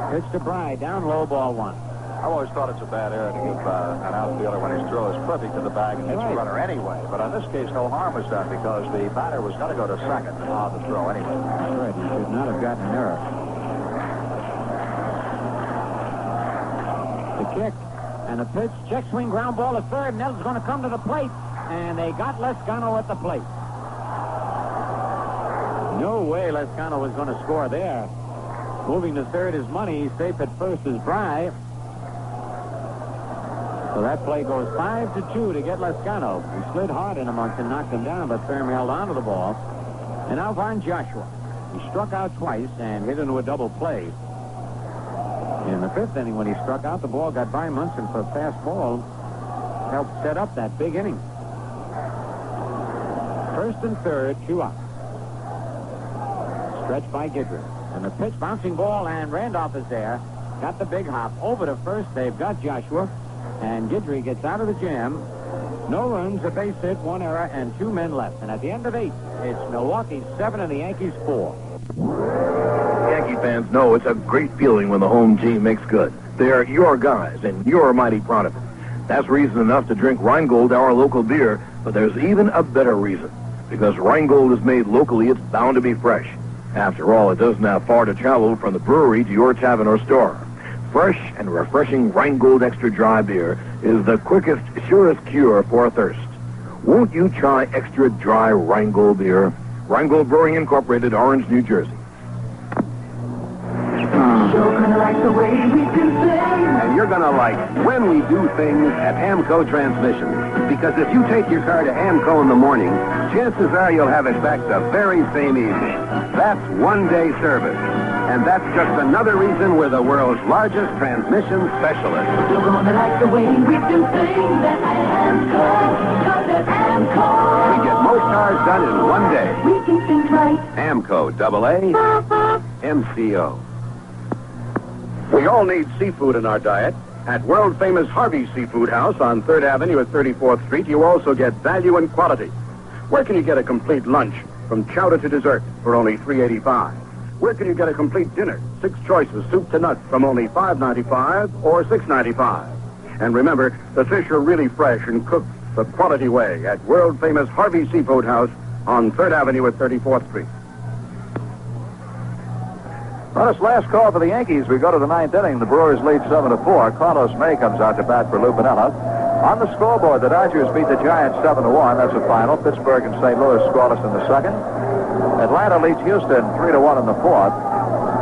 Pitch to Bry, down low, ball 1. I've always thought it's a bad error to give an outfielder when his throw is perfect to the bag and hits the runner anyway. But on this case, no harm was done because the batter was going to go to second on the throw anyway. That's right. He should not have gotten an error. The kick. And the pitch, check swing, ground ball to third. Nettles going to come to the plate. And they got Lezcano at the plate. No way Lescano was going to score there. Moving to third is Money. Safe at first is Bry. So that play goes 5-2 to get Lescano. He slid hard in amongst and knocked him down, but Fermi held on to the ball. And now Von Joshua. He struck out twice and hit into a double play. In the fifth inning, when he struck out, the ball got by Munson for a fast ball. Helped set up that big inning. First and third, 2 out. Stretched by Guidry. And the pitch, bouncing ball, and Randolph is there. Got the big hop over to first. They've got Joshua. And Guidry gets out of the jam. No runs, a base hit, 1 error, and 2 men left. And at the end of 8, it's Milwaukee 7 and the Yankees 4. Yankee fans know it's a great feeling when the home team makes good. They're your guys, and you're mighty proud of it. That's reason enough to drink Rheingold, our local beer, but there's even a better reason. Because Rheingold is made locally, it's bound to be fresh. After all, it doesn't have far to travel from the brewery to your tavern or store. Fresh and refreshing Rheingold Extra Dry beer is the quickest, surest cure for thirst. Won't you try Extra Dry Rheingold beer? Rheingold Brewing Incorporated, Orange, New Jersey. You're gonna like the way we do things. And you're gonna like when we do things at Amco Transmissions. Because if you take your car to Amco in the morning, chances are you'll have it back the very same evening. That's one-day service. And that's just another reason we're the world's largest transmission specialist. You're gonna like the way we do things at Amco. Because at Amco, We get most cars done in one day. we do things right. Amco, AA, MCO. We all need seafood in our diet. At world-famous Harvey's Seafood House on 3rd Avenue at 34th Street, you also get value and quality. Where can you get a complete lunch, from chowder to dessert, for only $3.85? Where can you get a complete dinner, 6 choices, soup to nuts, from only $5.95 or $6.95? And remember, the fish are really fresh and cooked the quality way at world-famous Harvey's Seafood House on 3rd Avenue at 34th Street. On this last call for the Yankees, we go to the 9th inning. The Brewers lead 7-4. Carlos May comes out to bat for Lou Piniella. On the scoreboard, the Dodgers beat the Giants 7-1. That's the final. Pittsburgh and St. Louis scoreless in the second. Atlanta leads Houston 3-1 in the fourth.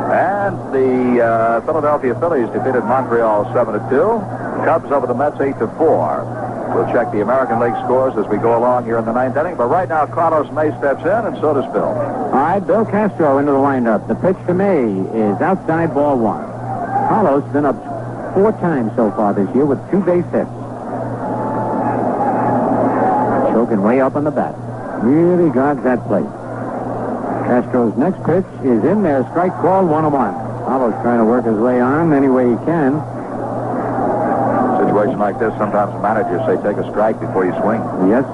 And the Philadelphia Phillies defeated Montreal 7-2. Cubs over the Mets 8-4. We'll check the American League scores as we go along here in the 9th inning. But right now, Carlos May steps in, and so does Bill. All right, Bill Castro into the windup. The pitch to May is outside, ball 1. Carlos been up 4 times so far this year with 2 base hits. Choking way up on the bat. Really guards that plate. Castro's next pitch is in there. Strike called, 1-1. Carlos trying to work his way on any way he can. Situation like this, sometimes managers say take a strike before you swing. Yes.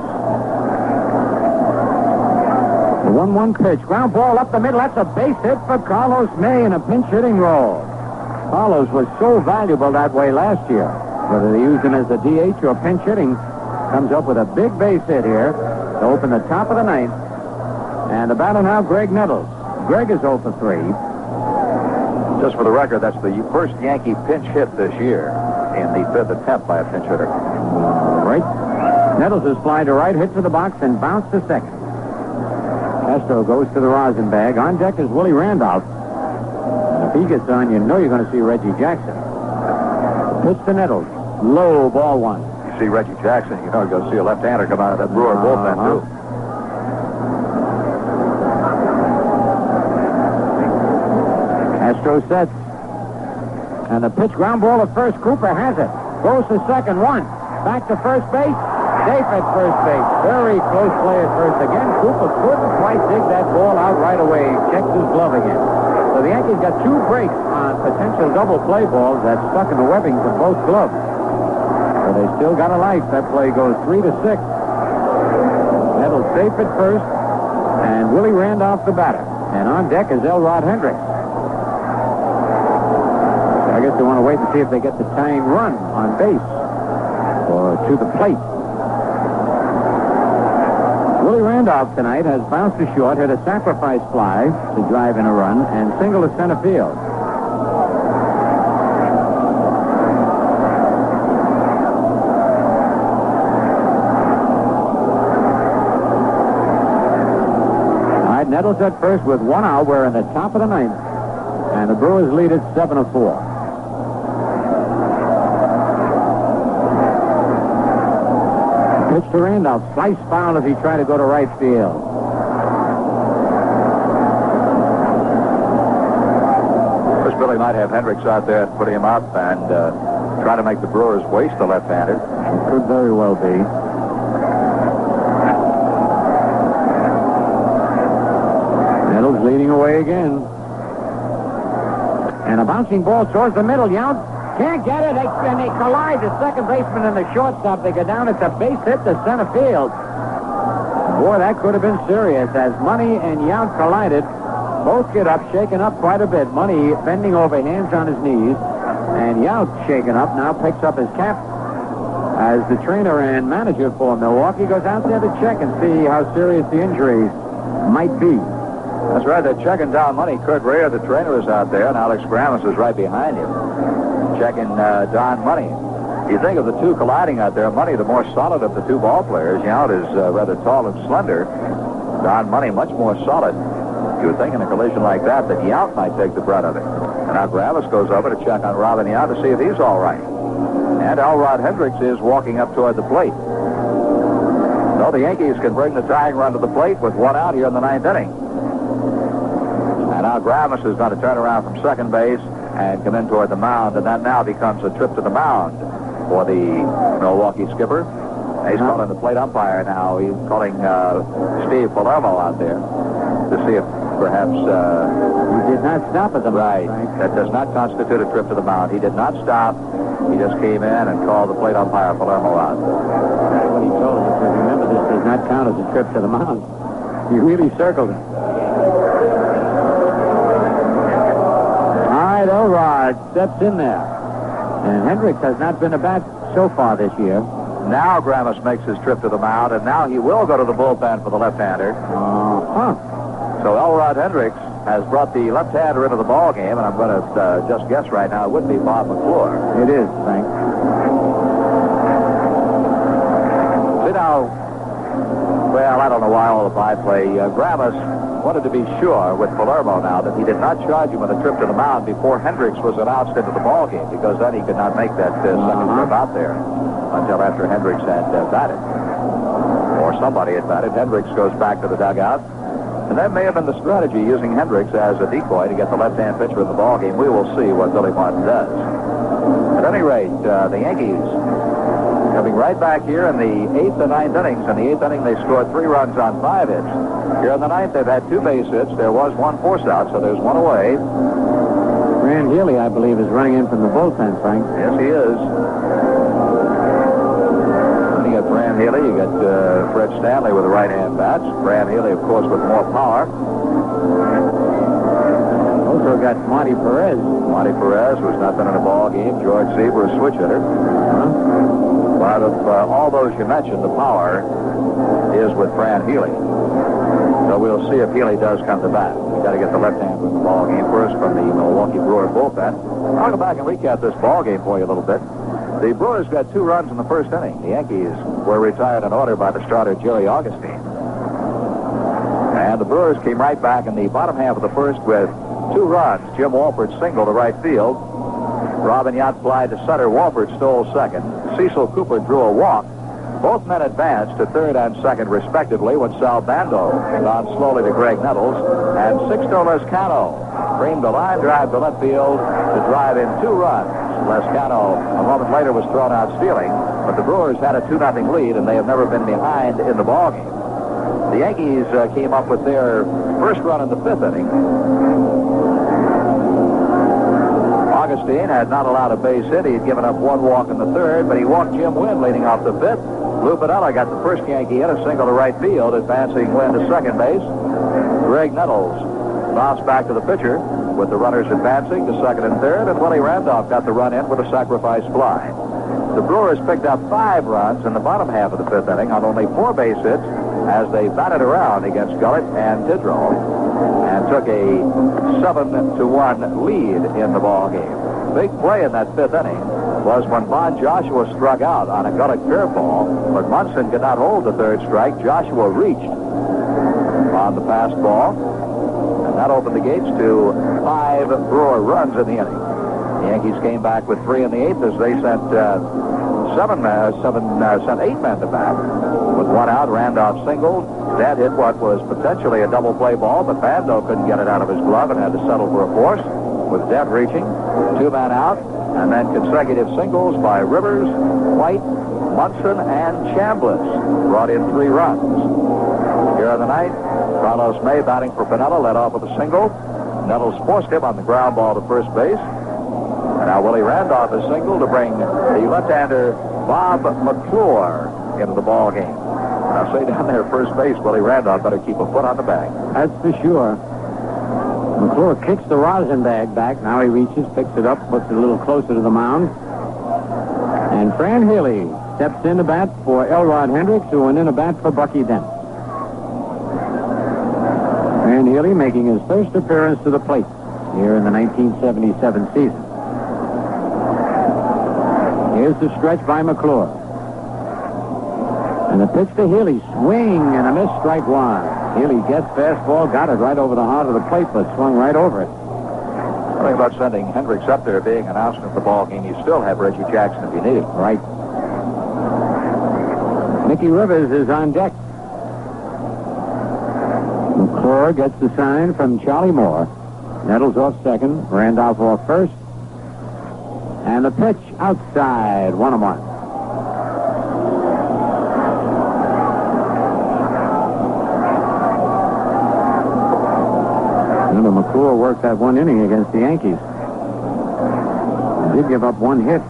The 1-1 pitch. Ground ball up the middle. That's a base hit for Carlos May in a pinch hitting role. Carlos was so valuable that way last year. Whether they used him as the DH or pinch hitting, comes up with a big base hit here to open the top of the 9th. And the batter now, Greg Nettles. Greg is 0 for 3. Just for the record, that's the first Yankee pinch hit this year in the 5th attempt by a pinch hitter. Right. Nettles is fly to right, hit to the box, and bounced to second. Castro goes to the rosin bag. On deck is Willie Randolph. And if he gets on, you know you're going to see Reggie Jackson. Pitch to Nettles. Low, ball 1. You see Reggie Jackson, you know you're going to see a left-hander come out of that Brewer bullpen, too. Castro sets. And the pitch, ground ball at first. Cooper has it. Goes to second, 1. Back to first base. Safe at first base. Very close play at first. Again, Cooper couldn't quite dig that ball out right away. Checks his glove again. So the Yankees got 2 breaks on potential double play balls that stuck in the webbings of both gloves. So they still got a life. That play goes 3-6. Nettles safe at first. And Willie Randolph the batter. And on deck is Elrod Hendricks. I guess they want to wait and see if they get the tying run on base or to the plate. Willie Randolph tonight has bounced to short, hit a sacrifice fly to drive in a run, and single to center field. All right, Nettles singles at first with one out. We're in the top of the ninth. And the Brewers lead it 7-4. Pitch to Randolph. Slice foul as he tried to go to right field. Billy might have Hendricks out there and put him up and try to make the Brewers waste the left-hander. It could very well be. Nettles leading away again. And a bouncing ball towards the middle. Yount can't get it. And they collide. The second baseman and the shortstop. They go down. It's a base hit to center field. Boy, that could have been serious as Money and Yount collided. Both get up, shaken up quite a bit. Money bending over, hands on his knees. And Yount, shaken up, now picks up his cap as the trainer and manager for Milwaukee goes out there to check and see how serious the injuries might be. That's right. They're checking down Money. Kurt Rayer, the trainer, is out there, and Alex Gramus is right behind him, checking Don Money. You think of the two colliding out there, Money, the more solid of the two ball players. Yount is rather tall and slender. Don Money, much more solid. You would think in a collision like that Yount might take the brunt of it. And now Gravis goes over to check on Robin Yount to see if he's all right. And Elrod Hendricks is walking up toward the plate. So the Yankees can bring the tying run to the plate with one out here in the ninth inning. And now Gravis is going to turn around from second base and come in toward the mound. And that now becomes a trip to the mound for the Milwaukee skipper. He's calling the plate umpire now. He's calling Steve Palermo out there to see if perhaps he did not stop at the mound. Right. That does not constitute a trip to the mound. He did not stop. He just came in and called the plate umpire Palermo out. That's what he told us. He said, remember, this does not count as a trip to the mound. He really circled it. All right, Elrod steps in there. And Hendricks has not been a bat so far this year. Now Gramus makes his trip to the mound, and now he will go to the bullpen for the left-hander. So Elrod Hendricks has brought the left-hander into the ball game, and I'm going to just guess right now it would be Bob McClure. It is, Frank. See now, well, I don't know why all the by-play. Gramus wanted to be sure with Palermo now that he did not charge him with a trip to the mound before Hendricks was announced into the ball game, because then he could not make that second trip out there until after Hendricks had batted. Or somebody had batted. Hendricks goes back to the dugout. And that may have been the strategy, using Hendricks as a decoy to get the left-hand pitcher in the ballgame. We will see what Billy Martin does. At any rate, the Yankees coming right back here in the 8th and 9th innings. In the 8th inning, they scored 3 runs on 5 hits. Here in the 9th, they've had 2 base hits. There was 1 force out, so there's 1 away. Fran Healy, I believe, is running in from the bullpen, Frank. Yes, he is. You got Fran Healy, you got Fred Stanley with the right-hand bats. Fran Healy, of course, with more power. Also got Marty Perez. Marty Perez, who's not been in a ball game. George Zebra, a switch hitter. But of all those you mentioned, the power is with Fran Healy. So we'll see if Healy does come to bat. We've got to get the left-hander in the ball game first from the Milwaukee Brewer bullpen. I'll go back and recap this ball game for you a little bit. The Brewers got 2 runs in the first inning. The Yankees were retired in order by the starter, Jerry Augustine. And the Brewers came right back in the bottom half of the first with 2 runs. Jim Walford singled to right field. Robin Yount flied to center. Walford stole second. Cecil Cooper drew a walk. Both men advanced to third and second, respectively, when Sal Bando on slowly to Greg Nettles. And Sixto Lescano framed a line drive to left field to drive in 2 runs. Lescano, a moment later, was thrown out stealing, but the Brewers had a 2-0 lead, and they have never been behind in the ballgame. The Yankees came up with their first run in the 5th inning. Augustine had not allowed a base hit. He had given up 1 walk in the 3rd, but he walked Jim Wynn leading off the 5th. Lou Piniella got the first Yankee hit, a single to right field, advancing Wynn to second base. Greg Nettles bounced back to the pitcher with the runners advancing to second and third, and Willie Randolph got the run in with a sacrifice fly. The Brewers picked up 5 runs in the bottom half of the 5th inning on only 4 base hits as they batted around against Gullett and Tidrow and took a 7-1 lead in the ball game. Big play in that 5th inning was when Bon Joshua struck out on a Gullett curveball, but Munson could not hold the 3rd strike. Joshua reached on on the passed ball. And that opened the gates to 5 Brewer runs in the inning. The Yankees came back with 3 in the 8th as they sent 8 men to bat. With 1 out, Randolph singled. Dad hit what was potentially a double play ball, but Bando couldn't get it out of his glove and had to settle for a force, with Dad reaching. 2 men out, and then consecutive singles by Rivers, White, Munson, and Chambliss brought in 3 runs. Here in the ninth, Carlos May batting for Pinella led off with a single. Nettles forced him on the ground ball to first base. And now Willie Randolph is single to bring the left-hander Bob McClure into the ball game. Now say down there first base, Willie Randolph better keep a foot on the bag. That's for sure. McClure kicks the rosin bag back. Now he reaches, picks it up, puts it a little closer to the mound. And Fran Healy steps in to bat for Elrod Hendricks, who went in to bat for Bucky Dent. Fran Healy making his first appearance to the plate here in the 1977 season. Here's the stretch by McClure. And the pitch to Healy. Swing and a miss, strike 1. Healy gets fastball, got it right over the heart of the plate, but swung right over it. The thing about sending Hendricks up there being announced in the ball game, you still have Reggie Jackson if you need him. Right. Mickey Rivers is on deck. McClure gets the sign from Charlie Moore. Nettles off second, Randolph off first. And the pitch outside, 1-1. Remember, McClure worked that 1 inning against the Yankees. He did give up 1 hit,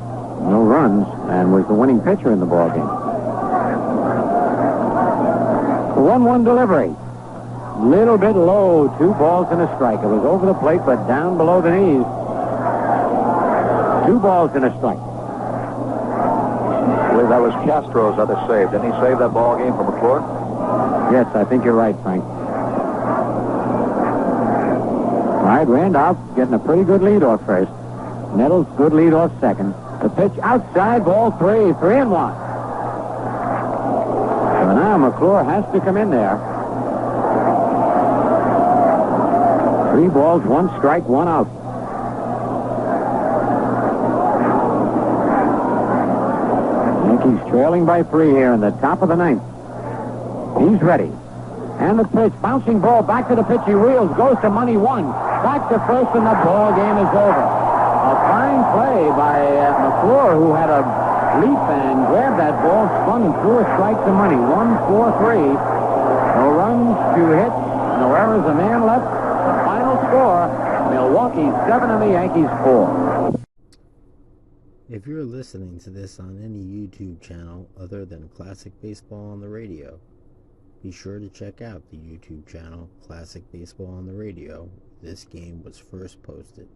no runs, and was the winning pitcher in the ballgame. The 1-1 delivery. Little bit low, 2 balls and a strike. It was over the plate, but down below the knees. 2 balls and a strike. I believe that was Castro's other save. Didn't he save that ball game for McClure? Yes, I think you're right, Frank. All right, Randolph getting a pretty good lead off first. Nettles, good lead off second. The pitch outside, ball 3, 3-1. So now McClure has to come in there. 3 balls, 1 strike, 1 out. Yankees trailing by 3 here in the top of the 9th. He's ready. And the pitch, bouncing ball back to the pitch. He reels, goes to money 1. Back to first, and the ball game is over. A fine play by McClure, who had a leap and grabbed that ball, spun and threw a strike to money. 1-4-3. No runs, 2 hits, no errors, a man left. Final score, Milwaukee 7 and the Yankees 4. If you're listening to this on any YouTube channel other than Classic Baseball on the Radio, be sure to check out the YouTube channel Classic Baseball on the Radio. This game was first posted.